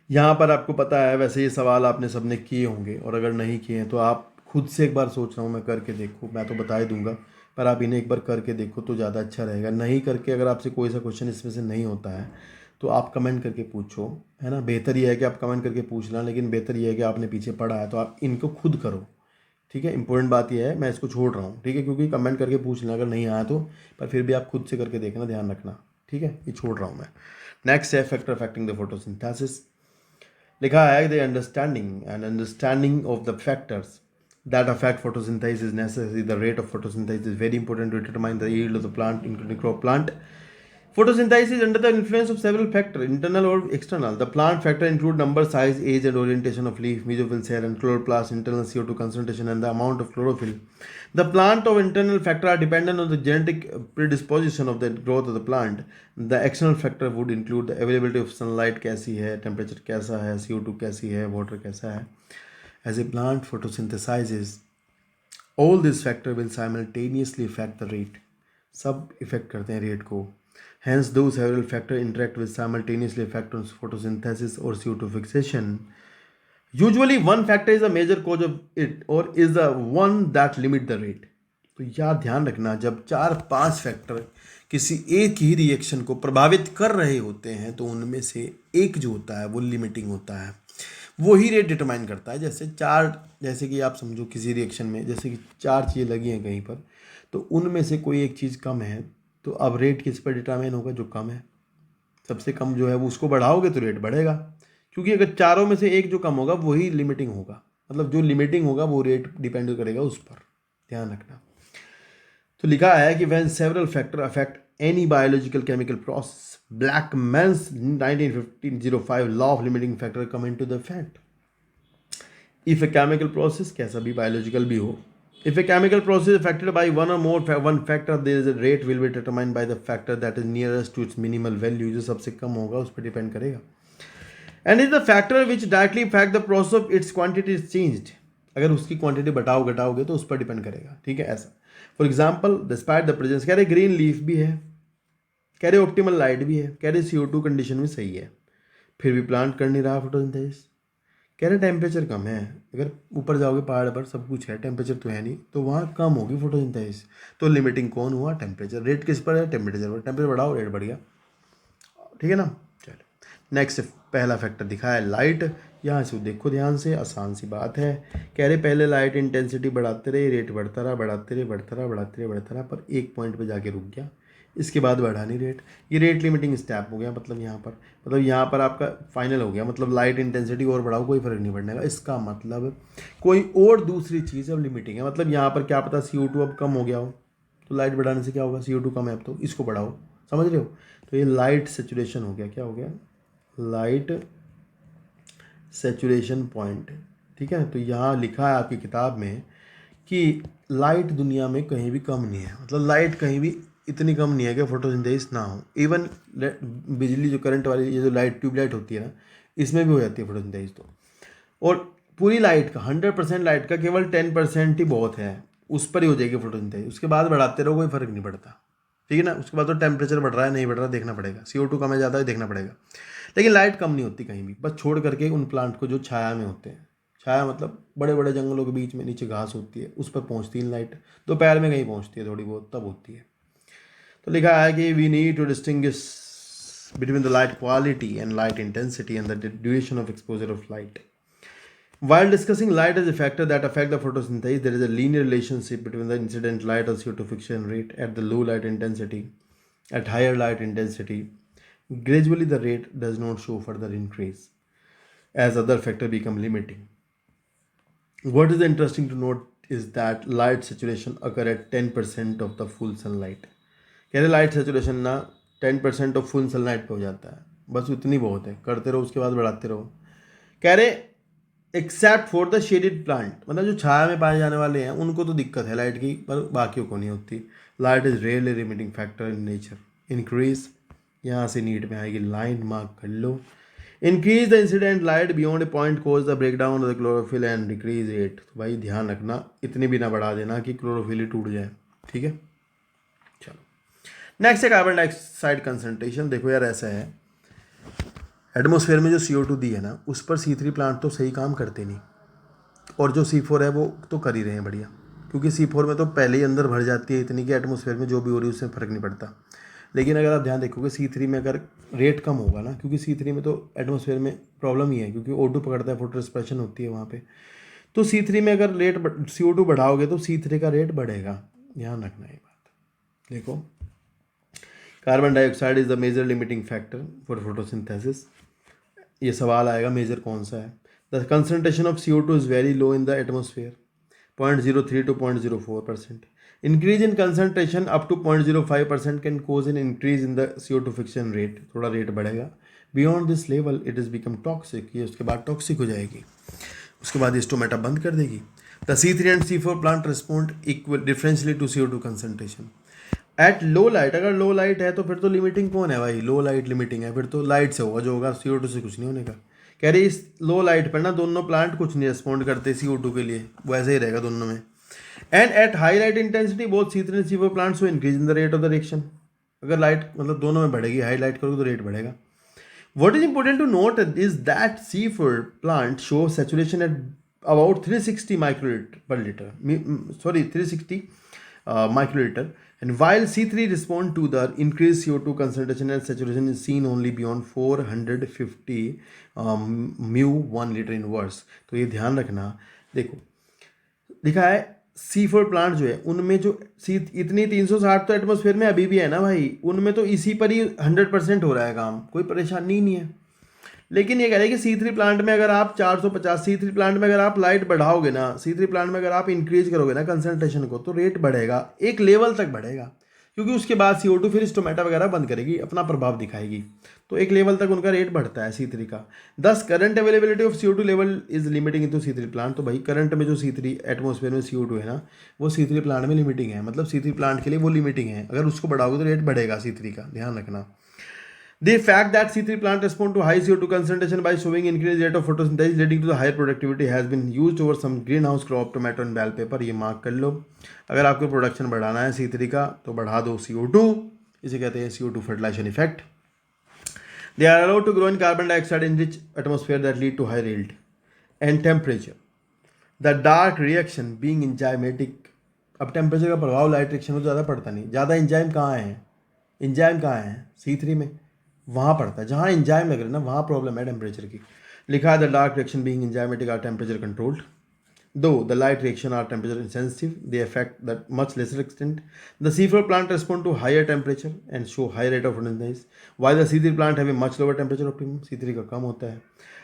यहाँ पर आपको पता है, वैसे ये सवाल आपने सबने किए होंगे, और अगर नहीं किए हैं तो आप खुद से एक बार सोच रहा हूँ मैं करके देखो. मैं तो बता ही दूंगा, पर आप इन्हें एक बार करके देखो तो ज़्यादा अच्छा रहेगा. नहीं करके अगर आपसे कोई सा क्वेश्चन इसमें से नहीं होता है तो आप कमेंट करके पूछो, है ना. बेहतर यह है कि आप कमेंट करके पूछ लेना, लेकिन बेहतर यह है कि आपने पीछे पढ़ा है तो आप इनको खुद करो. ठीक है, इंपॉर्टेंट बात यह है, मैं इसको छोड़ रहा हूँ. ठीक है, क्योंकि कमेंट करके पूछ लेना अगर नहीं आया तो, पर फिर भी आप खुद से करके देखना, ध्यान रखना. ठीक है, ये छोड़ रहा हूँ मैं. नेक्स्ट है फैक्टर अफेक्टिंग द फोटोसिंथेसिस. लिखा है the understanding of the factors that affect photosynthesis is necessary. The rate of photosynthesis is very important to determine the yield of the plant, including crop plant. Photosynthesis is under the influence of several factors, internal or external. The plant factor include number, size, age, and orientation of leaf, mesophyll cell, and chloroplast, internal CO2 concentration, and the amount of chlorophyll. The plant of internal factor are dependent on the genetic predisposition of the growth of the plant. The external factor would include the availability of sunlight कैसी है, temperature कैसा है, CO2 कैसी है, water कैसा है. As a plant photosynthesizes, all these factors will simultaneously affect the rate. सब effect करते हैं रेट को. Hence, those several factors interact with simultaneously affect on photosynthesis or CO2 fixation. Usually, one factor is a major cause of it or is the one that limit the rate. तो यार ध्यान रखना, जब 4-5 factor किसी एक ही reaction को प्रभावित कर रहे होते हैं तो उनमें से एक जो होता है वो लिमिटिंग होता है, वो ही रेट डिटरमाइन करता है. जैसे कि आप समझो किसी रिएक्शन में जैसे कि 4 चीज़ें लगी हैं कहीं पर, तो उनमें से कोई एक चीज़ कम है, तो अब रेट किस पर डिटरमाइन होगा? जो कम है. सबसे कम जो है वो उसको बढ़ाओगे तो रेट बढ़ेगा, क्योंकि अगर चारों में से एक जो कम होगा वही लिमिटिंग होगा. मतलब जो लिमिटिंग होगा वो रेट डिपेंड करेगा उस पर. ध्यान रखना. तो लिखा है कि when several factor affect any biological chemical process, Blackman's 1905 law of limiting factor come into the effect. If a chemical process, कैसा भी biological भी हो, if a chemical process is affected by one or more one factor, there is a rate will be determined by the factor that is nearest to its minimal value. जो सबसे कम होगा उस पर depend करेगा. And is the factor which directly affect the process of its quantity is changed. अगर उसकी quantity बढ़ाओ घटाओगे तो उस पर डिपेंड करेगा. ठीक है, ऐसा. For example despite the presence, कह रहे ग्रीन लीफ भी है, कह रहे ऑप्टिमल लाइट भी है, कह रहे CO2 कंडीशन में सही है, फिर भी प्लांट कर नहीं रहा फोटोसिंथेसिस. कह रहे टेम्परेचर कम है. अगर ऊपर जाओगे पहाड़ पर सब कुछ है, टेम्परेचर तो है नहीं, तो वहाँ कम होगी फोटोसिंथेसिस. तो लिमिटिंग कौन हुआ? टेम्परेचर. रेट किस पर है? टेम्परेचर पर. टेम्परेचर बढ़ाओ रेट बढ़ गया. ठीक है ना. चलो नेक्स्ट पहला फैक्टर दिखा है लाइट. यहाँ से देखो ध्यान से, आसान सी बात है. कह रहे पहले लाइट इंटेंसिटी बढ़ाते रहे, रेट बढ़ता रहा, बढ़ता रहा, पर एक पॉइंट पे जाके रुक गया. इसके बाद बढ़ा नहीं रेट. ये रेट लिमिटिंग स्टेप हो गया. मतलब यहाँ पर आपका फाइनल हो गया. मतलब लाइट इंटेंसिटी और बढ़ाओ कोई फर्क नहीं पड़ने का. इसका मतलब कोई और दूसरी चीज़ अब लिमिटिंग है. मतलब यहाँ पर क्या पता CO2 अब कम हो गया हो, तो लाइट बढ़ाने से क्या होगा? CO2 कम है अब तो इसको बढ़ाओ. समझ रहे हो? तो ये लाइट सेचुरेशन हो गया. क्या हो गया? Light saturation point. ठीक है. तो यहाँ लिखा है आपकी किताब में कि लाइट दुनिया में कहीं भी कम नहीं है. मतलब लाइट कहीं भी इतनी कम नहीं है कि फोटोसिंथेसिस ना हो. इवन बिजली जो करंट वाली ये जो लाइट ट्यूबलाइट होती है ना, इसमें भी हो जाती है फोटोसिंथेसिस. तो और पूरी लाइट का 100% लाइट का केवल 10% ही बहुत है, उस पर ही हो जाएगी फोटोसिंथेसिस. उसके बाद बढ़ाते रहो कोई फर्क नहीं पड़ता. ठीक है ना. उसके बाद तो टेम्परेचर बढ़ रहा है नहीं बढ़ रहा देखना पड़ेगा, CO2 कम है ज़्यादा है देखना पड़ेगा. लेकिन लाइट कम नहीं होती कहीं भी, बस छोड़ करके उन प्लांट को जो छाया में होते हैं. छाया मतलब बड़े बड़े जंगलों के बीच में नीचे घास होती है, उस पर पहुंचती है लाइट. दोपहर में कहीं पहुंचती है थोड़ी बहुत, तब होती है. तो लिखा है कि we need to distinguish between the light quality and light intensity and the duration of exposure of light. While discussing light as a factor that affect the photosynthesis, there is a linear relationship between the incident light or CO2 fixation rate at the low light intensity. At higher light intensity, gradually the rate does not show further increase as other factors become limiting. What is interesting to note is that light saturation occur at 10% of the full sunlight. कह रहे light saturation ना 10% of full sunlight पे हो जाता है, बस उतनी बहुत है, करते रहो उसके बाद बढ़ाते रहो. कह रहे except for the shaded plant, मतलब जो छाया में पाए जाने वाले हैं उनको तो दिक्कत है लाइट की, पर बाकियों को नहीं होती. Light is really limiting factor in nature. Increase, यहाँ से नीट में आएगी, लाइन मार्क कर लो. Increase the incident light beyond a point cause the break down of the chlorophyll and decrease rate. तो भाई ध्यान रखना, इतनी भी ना बढ़ा देना कि क्लोरोफिल ही टूट जाए. ठीक है, चलो नेक्स्ट है कार्बन डाइऑक्साइड कंसनट्रेशन. देखो यार ऐसा है, एटमॉस्फेयर में जो CO2 दी है ना, उस पर C3 प्लांट तो सही काम करते नहीं, और जो C4 है वो तो कर ही रहे हैं बढ़िया, क्योंकि C4 में तो पहले ही अंदर भर जाती है इतनी कि एटमॉस्फेयर में जो भी हो रही है उससे फ़र्क नहीं पड़ता. लेकिन अगर आप ध्यान देखोगे C3 में अगर रेट कम होगा ना, क्योंकि C3 में तो एटमॉस्फेयर में प्रॉब्लम ही है, क्योंकि O2 पकड़ता है, फोटो रिस्पिरेशन होती है वहाँ पे. तो C3 में अगर रेट CO2 बढ़ाओगे तो C3 का रेट बढ़ेगा. ध्यान रखना ये बात. देखो, carbon dioxide is the major limiting factor for photosynthesis. ये सवाल आएगा मेजर कौन सा है. The concentration of CO2 is very low in the atmosphere, 0.03 to 0.04%. Increase in concentration up to 0.05% can cause an increase in the CO2 fixation rate. थोड़ा rate बढ़ेगा. Beyond this level it is become toxic. ये उसके बाद toxic हो जाएगी, उसके बाद stomata बंद कर देगी. The C3 and C4 plant respond equal differentially to CO2 concentration at low light. अगर लो लाइट है तो फिर तो लिमिटिंग कौन है भाई, लो लाइट लिमिटिंग है, फिर तो लाइट से होगा, जो होगा CO2 से कुछ नहीं होने का. कह रही इस लो लाइट पर ना दोनों प्लांट कुछ नहीं रिस्पॉन्ड करते CO2 के लिए, वैसे ही रहेगा दोनों में. And at high light intensity both C3 and C4 plants will increase in the rate of the reaction. अगर लाइट मतलब दोनों में बढ़ेगी, हाई लाइट करोगे तो रेट बढ़ेगा. What is important to note is that C4 plant show saturation at about 360 microliter per liter. 360 microliter. And while C3 respond to the increased CO2 concentration and saturation is seen only beyond 450 mu 1 liter inverse. तो ये ध्यान रखना. देखो लिखा है C4 plant जो है उनमें जो इतनी 360 तो एटमॉस्फेयर में अभी भी है ना भाई, उनमें तो इसी पर ही 100% हो रहा है काम, कोई परेशानी नहीं है. लेकिन ये कह रहे हैं कि C3 प्लांट में अगर आप 450 C3 प्लांट में अगर आप लाइट बढ़ाओगे ना, C3 प्लांट में अगर आप इंक्रीज करोगे ना कंसनट्रेशन को, तो रेट बढ़ेगा, एक लेवल तक बढ़ेगा, क्योंकि उसके बाद CO2 फिर स्टोमेटा वगैरह बंद करेगी, अपना प्रभाव दिखाएगी, तो एक लेवल तक उनका रेट बढ़ता है C3 का. Thus current availability of CO2 level is limiting in to C3 plant. तो भाई करंट में जो C3 एटमॉस्फेयर में CO2 है ना, वो C3 प्लांट में लिमिटिंग है, मतलब C3 प्लांट के लिए वो लिमिटिंग है. अगर उसको बढ़ाओगे तो रेट बढ़ेगा C3 का, ध्यान रखना. The fact that C3 plant respond to high CO2 concentration by showing increased rate of photosynthesis leading to the higher productivity has been used over some greenhouse crop tomato and bell pepper. ये mark कर लो. अगर आपको production बढ़ाना है C3 का तो बढ़ा दो CO2. इसे कहते हैं CO2 fertilization effect. They are allowed to grow in carbon dioxide in rich atmosphere that lead to high yield and temperature. The dark reaction being enzymatic. अब टेम्परेचर का प्रभाव लाइट रिएक्शन में ज़्यादा पड़ता नहीं. ज़्यादा इंजाइम कहाँ है, इंजाइम कहाँ है C3 में, वहाँ पड़ता है. जहाँ इंजाइम लग रहा है ना वहाँ प्रॉब्लम है टेम्परेचर की. लिखा है the dark reaction being enzymatic are temperature controlled, though the light reaction are temperature insensitive, they affect that much lesser extent. The C4 plant respond to higher temperature and show high rate of photosynthesis, while the C3 plant have a much lower temperature optimum. C3 का कम होता है.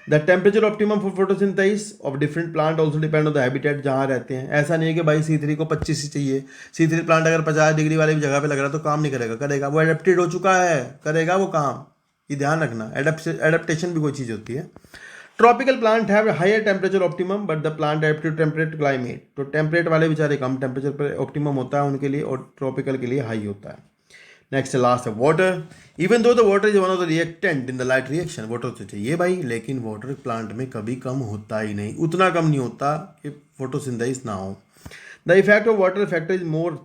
The temperature optimum for photosynthesis of different plant also depend on the habitat जहाँ रहते हैं. ऐसा नहीं है कि भाई C3 को 25 ही चाहिए. C3 प्लांट अगर 50 डिग्री वाली जगह पे लग रहा है तो काम नहीं करेगा, करेगा वो एडेप्टेड हो चुका है, करेगा वो काम. ये ध्यान रखना, एडेप्टेशन भी कोई चीज़ होती है. Tropical plant have higher temperature optimum but the plant have to temperate climate. तो टेम्परेट वाले बेचारे कम टेम्परेचर पर ऑप्टिमम होता है उनके लिए, और ट्रॉपिकल के लिए हाई होता है. नेक्स्ट लास्ट है water. Even though the water is one of the reactant in the light reaction. Water तो चाहिए भाई, लेकिन वाटर प्लांट में कभी कम होता ही नहीं, उतना कम नहीं होता कि फोटोसिंथेसिस ना हो. The effect of water factor is more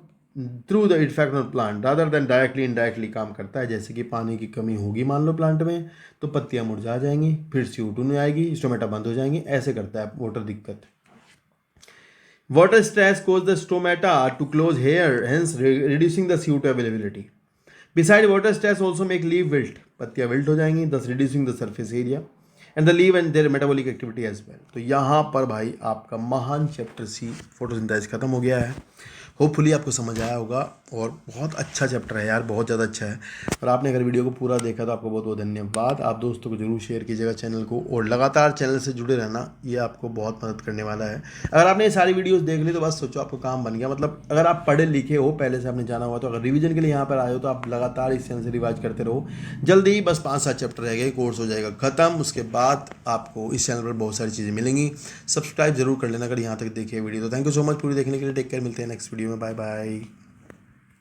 through the effect of plant rather than directly indirectly काम करता है. जैसे कि पानी की कमी होगी मान लो प्लांट में, तो पत्तियां मुरझा जाएंगी, फिर CO2 नहीं आएगी, स्टोमेटा बंद हो जाएंगी, ऐसे करता है वाटर दिक्कत. Water stress cause the stomata to close here, hence reducing the CO2 availability. Beside water stress also make leave wilt, पत्तियां विल्ट हो जाएंगी, thus reducing the surface area and the leave and their metabolic activity as well. तो यहाँ पर भाई आपका महान chapter सी photosynthesis खत्म हो गया है। होपफुली आपको समझ आया होगा और बहुत अच्छा चैप्टर है यार, बहुत ज़्यादा अच्छा है। और आपने अगर वीडियो को पूरा देखा तो आपको बहुत बहुत धन्यवाद। आप दोस्तों को जरूर शेयर कीजिएगा चैनल को, और लगातार चैनल से जुड़े रहना, ये आपको बहुत मदद करने वाला है। अगर आपने ये सारी वीडियोस देख ली तो बस सोचो आपको काम बन गया। मतलब अगर आप पढ़े लिखे हो, पहले से आपने जाना हुआ, तो अगर रिवीजन के लिए यहाँ पर आए हो तो आप लगातार इस चैनल से रिवाइज करते रहो। जल्दी ही बस 5-7 चैप्टर रह गए, कोर्स हो जाएगा ख़त्म। उसके बाद आपको इस चैनल पर बहुत सारी चीज़ें मिलेंगी। सब्सक्राइब जरूर कर लेना अगर यहाँ तक देखिए वीडियो। तो थैंक यू सो मच पूरी देखने के लिए। टेक केयर, मिलते हैं नेक्स्ट वीडियो में। Bye bye.